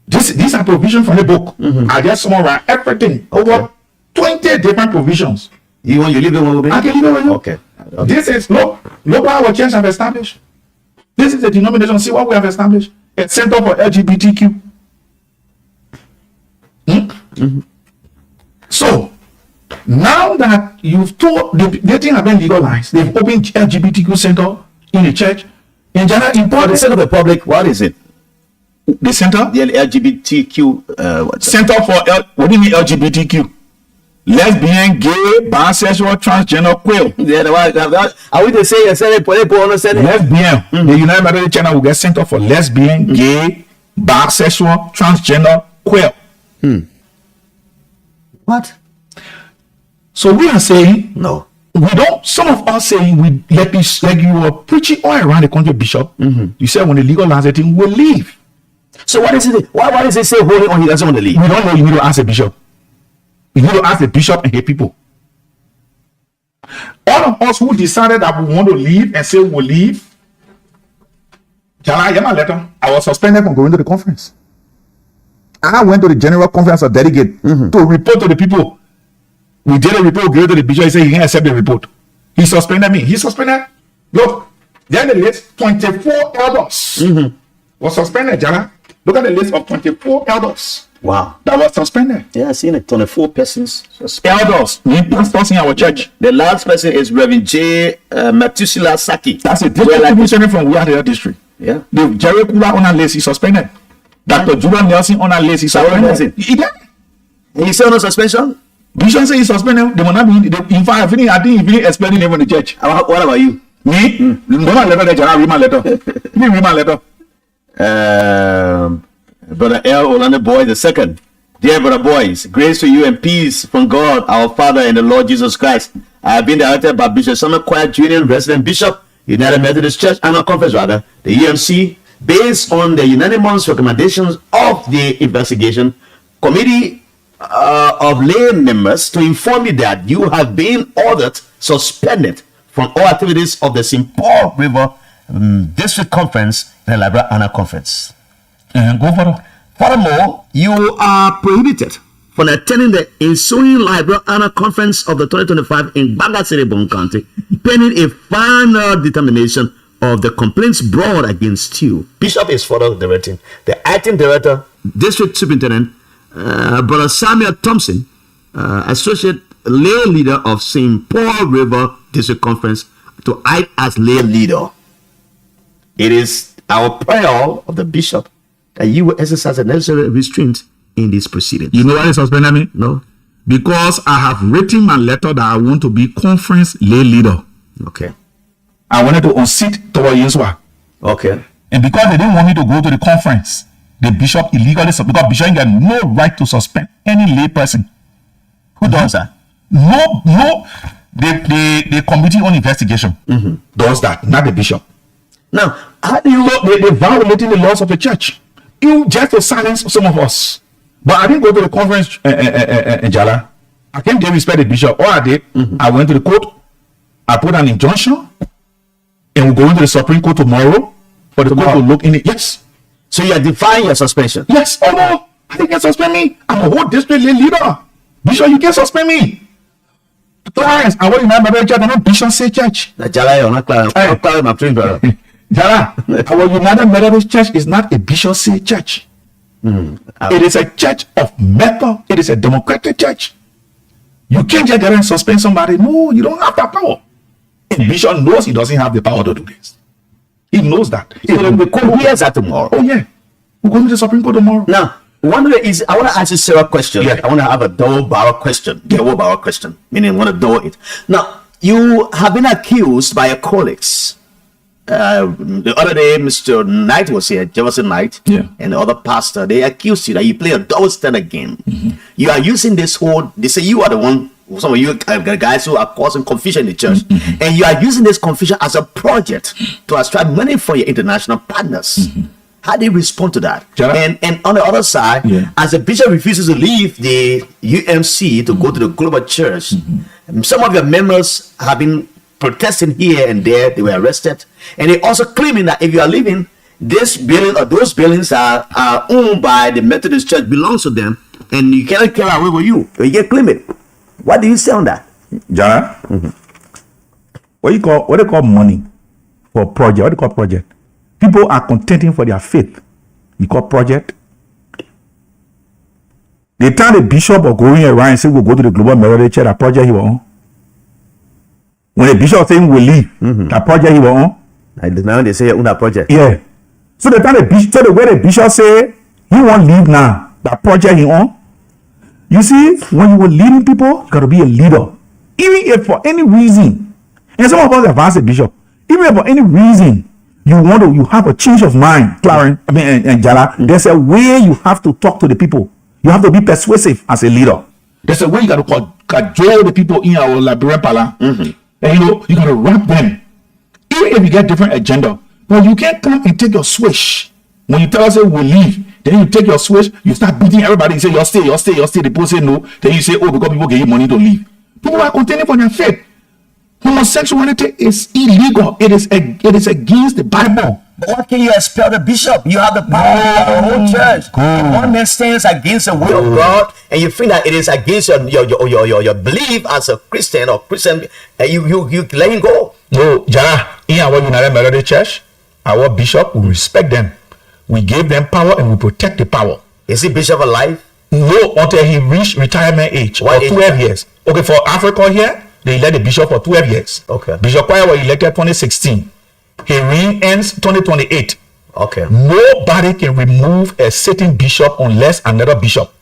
These are provisions from the book. I just summarize everything. Over 20 different provisions. You want you leave it with me? I can leave it with you. Okay. This is look what our church have established. This is a denomination. See what we have established. A center for LGBTQ. So now that you've told the thing have been legalized, they've opened LGBTQ center in the church. In general, for the sake of the public, what is it? The center? The LGBTQ Center for what do you mean LGBTQ? Lesbian, gay, bisexual, transgender, queer. Yeah, are we the same? Lesbian. The United Methodist Church will get center for lesbian, gay, bisexual, transgender, queer. What? So we are saying no. We don't. Some of us saying we let this like you were preaching all around the country, Bishop. You said when the legalize it, we'll leave. So what is it? Why does it say holding on? He doesn't want to leave. We don't know. You need to ask a bishop. You need to ask the bishop and his people. All of us who decided that we want to leave and say we'll leave. I was suspended from going to the conference. I went to the general conference of delegate to report to the people. We did a report, gave it to the bishop. He said he can't accept the report. He suspended me. He suspended. Look, then the list 24 elders was suspended, Jana. Look at the list of 24 elders. Wow. That was suspended. Yeah, I've seen it. 24 persons. Elders. Pastors in our church. The last person is Reverend J. Methuselah Saki. That's it. This is from Wiyadera district. Yeah. The Jerry Kula on our list is suspended. Dr. Julian Nelson on our list is suspended. He said no suspension? Bishop say he's suspended. They will not be. In fact, I think he finished explaining him in the church. What about you? Me? No my letter. Read my letter. Read my letter. Brother L. Orlando Boy II, Dear brother boys, grace to you and peace from God, our Father, and the Lord Jesus Christ. I have been directed by Bishop Samuel Quiet Jr., Resident Bishop, United Methodist Church, Annual Conference, the UMC, based on the unanimous recommendations of the investigation committee of lay members, to inform you that you have been ordered suspended from all activities of the St. Paul River District Conference and the Liberia Annual Conference. Go for it. Furthermore, you are prohibited from attending the ensuing Liberia Annual Conference of the 2025 in Baga City, Bon County, pending a final determination of the complaints brought against you. Bishop is further directing the acting director, District Superintendent, Brother Samuel Thompson, Associate Lay Leader of St. Paul River District Conference, to act as lay leader. It is our prayer of the bishop that you will exercise a necessary restraint in this proceeding. You know why they suspended me? No. Because I have written my letter that I want to be conference lay leader. Okay. I wanted to unseat Towa Yenswa. Okay. And because they didn't want me to go to the conference, the bishop illegally, because bishop got no right to suspend any lay person. Who does that? No. The committee on investigation does that, not the bishop. Now, how do you know they violating the laws of the church? You just to silence some of us. But I didn't go to the conference in Jala. I can't disrespect the bishop. All I did, I went to the court. I put an injunction, and we're going to the Supreme Court tomorrow for the court to look in it. Yes. So you are defying your suspension? Yes. Oh no, they can't suspend me. I'm a whole district leader. Bishop, you can't suspend me. Clarence, I want you to remember church, not Bishop say church. Jala, you're not clear. I'm clear, my friend, brother. Jala, our United Methodist Church is not a Bishop say church. It is a church of method. It is a democratic church. You can't just get and suspend somebody. No, you don't have that power. And Bishop knows he doesn't have the power to do this. He knows that. So the court hears that tomorrow. Oh yeah, we're going to the Supreme Court tomorrow. Now, one of the is I want to ask you several questions. Yeah. I want to have a double barrel question. Double barrel question. Meaning I want to double it. Now, you have been accused by your colleagues. The other day, Mr. Knight was here, Jefferson Knight, and the other pastor. They accused you that you play a double standard game. You are using this whole. They say you are the one. Some of you guys who are causing confusion in the church, and you are using this confusion as a project to extract money from your international partners. How do you respond to that? And on the other side, as the bishop refuses to leave the UMC to go to the global church, some of your members have been protesting here and there. They were arrested, and they also claiming that if you are leaving, this building or those buildings are owned by the Methodist Church, belongs to them, and you cannot carry away with you. You get claim it. What do you say on that? Jara, what they call money for project? What do you call project? People are contending for their faith. You call project? They tell the bishop or going around and say we'll go to the Global Methodist Church, that project he will own. When the bishop saying we'll leave, that project he will own. Now they say that project. Yeah. So they tell the bishop, so the way the bishop say he won't leave now, that project he own. You see, when you were leading people, you got to be a leader. Even if for any reason, and some of us have asked the bishop, even if for any reason you have a change of mind, Clarence, and Jala, there's a way you have to talk to the people. You have to be persuasive as a leader. There's a way you got to cajole the people in our Liberian Pala. And you got to wrap them. Even if you get different agenda, but you can't come and take your switch. When you tell us we'll leave, then you take your switch, you start beating everybody and say, you'll stay. The people say no. Then you say, oh, because people give you money to leave. People are contending for their faith. Homosexuality is illegal. It is against the Bible. But what can you expel the bishop? You have the power of the whole church. If one man stands against the will of God, and you think that it is against your belief as a Christian or Christian, and you let him go. No, Jana, in our United Methodist Church, our bishop, we respect them. We gave them power and we protect the power. Is he bishop alive? No, until he reached retirement age. What for 12 years. Okay, for Africa here, they elect the bishop for 12 years. Okay. Bishop Kwaya was elected 2016. His reign ends 2028. Okay. Nobody can remove a sitting bishop unless another bishop.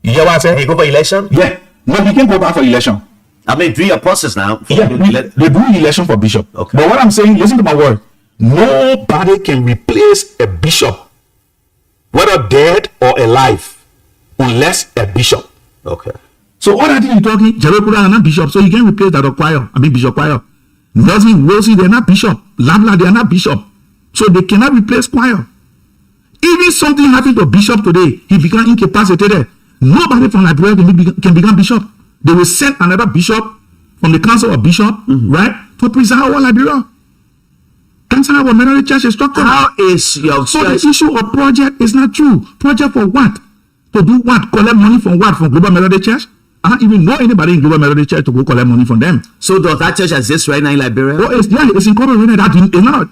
You hear what I said? He go for election? Yeah. No, he can go back for election. I mean, do your process now. Yeah, they do election for bishop. Okay. But what I'm saying, listen to my word. Nobody can replace a bishop, whether dead or alive. unless a bishop. Okay. So all that thing you're talking, Jerekura are not bishop, so you can replace that of choir. I mean Bishop Choir. Nelson, Rosie, they're not bishop. Labla, they are not bishop. So they cannot replace choir. Even something happened to bishop today, he became incapacitated. Nobody from Liberia can become bishop. They will send another bishop from the council of bishop, right, to preside our Liberia. That's how our Methodist church is structured. How is your so the issue of project is not true. Project for what? To do what? Collect money from what? From Global Methodist Church? I don't even know anybody in Global Methodist Church to go collect money from them. So does that church exist right now in Liberia? Oh, it's incorporated.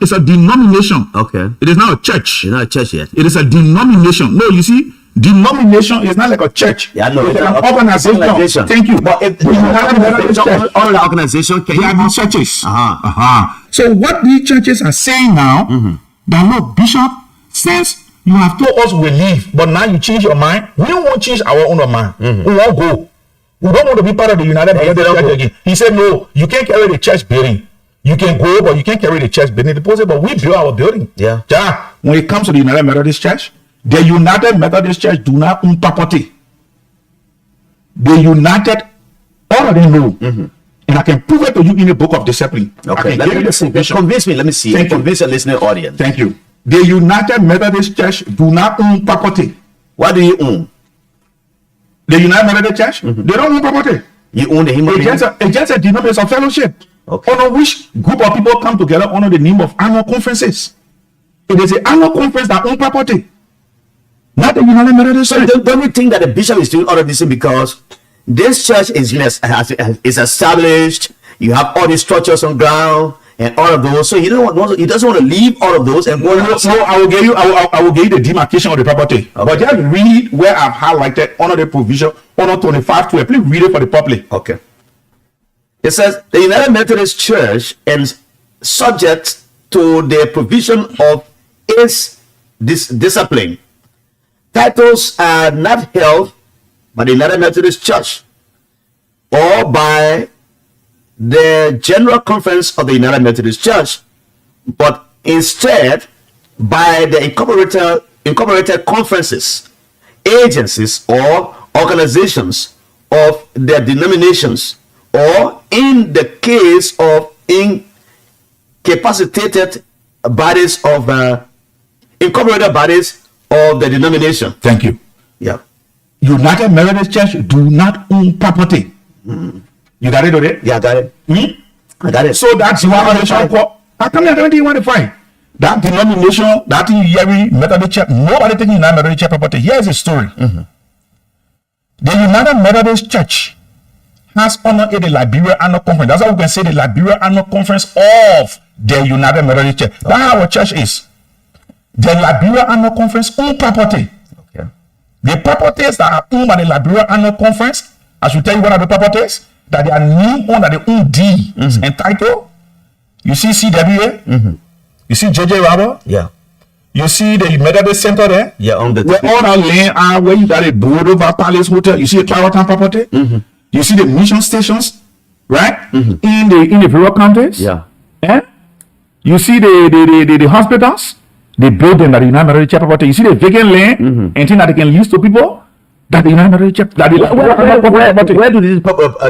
It's a denomination. Okay. It is not a church. It's not a church yet. It is a denomination. No, you see, denomination is not like a church. Yeah, no, it's an organization. Thank you. But if all the organization can be churches. So what these churches are saying now, that look, Bishop, since you have told us we leave, but now you change your mind, we don't want to change our own mind. We won't go. We don't want to be part of the United Methodist Church again. He said, no, you can't carry the church building. You can go, but you can't carry the church building. But we build our building. Yeah. When it comes to the United Methodist Church, the United Methodist Church do not own property. The United, all of them know. And I can prove it to you in the book of discipline. Okay, let me convince me. Let me see. Convince the listening audience. Thank you. The United Methodist Church do not own property. What do you own? The United Methodist Church, they don't own property. You own the human being? It's just a denomination of fellowship. Okay. Under which group of people come together under the name of annual conferences. It is the annual conference that own property. Not the United Methodist Church. So don't you think that the bishop is doing all of this because this church is established, you have all these structures on ground and all of those, so he doesn't want to leave all of those and go. So I will give you the demarcation of the property. Okay. But just read where I've highlighted under the provision under 25:12. Please read it for the public. Okay. It says the United Methodist Church is subject to the provision of its discipline. Titles are not held by the United Methodist Church or by the General Conference of the United Methodist Church, but instead by the incorporated conferences, agencies, or organizations of their denominations, or in the case of incapacitated bodies of incorporated bodies of the denomination. Thank you. Yeah. United Methodist Church do not own property. You got it already? Yeah, I got it. I got it. So that's one denomination. How come you don't want to find that denomination? That every Methodist Church, nobody taking United Methodist Church property. Here's the story. The United Methodist Church has honored the Liberia Annual Conference. That's how we can say the Liberia Annual Conference of the United Methodist Church. That's how our church is. The Liberia Annual Conference own property. Okay. The properties that are owned by the Liberia Annual Conference, I should tell you what are the properties that they are named on, that they own D and title. You see CWA. You see JJ Robert. Yeah. You see the Methodist Center there. Yeah, on the where all that land are, where you got a Boulevard Palace Hotel. You see the Clarendon property. You see the mission stations, right? In the rural counties. Yeah. You see the hospitals. The building that the United Methodist Church property. You see the vacant land and things that they can use to people. That the United Methodist Church. Where do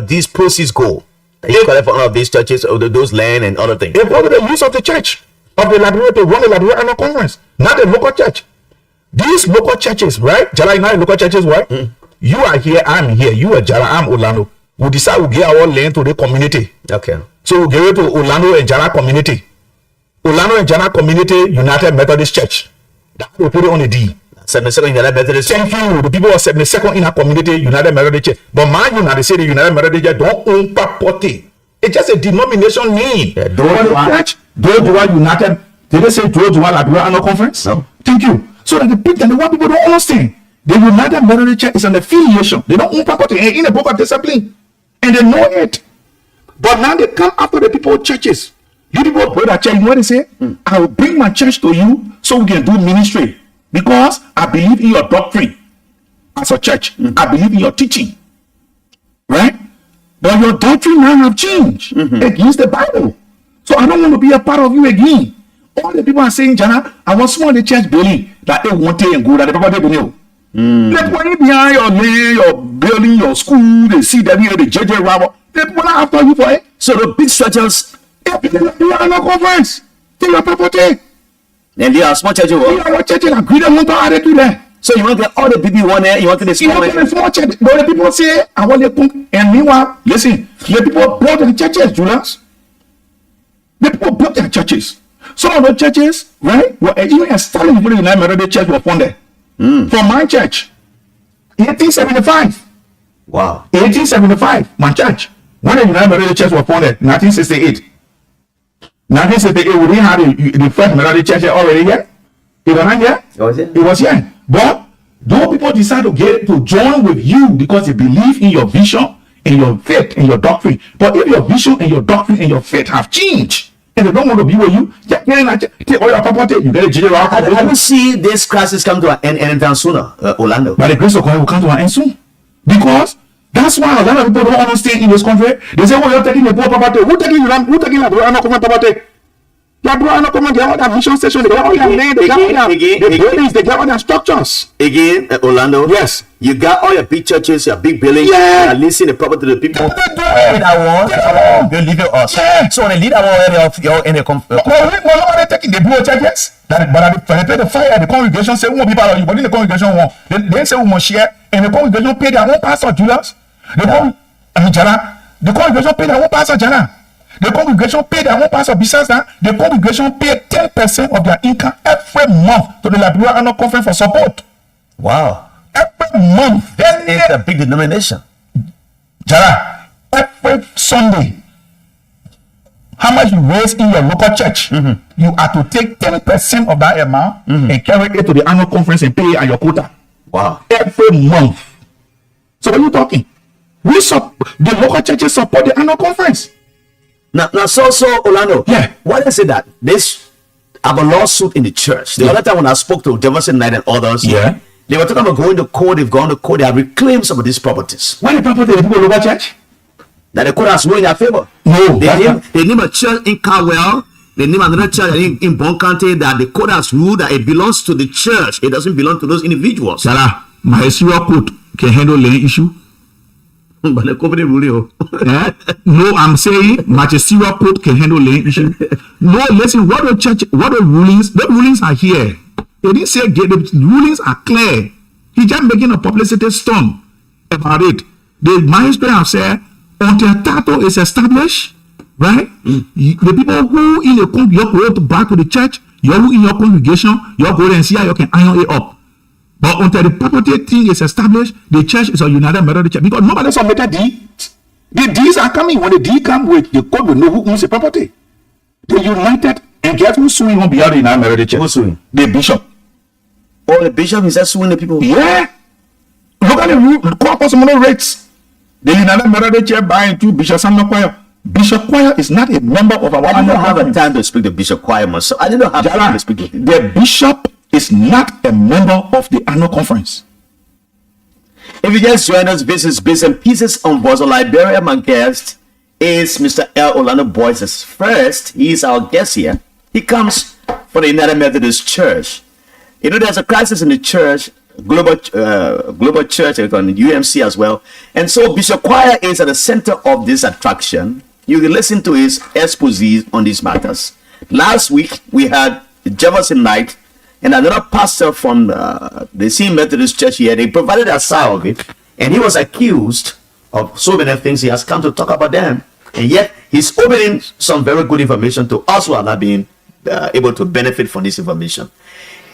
these proceeds go? You collect for all of these churches, or those land and other things. They go to the use of the church of the Liberia to run the Liberia Annual Conference, not the local church. These local churches, right? Jala, you know local churches, right? You are here, I'm here. You are Jala, I'm Orlando. We decide we give our land to the community. Okay. So we give it to Orlando and Jala community. Orlando and Jana Community United Methodist Church. That we put it on the D. 72nd United Methodist Church. Thank you. The people of 72nd in our community United Methodist Church. But man, you know, they say the United Methodist Church don't own property. It's just a denomination name. Yeah, Church. Those who are united. Did they say those who are Liberia Annual Conference? No. Thank you. So that the people, the one people don't understand. The United Methodist Church is an affiliation. They don't own property in the book of discipline. And they know it. But now they come after the people of churches. You people pray that church, you know what they say? I will bring my church to you so we can do ministry. Because I believe in your doctrine as a church. I believe in your teaching. Right? But your doctrine now have changed against the Bible. So I don't want to be a part of you again. All the people are saying, Jana, I want small the church building that they want to and go that the property building. The people behind your name, your building, your school, they see that here, the JJ Rabo. The people are after you for it. So the big structures, You are no conference. They are property. and they are small churches. You are what churches agree them want to add it to them. So you want to get all the people you want there, you want to the You small want to small church. But the people say, I want to come. And meanwhile, listen, the people built the churches, Julius. The people built their churches. Some of the churches, right, were even established before the United Methodist Church was founded. For my church, 1875. Wow. 1875, my church. When the United Methodist Church was founded, 1968. 1968, we didn't have the first Methodist Church already yet. It was not here. It was here. But those people decide to join with you because they believe in your vision, in your faith, in your doctrine. But if your vision and your doctrine and your faith have changed, and they don't want to be with you, take all your property, you get a general. I don't see this crisis come to an end anytime sooner, Orlando. By the grace of God, it will come to an end soon. Because that's why a lot of people don't understand in this country. They say, oh, you're taking the poor property. Who taking the property? They got all their mission stations, they got all their land, they got all their buildings, they got all their structures. Again, Orlando. Yes. You got all your big churches, your big buildings. Yeah. You are leasing the property to the people. They leave it us. Yeah. So they lead our area of your in the nobody taking the blue churches. But they pay the fire, the congregation say we won't be part of you, but in the congregation won't. They say we must share, and the congregation pay their own pastor, Julius. The congregation pay their own pastor, Jana. The congregation pay their own pastor. Besides that, the congregation pay 10% of their income every month to the Liberia Annual Conference for support. Wow. Every month. That is a big denomination. Jara, every Sunday, how much you raise in your local church, you are to take 10% of that amount and carry it to the annual conference and pay at your quota. Wow. Every month. So what are you talking? The local churches support the annual conference. Now, so Orlando. Yeah. Why they say that? This have a lawsuit in the church. The other time when I spoke to Jefferson Knight and others, yeah, they were talking about going to court. They've gone to court. They have reclaimed some of these properties. Why the property the people local church? That the court has ruled in their favor. No, they name a church in Carwell. They name another church in Bon County that the court has ruled that it belongs to the church. It doesn't belong to those individuals. Sarah, my serial court can handle any issue. But the company ruling. No, I'm saying magisterial court can handle any issue. No, listen, what the rulings are here. They didn't say the rulings are clear. He just making a publicity stunt about it. The magistrate have said until title is established, right? The people who in the congregation, you go back to the church, you who in your congregation, you go there and see how you can iron it up. But until the property thing is established, the church is a United Methodist Church because nobody submitted deeds. The deeds are coming. When the deed come with, the court will know who owns the property. The United, and guess who's suing on behalf of the United Methodist Church? Who's suing? The bishop. Oh, the bishop is just suing the people. Yeah. Look at the court personal rates. The United Methodist Church buying two Bishop Samuel Choir. Bishop Choir is not a member of our. I didn't have a time to speak to Bishop Choir myself. I didn't have time to speak to him. The bishop is not a member of the annual conference. If you just join us, this is Bits and Pieces on Voice of Liberia. My guest is Mr. L. Orlando Boyce. First, he is our guest here. He comes from the United Methodist Church. You know, there's a crisis in the church, global church, and UMC as well. And so Bishop Choir is at the center of this attraction. You can listen to his exposé on these matters. Last week, we had Jefferson Knight and another pastor from the same Methodist Church here. They provided a side of it, and he was accused of so many things. He has come to talk about them, and yet he's opening some very good information to us who are not being able to benefit from this information.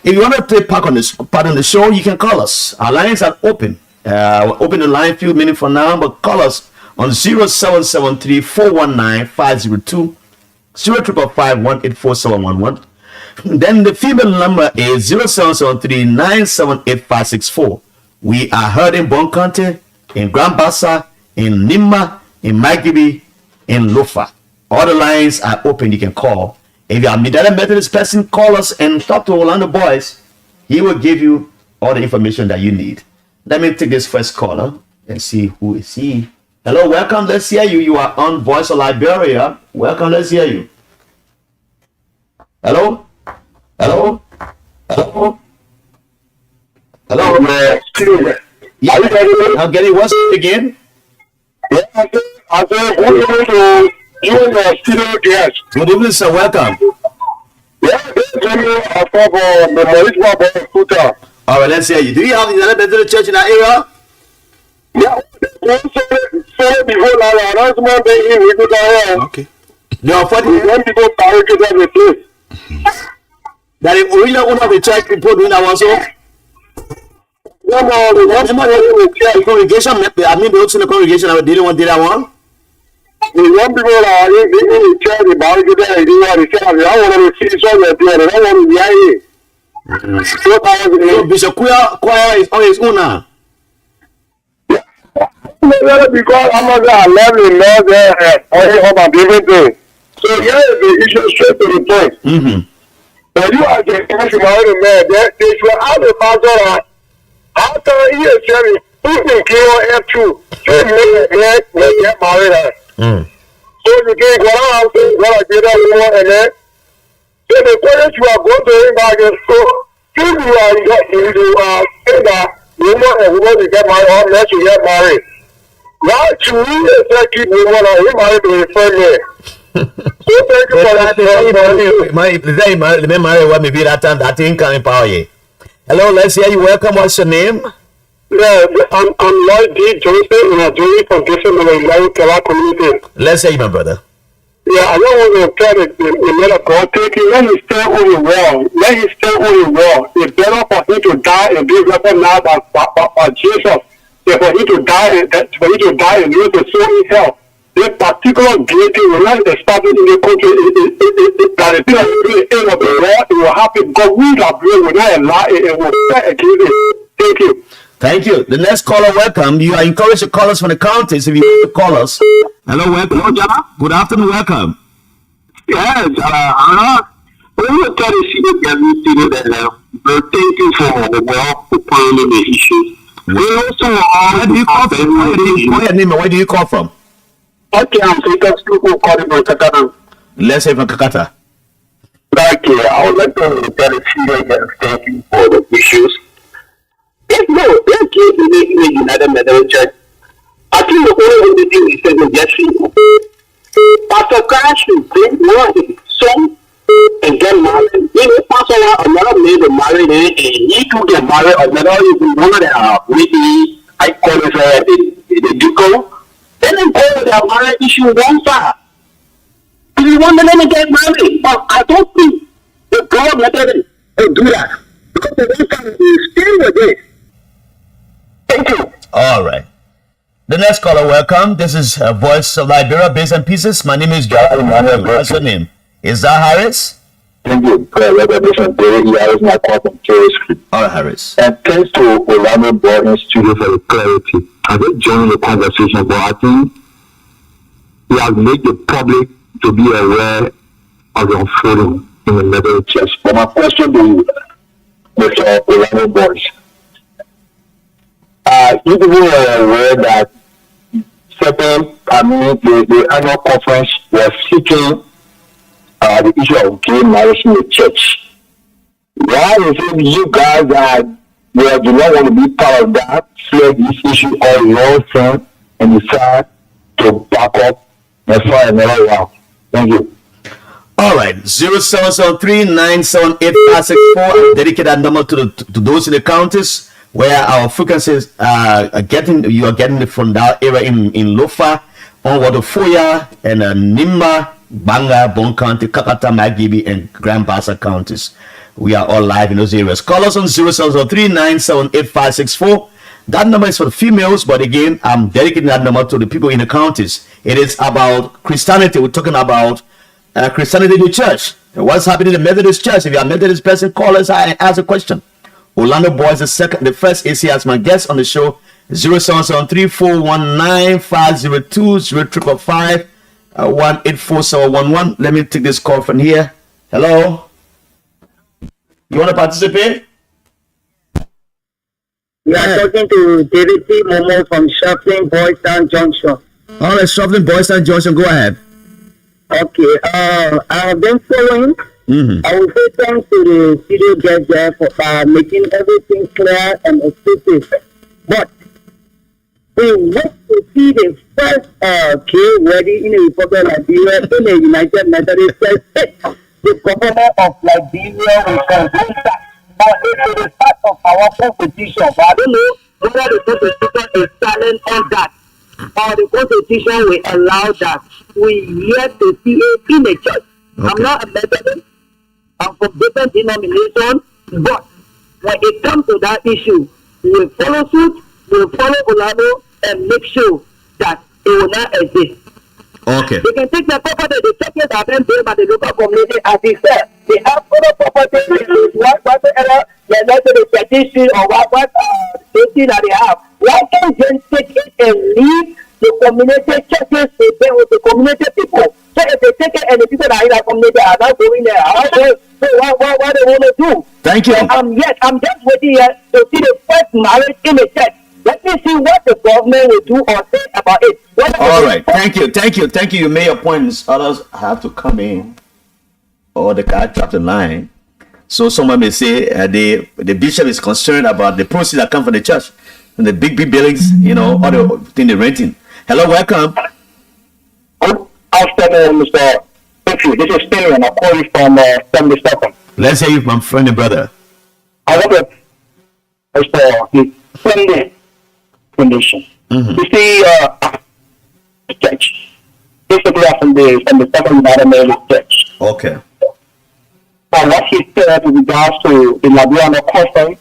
If you want to take part on the show, you can call us. Our lines are open. We'll open the line a few minutes from now, but call us on 0773 419 502 0555 184 Then the female number is 0773 978 564. We are heard in Bon County, in Grand Bassa, in Nimba, in Magibie, in Lofa. All the lines are open. You can call. If you are a United Methodist person, call us and talk to Orlando Boyce. He will give you all the information that you need. Let me take this first caller and see who is he. Hello, welcome. Let's hear you. You are on Voice of Liberia. Welcome. Let's hear you. Hello. Hello? Hello? Hello? Yeah, I'll get it. What's it again? Yeah, I said, good evening to you and your studio guests. Good evening, sir. Welcome. Yeah, this is the Maurice Scooter. All right, let's hear you. Do you have another Methodist church in that area? Yeah, before now, announcement day we go down. Okay. No, for the when people barricade the place. That the original owner of the church people doing that also. No, the congregation. I mean, those in the congregation they didn't want to do that one. The young people are in the church, the barricade, they want to see something there. They don't want to be here. So Bishop Choir is on his own now. Because I'm not going to let him know there on my different thing. So here is the issue straight to the point. Mm-hmm. When you are the country man, they should have a pastor after he is sharing, who can kill F2 to get married. So you can go out and get that woman and then so the question you are going to him back is so if you are saying that woman and woman to get married or unless you get married. Why should we keep woman and he married to a friend there? So thank you for that. Remember what maybe that time that thing can empower you. Hello, let's hear you. Welcome. What's your name? Yeah, I'm Lloyd D. Johnson and I'm doing from different community. Let's hear you, my brother. Yeah, I don't want to tell the man of God, take it, let him stay on the wall. Let him stay on the wall. It's better for him to die and be weapon now than Jesus. Than for him to die and lose the soul in hell. This particular deity will not establish in the country that the thing at the end of the world, it will happen. God will have will not allow it and will fight against it. Thank you. Thank you. The next caller, welcome. You are encouraged to call us from the counties if you want to call us. Hello, welcome. Hello, Jana. Good afternoon, welcome. Yes, when you tell the city that thank you for the world for pointing the issues. We also where do you call from? Where do you call from? Okay, I'm people calling from Kakata. Let's say from Kakata. Okay, I would like to tell the city that thank you for the issues. If no, they came to the United Methodist Church. I think the only thing is saying just simple. Pastor Crash should bring one of his son and get married. You know, Pastor another made a married and he to get married. Another is one of the really I call it the deacon. Then they go their marriage issue one side. If you want them to get married, but I don't think the government will do that because the one side is still with it. Thank you. All right. The next caller, welcome. This is Voice of Liberia, Bits and Pieces. My name is John. What's your name? Is that Harris? Thank you. All right, Harris. And thanks to Orlando Boarding Studio for the clarity. I just joined the conversation, but I think he has made the public to be aware of the unfolding in the Methodist Church. But my question to you, Mr. Orlando Boys, you people are aware that certain, the annual conference was seeking the issue of gay marriage in the church. Why is it you guys do not want to be part of that, flag this issue all your own and decide to back up and find another round? Thank you. All right, 0773-978-564. Dedicate that number to those in the counties where our frequencies are getting. You are getting it from that area in Lofa, on Waterfoya, and Nimba, Banga, Bon County, Kakata, Magibi, and Grand Bassa counties. We are all live in those areas. Call us on 0773-978-564. That number is for the females, but again, I'm dedicating that number to the people in the counties. It is about Christianity. We're talking about Christianity in the church. What's happening in the Methodist church? If you're a Methodist person, call us and ask a question. Orlando Boys, the first AC as my guest on the show. 0773-419-502-0555-184-711. Let me take this call from here. Hello. You want to participate? We are talking to David P. Momo from Shuffling Boys Town Junction. All right, Shuffling Boys Town Junction, go ahead. Okay, I have been following. I will say thanks to the studio guest there for making everything clear and explicit. But we want to see the first wedding in the Republic of Liberia in the United Methodist Church. The government of Liberia will convince that. But it is part of our constitution. But I don't know whether the constitution is silent on that, or the constitution will allow that. We yet to see it in the church. Okay. I'm not a Methodist. I'm from different denominations. But when it comes to that issue, we will follow suit, we will follow Olano, and make sure that it will not exist. Okay. They can take the property, the churches are then built by the local community, as he said. They have other property, whatever, they're not to the petition or what thing that they have. Why can't they take it and leave the community churches to deal with the community people? So if they take it and the people that are in that community are not going there, what they want to do? Thank you. I'm just waiting here to see the first marriage in the church. Let me see what the government will do or say about it. All right. Thank you. You made your points. Others have to come in, or the guy dropped the line. So someone may say the bishop is concerned about the proceeds that come from the church and the big buildings, all the thing they're renting. Hello, welcome. Afternoon, Mr. Thank you. This is Stelian. I'm calling from Assembly Stockholm. Let's hear you from friend and brother. I want to for the Sunday condition. You see, church. Basically, from the Second United Methodist Church. Okay. And what he said with regards to the Liberian Conference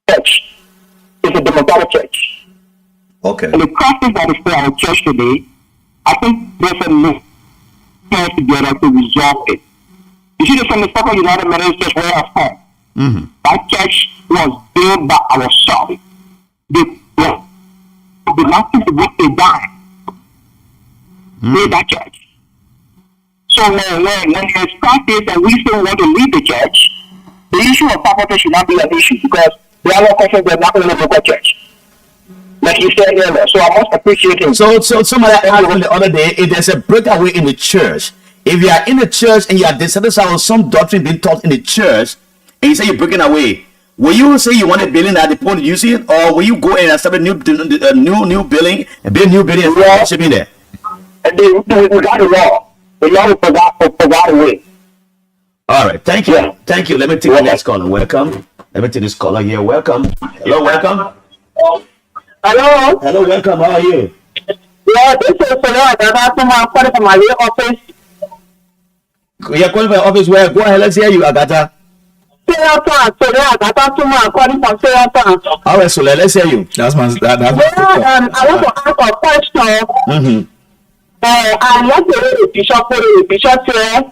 Church is a democratic church. Okay. And the practice that is there in church today, I think there's a need together to resolve it. You see, from the Second United Methodist Church where I'm from, that church was built by ourselves. The last people with a dime built that church. So when there's practice and we still want to leave the church, the issue of faculty should not be an issue because they are not confident they're not going to look at church. Like you said earlier. So I must appreciate him. So somebody asked me the other day, if there's a breakaway in the church, if you are in the church and you are dissatisfied with some doctrine being taught in the church, and you say you're breaking away, will you say you want a building at the point you see it, or will you go and establish new building and build new building and worship in there? And we got it wrong. The law forgot away. All right, thank you. Yeah. Thank you. Let me take the next caller. Welcome. Let me take this caller here. Welcome. Hello, welcome. Hello. Hello, welcome. How are you? Yeah, this is I'm calling from my real office. You're calling from your office where? Go ahead, let's hear you, Agatha. I'm calling from Town. All right, so let's hear you. I want to ask a question. And yesterday the bishop said,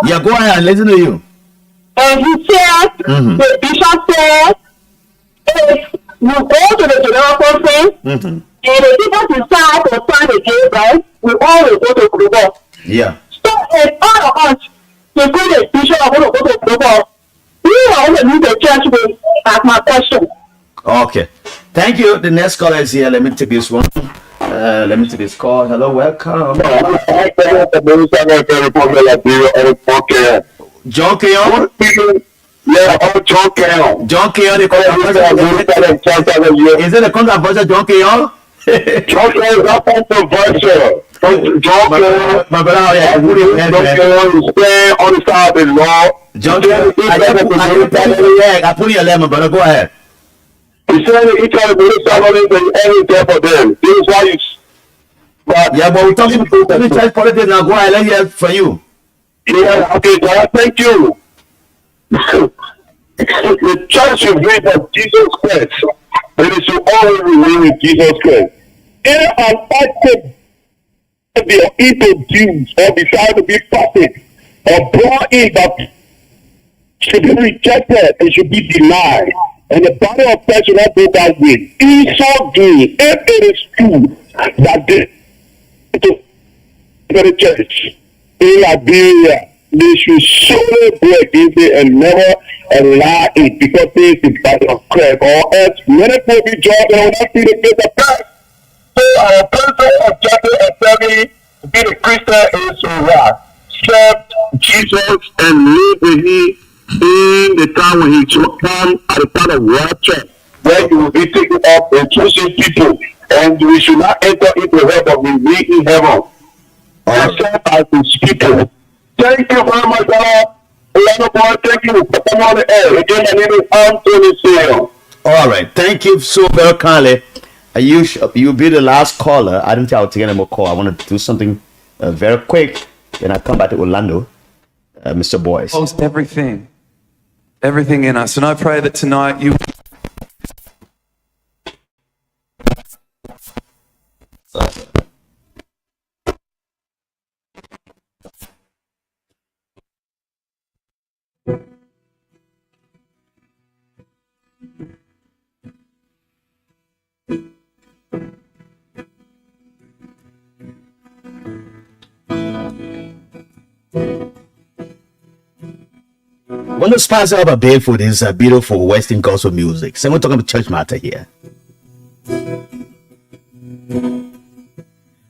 yeah, go ahead, listen to you. And he said, the bishop said, if you go to the general conference, and the people decide to sign again, right, we all will go to Global. Yeah. So if all of us, the good bishop are going to go to Global, we are going to leave the church with, as my question. Okay. Thank you. The next caller is here. Let me take this one. Let me take this call. Hello, welcome. John Keon? Yeah, John Keon. John Keon, is it a controversial John Keon? John Keon is not controversial. John Keon, my brother, yeah, John Keon is staying on the side of the law. John Keon, I put your lemon, brother. Go ahead. He said each other to salary and everything for them. This is why you. But we're talking about church politics now. Go ahead, let's hear from you. Yeah, okay, God, thank you. The church should be of Jesus Christ, and it should always remain with Jesus Christ. Any unfacted be introduced or decide to be perfect or brought in that should be rejected and should be denied. And the body of Christ should not go that way. In so doing, if it is true that the church in Liberia, they should surely break it and never allow it because it is the body of Christ. Or else many people be judged and will not see the face of Christ. So our person objective of serving being a Christian is to serve Jesus and live with him in the time when he shall come at the part of rapture, where he will be taken up and choosing people, and we should not enter into hell, but we be in heaven. Except as his people. Thank you very much, God. Thank you for coming on the air. Again, my name is Anthony Sale. All right, thank you so very kindly. You'll be the last caller. I don't think I'll take any more call. I want to do something very quick. Then I come back to Orlando, Mr. Boyce. Holds everything in us, and I pray that tonight you. One of the sponsors of Barefoot is beautiful Western gospel music. So we're talking about church matter here.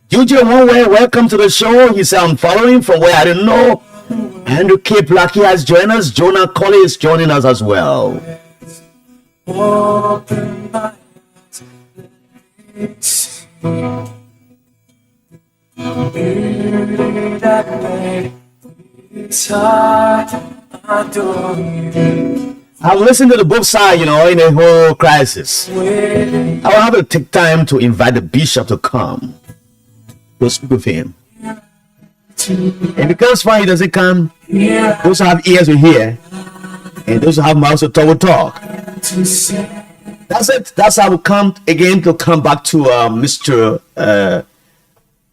Juju One Way, welcome to the show. He said, I'm following from where I didn't know. Andrew K. Blackie has joined us. Jonah Colley is joining us as well. Open my eyes, let me see. Beauty that made it's hard to adore you. I've listened to the both sides, in the whole crisis. I will have to take time to invite the bishop to come to speak with him. If it comes fine, he doesn't come. Those who have ears will hear, and those who have mouths to talk will talk. That's it. That's how we come back to Mr.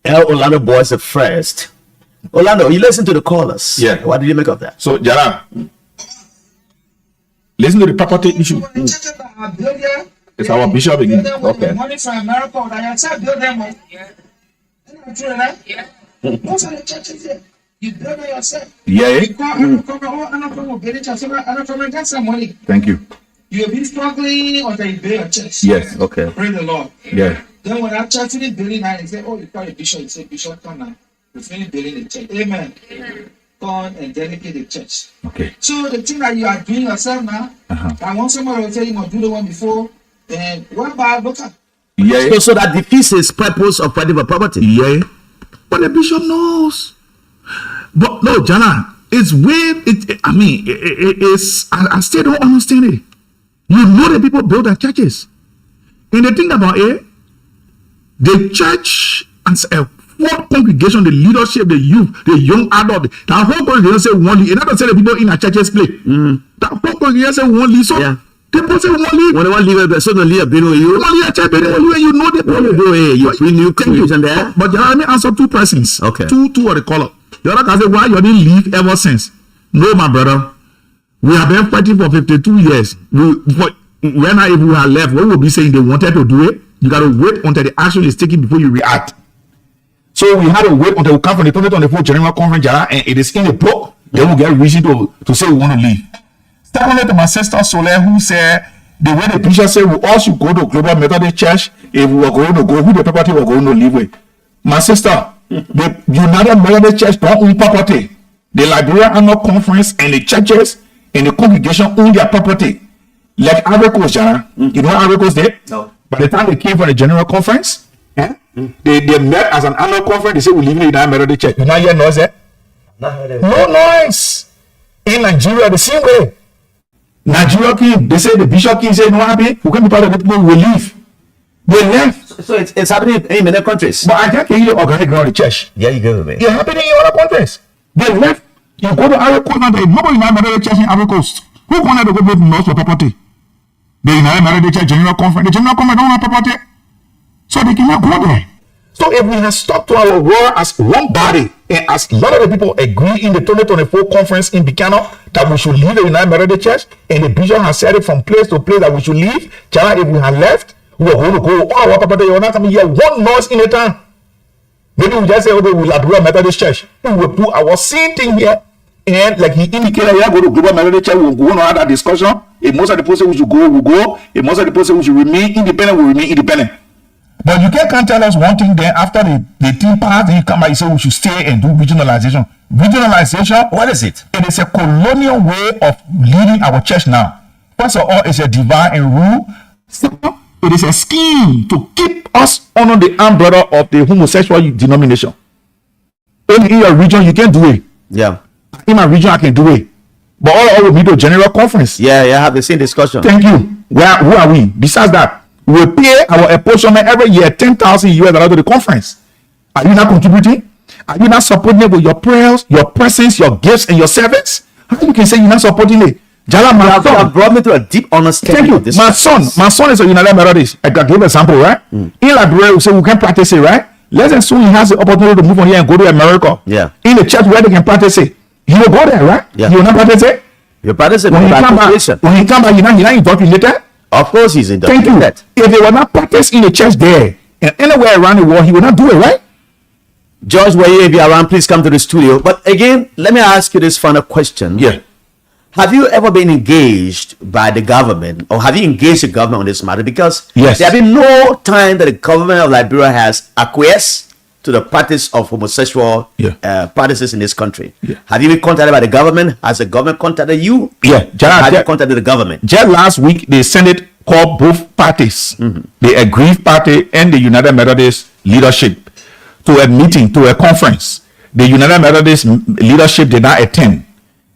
L. Orlando Boyce first. Orlando, you listen to the callers. Yeah. What did you make of that? So, Jara, listen to the property issue. It's our bishop again. Okay. Money from America, I said, build them up. Yeah. Most of the churches here, you build it yourself. Yeah. You come get some money. Thank you. You'll be struggling until you build a church. Yes. Okay. Praise the Lord. Yeah. Then when that church finish building, and they say, oh, you call a bishop, you say, bishop, come now. We finish building the church. Amen. Come and dedicate the church. Okay. So the thing that you are doing yourself now, I want somebody to tell you must do the one before, and what about look at? Yeah. So that defeats his purpose of fighting for property. Yeah. But the bishop knows. But no, Jana, it's weird. I still don't understand it. You know that people build their churches. And the thing about it, the church and a whole congregation, the leadership, the youth, the young adult, the whole congregation say one lead. And not say the people in a churches play. The whole congregation say one lead. So people say one lead. When they want to leave a person to leave a bit with you, you know the But let me answer two persons. Okay. Two of the color. The other can say, why you didn't leave ever since? No, my brother. We have been fighting for 52 years. If we had left, what would be saying they wanted to do it? You got to wait until the action is taken before you react. So we had to wait until we come from the 2024 General Conference, and it is in the book. Then we'll get reason to say we want to leave. Secondly, to my sister Soler, who said the way the preacher said we all should go to Global Methodist Church. If we were going to go, who the property we're going to live with? My sister, the United Methodist Church don't own property. The Liberia Annual Conference and the churches and the congregation own their property. Like Ivory Coast, Jana. You know what Ivory Coast did? No. By the time they came for the General Conference, they met as an annual conference. They said we live in the United Methodist Church. You not hear noise there? No noise. In Nigeria, the same way. Nigeria king, they say the bishop king said no happy. We can't be part of the people who will leave. They left. So it's happening in many countries. But I can't hear you organic ground the church. Yeah, you go with me. It's happening in other countries. They left. You go to Ivory Coast now, there is nobody in the United Methodist Church in Ivory Coast. Who wanted to go build north for property? The United Methodist Church General Conference. The General Conference don't have property. So they cannot go there. So if we have stuck to our word as one body, and as a lot of the people agree in the 2024 conference in Bicano that we should leave the United Methodist Church, and the bishop has said it from place to place that we should leave, China, if we had left, we are going to go all our property. You're not coming here one noise in a town. Maybe we just say, okay, we'll do a Methodist Church. We will put our same thing here. And like he indicated, we are going to Global Methodist Church. We'll go on that discussion. If most of the people say we should go, we'll go. If most of the people say we should remain independent, we'll remain independent. But you can't tell us one thing then after the team pass, then you come back and say we should stay and do regionalization. Regionalization, what is it? It is a colonial way of leading our church now. First of all, it's a divide and rule. Second, it is a scheme to keep us under the umbrella of the homosexual denomination. Only in your region you can do it. Yeah. In my region I can do it. But all we meet to general conference. Yeah, have the same discussion. Thank you. Who are we? Besides that, we pay our apportionment every year $10,000 to the conference. Are you not contributing? Are you not supporting it with your prayers, your presence, your gifts, and your service? How you can say you're not supporting it? Jala, my son, have brought me to a deep understanding of this. My son is a United Methodist. I can give an example, right? In Liberia, we say we can practice it, right? Let's assume he has the opportunity to move on here and go to America. Yeah. In the church where they can practice it, he will go there, right? Yeah. He will not practice it. You practice it. When he come back, he's not indoctrinated. Of course, he's indoctrinated. Thank you. If they were not practice in the church there and anywhere around the world, he will not do it, right? George, where you be around, please come to the studio. But again, let me ask you this final question. Yeah. Have you ever been engaged by the government, or have you engaged the government on this matter? Because yes, there have been no time that the government of Liberia has acquiesced to the practice of homosexual practices in this country. Yeah. Have you been contacted by the government? Has the government contacted you? Yeah. Have you contacted the government? Just last week, the Senate called both parties, the aggrieved party and the United Methodist leadership, to a meeting, to a conference. The United Methodist leadership did not attend.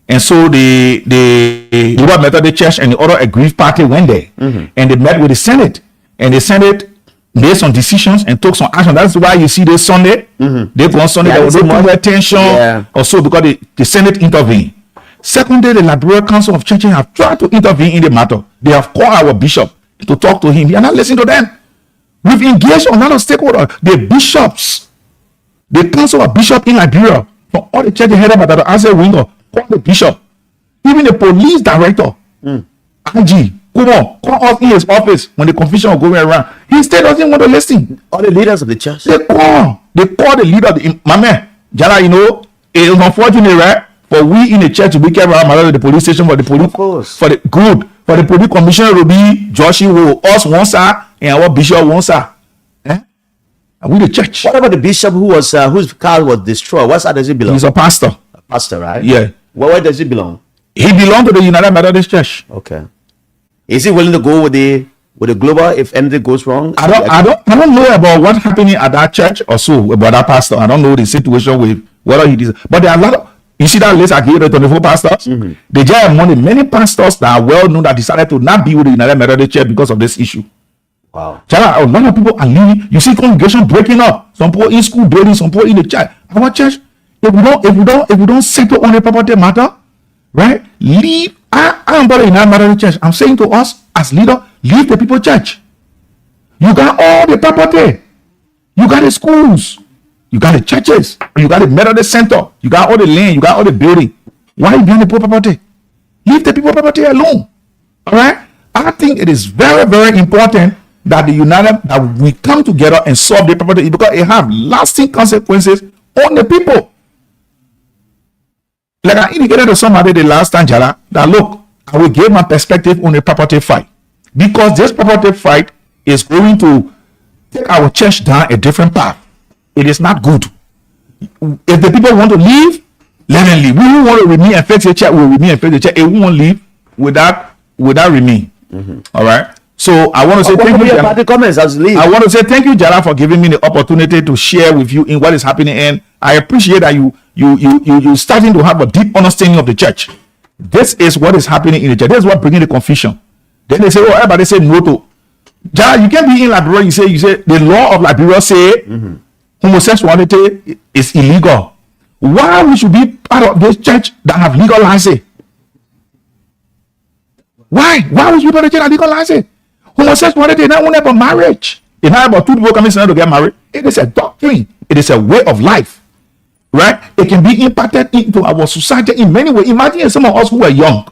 And so the Liberia Methodist Church and the other aggrieved party went there. And they met with the Senate. And the Senate made some decisions and took some action. That's why you see this Sunday. They go on Sunday, there was no more attention or so, because the Senate intervened. Secondly, the Liberia Council of Churches have tried to intervene in the matter. They have called our bishop to talk to him. He are not listening to them. We've engaged on other stakeholders, the bishops, the Council of Bishops in Liberia, from all the churches headed by the Asa Wingo, call the bishop, even the police director, IG, come on, call us in his office when the confusion was going around. He still doesn't want to listen. All the leaders of the church, they call the leader of the man. Jala, you know, it is unfortunate, right? For we in the church, we care about the police station, for the police, for the good, for the police commissioner will be Joshi, will us one side and our bishop one side. And we the church. What about the bishop whose car was destroyed? What side does he belong? He's a pastor. A pastor, right? Yeah. Where does he belong? He belongs to the United Methodist Church. Okay. Is he willing to go with the global if anything goes wrong? I don't know about what's happening at that church or so about that pastor. I don't know the situation with whether he did. But there are a lot of, you see that list I gave the 24 pastors? They just among many pastors that are well known that decided to not be with the United Methodist Church because of this issue. Wow. A lot of people are leaving. You see congregation breaking up. Some people in school building, some people in the church. Our church, if we don't settle on the property matter, right? Leave. I am about the United Methodist Church. I'm saying to us as leader, leave the people church. You got all the property. You got the schools. You got the churches. You got the Methodist center. You got all the land. You got all the building. Why are you behind the people property? Leave the people property alone. All right. I think it is very, very important that that we come together and solve the property, because it have lasting consequences on the people. Like I indicated to somebody the last time, Jala, that look, I will give my perspective on the property fight, because this property fight is going to take our church down a different path. It is not good. If the people want to leave, let them leave. We who want to remain and fix the church will remain and fix the church. If we won't leave without remain. All right. So I want to say thank you. I want to say thank you, Jara, for giving me the opportunity to share with you in what is happening, and I appreciate that you starting to have a deep understanding of the church. This is what is happening in the church. This is what bringing the confusion. Then they say, oh, everybody say no to. Jara, you can't be in Liberia. You say the law of Liberia say homosexuality is illegal. Why we should be part of this church that have legalized it? Why would you be part of the church that legalized it? Homosexuality is not only about marriage. It's not about two people coming together to get married. It is a doctrine. It is a way of life. Right? It can be impacted into our society in many ways. Imagine some of us who are young.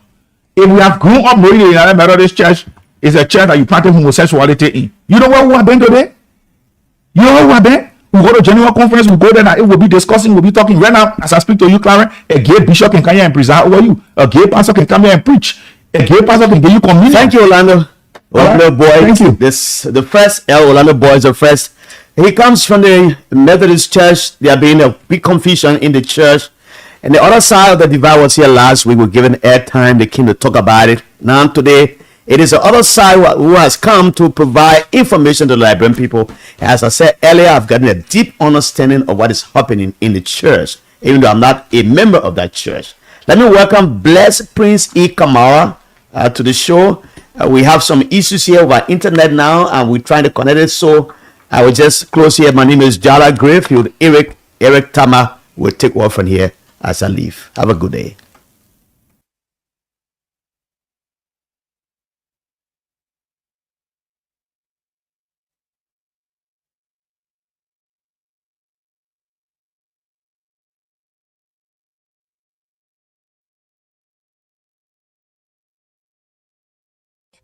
If we have grown up knowing the United Methodist Church is a church that you practice homosexuality in. You know where we have been today? You know where we have been? We go to general conference, we go there, and it will be discussing, we'll be talking. Right now, as I speak to you, Clara, a gay bishop can come here and preside over you. A gay pastor can come here and preach. A gay pastor can give you communion. Thank you, Orlando. Orlando boy. Thank you. The first Orlando boy is the first. He comes from the Methodist Church. There being a big confusion in the church. And the other side of the divide was here last week. We were given airtime. They came to talk about it. Now today, it is the other side who has come to provide information to the Liberian people. As I said earlier, I've gotten a deep understanding of what is happening in the church, even though I'm not a member of that church. Let me welcome Blessed Prince E. Kamara to the show. We have some issues here over internet now, and we're trying to connect it. So I will just close here. My name is Jala Grayfield. Eric Tama will take over from here as I leave. Have a good day.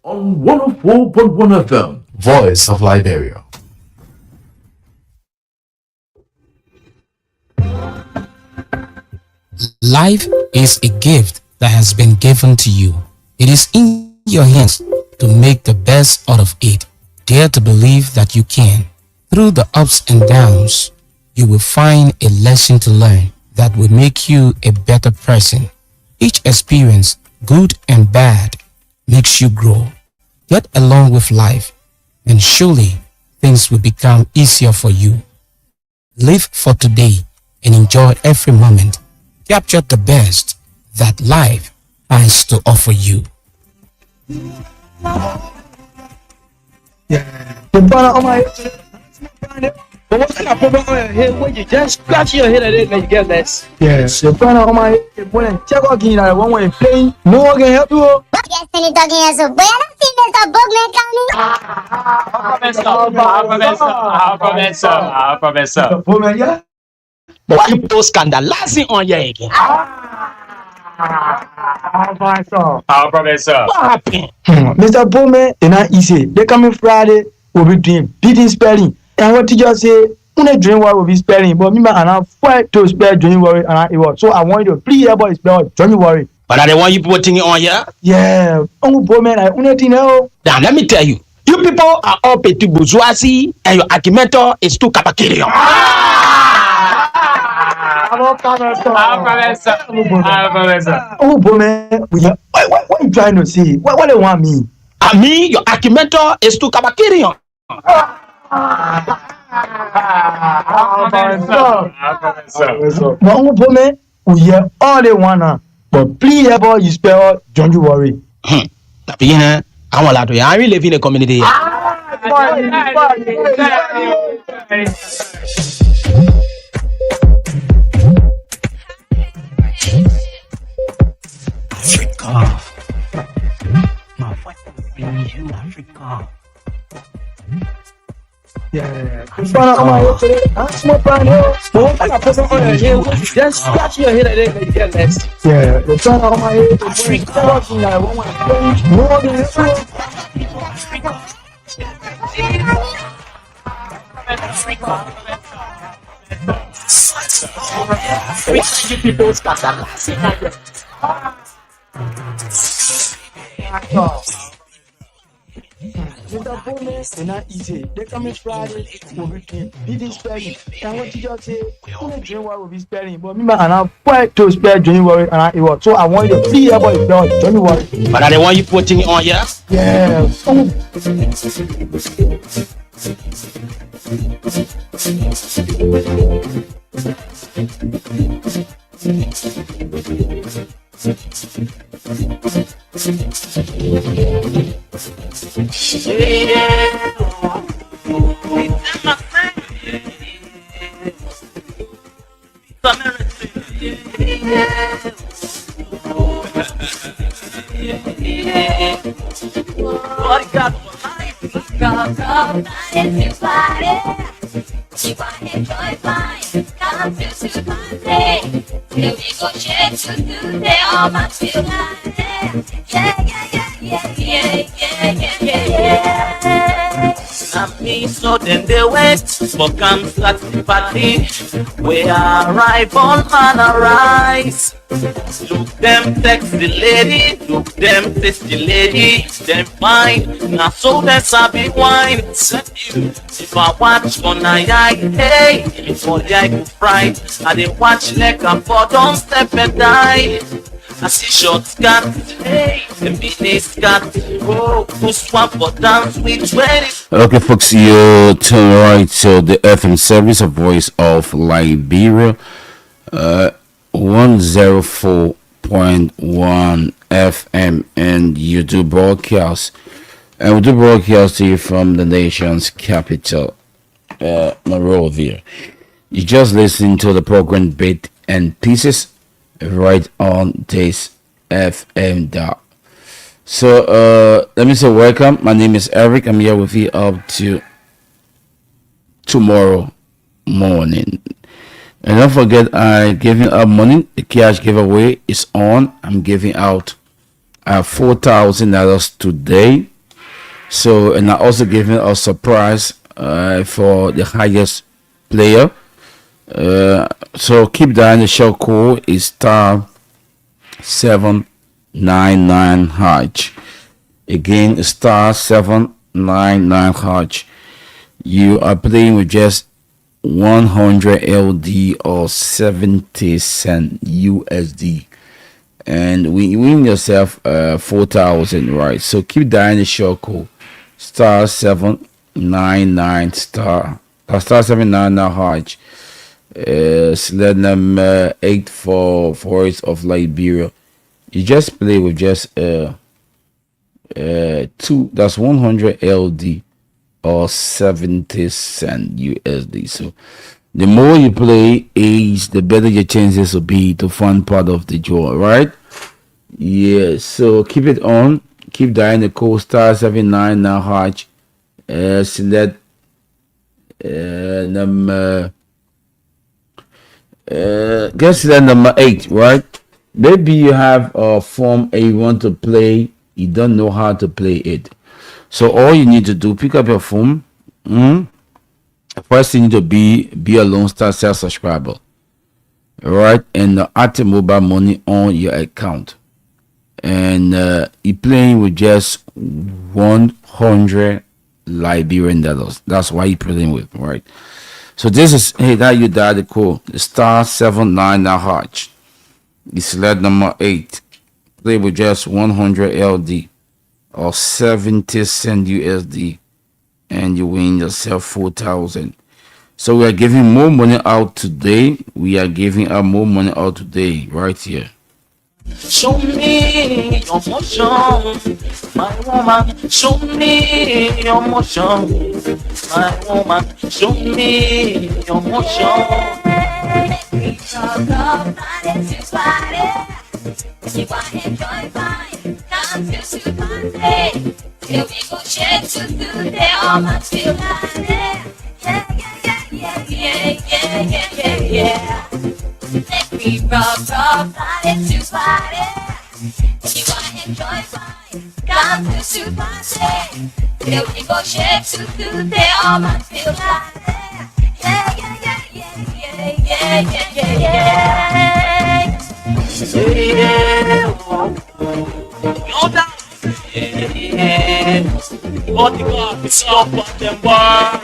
On 104.1 FM, Voice of Liberia. Life is a gift that has been given to you. It is in your hands to make the best out of it. Dare to believe that you can. Through the ups and downs, you will find a lesson to learn that will make you a better person. Each experience, good and bad, makes you grow. Get along with life, and surely things will become easier for you. Live for today and enjoy every moment. Capture the best that life has to offer you. But what kind of problem on your head when you just scratch your head at it and you get less? Yes, the brother on my head when I check out again at one way playing, no one can help you. Yes, and it's talking as a boy. I don't see Mr. Bookman Professor. But why you post scandalizing on your head? Professor. What happened? Mr. Bowman, it's not easy. They coming Friday, we'll be doing beating spelling. And what teacher say, when dream what will be spelling, but me and I fight to spell Johnny Worry and it was. So I want you to please about spell Johnny Worry. But are the one you putting it on here? Yeah, Uncle Bowman, I only know. Now let me tell you, you people are all petit bourgeoisie and your argumento is too capacurium. Oh, Bowman, what you trying to say? What do you want me? I mean, your argumento is too capacurium. But Uncle Bowman, we hear all they wanna, but please about you spell Johnny Worry. Tapi I want to do. I really live in a community. Africa. My wife will you, Africa. Yeah, just scratch your head at it and you get less. Yeah, the son of my head Mr. Bowman, it's not easy. They coming Friday, we'll be beating spelling. And what teacher say, only dream what will be spelling. But me and I fight to spell Johnny Worry and it was. So I want you to please about spell Johnny Worry. But are the one you putting it on here? Yeah. and me, so then they wait for come start the party. We arrive, all man arise. Look them sexy lady, look them tasty lady, them fine, now so they sabi wine. If I watch on a eye, hey, before the eye go fright, I dey watch like a for don't step and die. I see short skirt, hey, the mini skirt, oh, who swap for dance with 20. Okay, folks, you turn right to the FM service, a voice of Liberia, 104.1 FM, and you do broadcast. And we do broadcast to you from the nation's capital, Monrovia. You just listen to the program Bit and Pieces right on this FM dot. So let me say welcome. My name is Eric. I'm here with you up to tomorrow morning. And don't forget, I'm giving out money. The cash giveaway is on. I'm giving out $4,000 today. So, and I'm also giving a surprise for the highest player. So keep that in the show code is star 799 hash. Again, star 799 hash. You are playing with just 100 LD or 70 cent USD, and we win yourself 4,000, right? So keep that in the show code star 799 star 799 hash. Select number 8 for Voice of Liberia. You just play with just 2, that's 100 LD or 70 cent USD. So the more you play is the better your chances will be to find part of the draw, right? Yeah, so keep it on, keep dialing the code star 799 hash. Select number guess that number 8, right? Maybe you have a form and you want to play, you don't know how to play it. So all you need to do, pick up your phone. First you need to be a Lone Star self-subscriber, right? And add the mobile money on your account, and you're playing with just 100 Liberian dollars. That's why you're playing with, right? So this is that you dial the code star 799 hash. You select number 8. Play with just 100 LD or 70 cent USD, and you win yourself 4,000. So we are giving more money out today. We are giving out more money out today, right here. Show me your motion, my woman. Show me your motion, my woman. Show me your motion. We talk about it to party. If you want to enjoy fine, come to party. Till we go share to do the all my feel like yeah. Let me rock party to party. If you want to enjoy fine, come to party. Till we go share to do the all my feel like yeah. Go down. Bodyguard, it's up on them bar.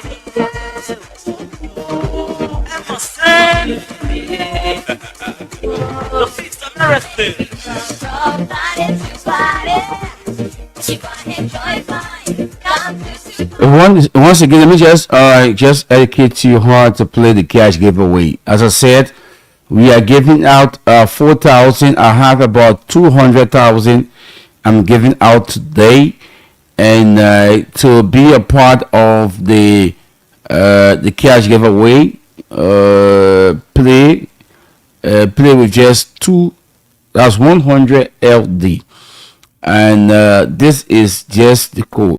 Emerson, the beats are arrested. Once again, let me just educate you how to play the cash giveaway. As I said, we are giving out 4,000. I have about 200,000 I'm giving out today, and to be a part of the cash giveaway, play with just 2. That's 100 LD, and this is just the code.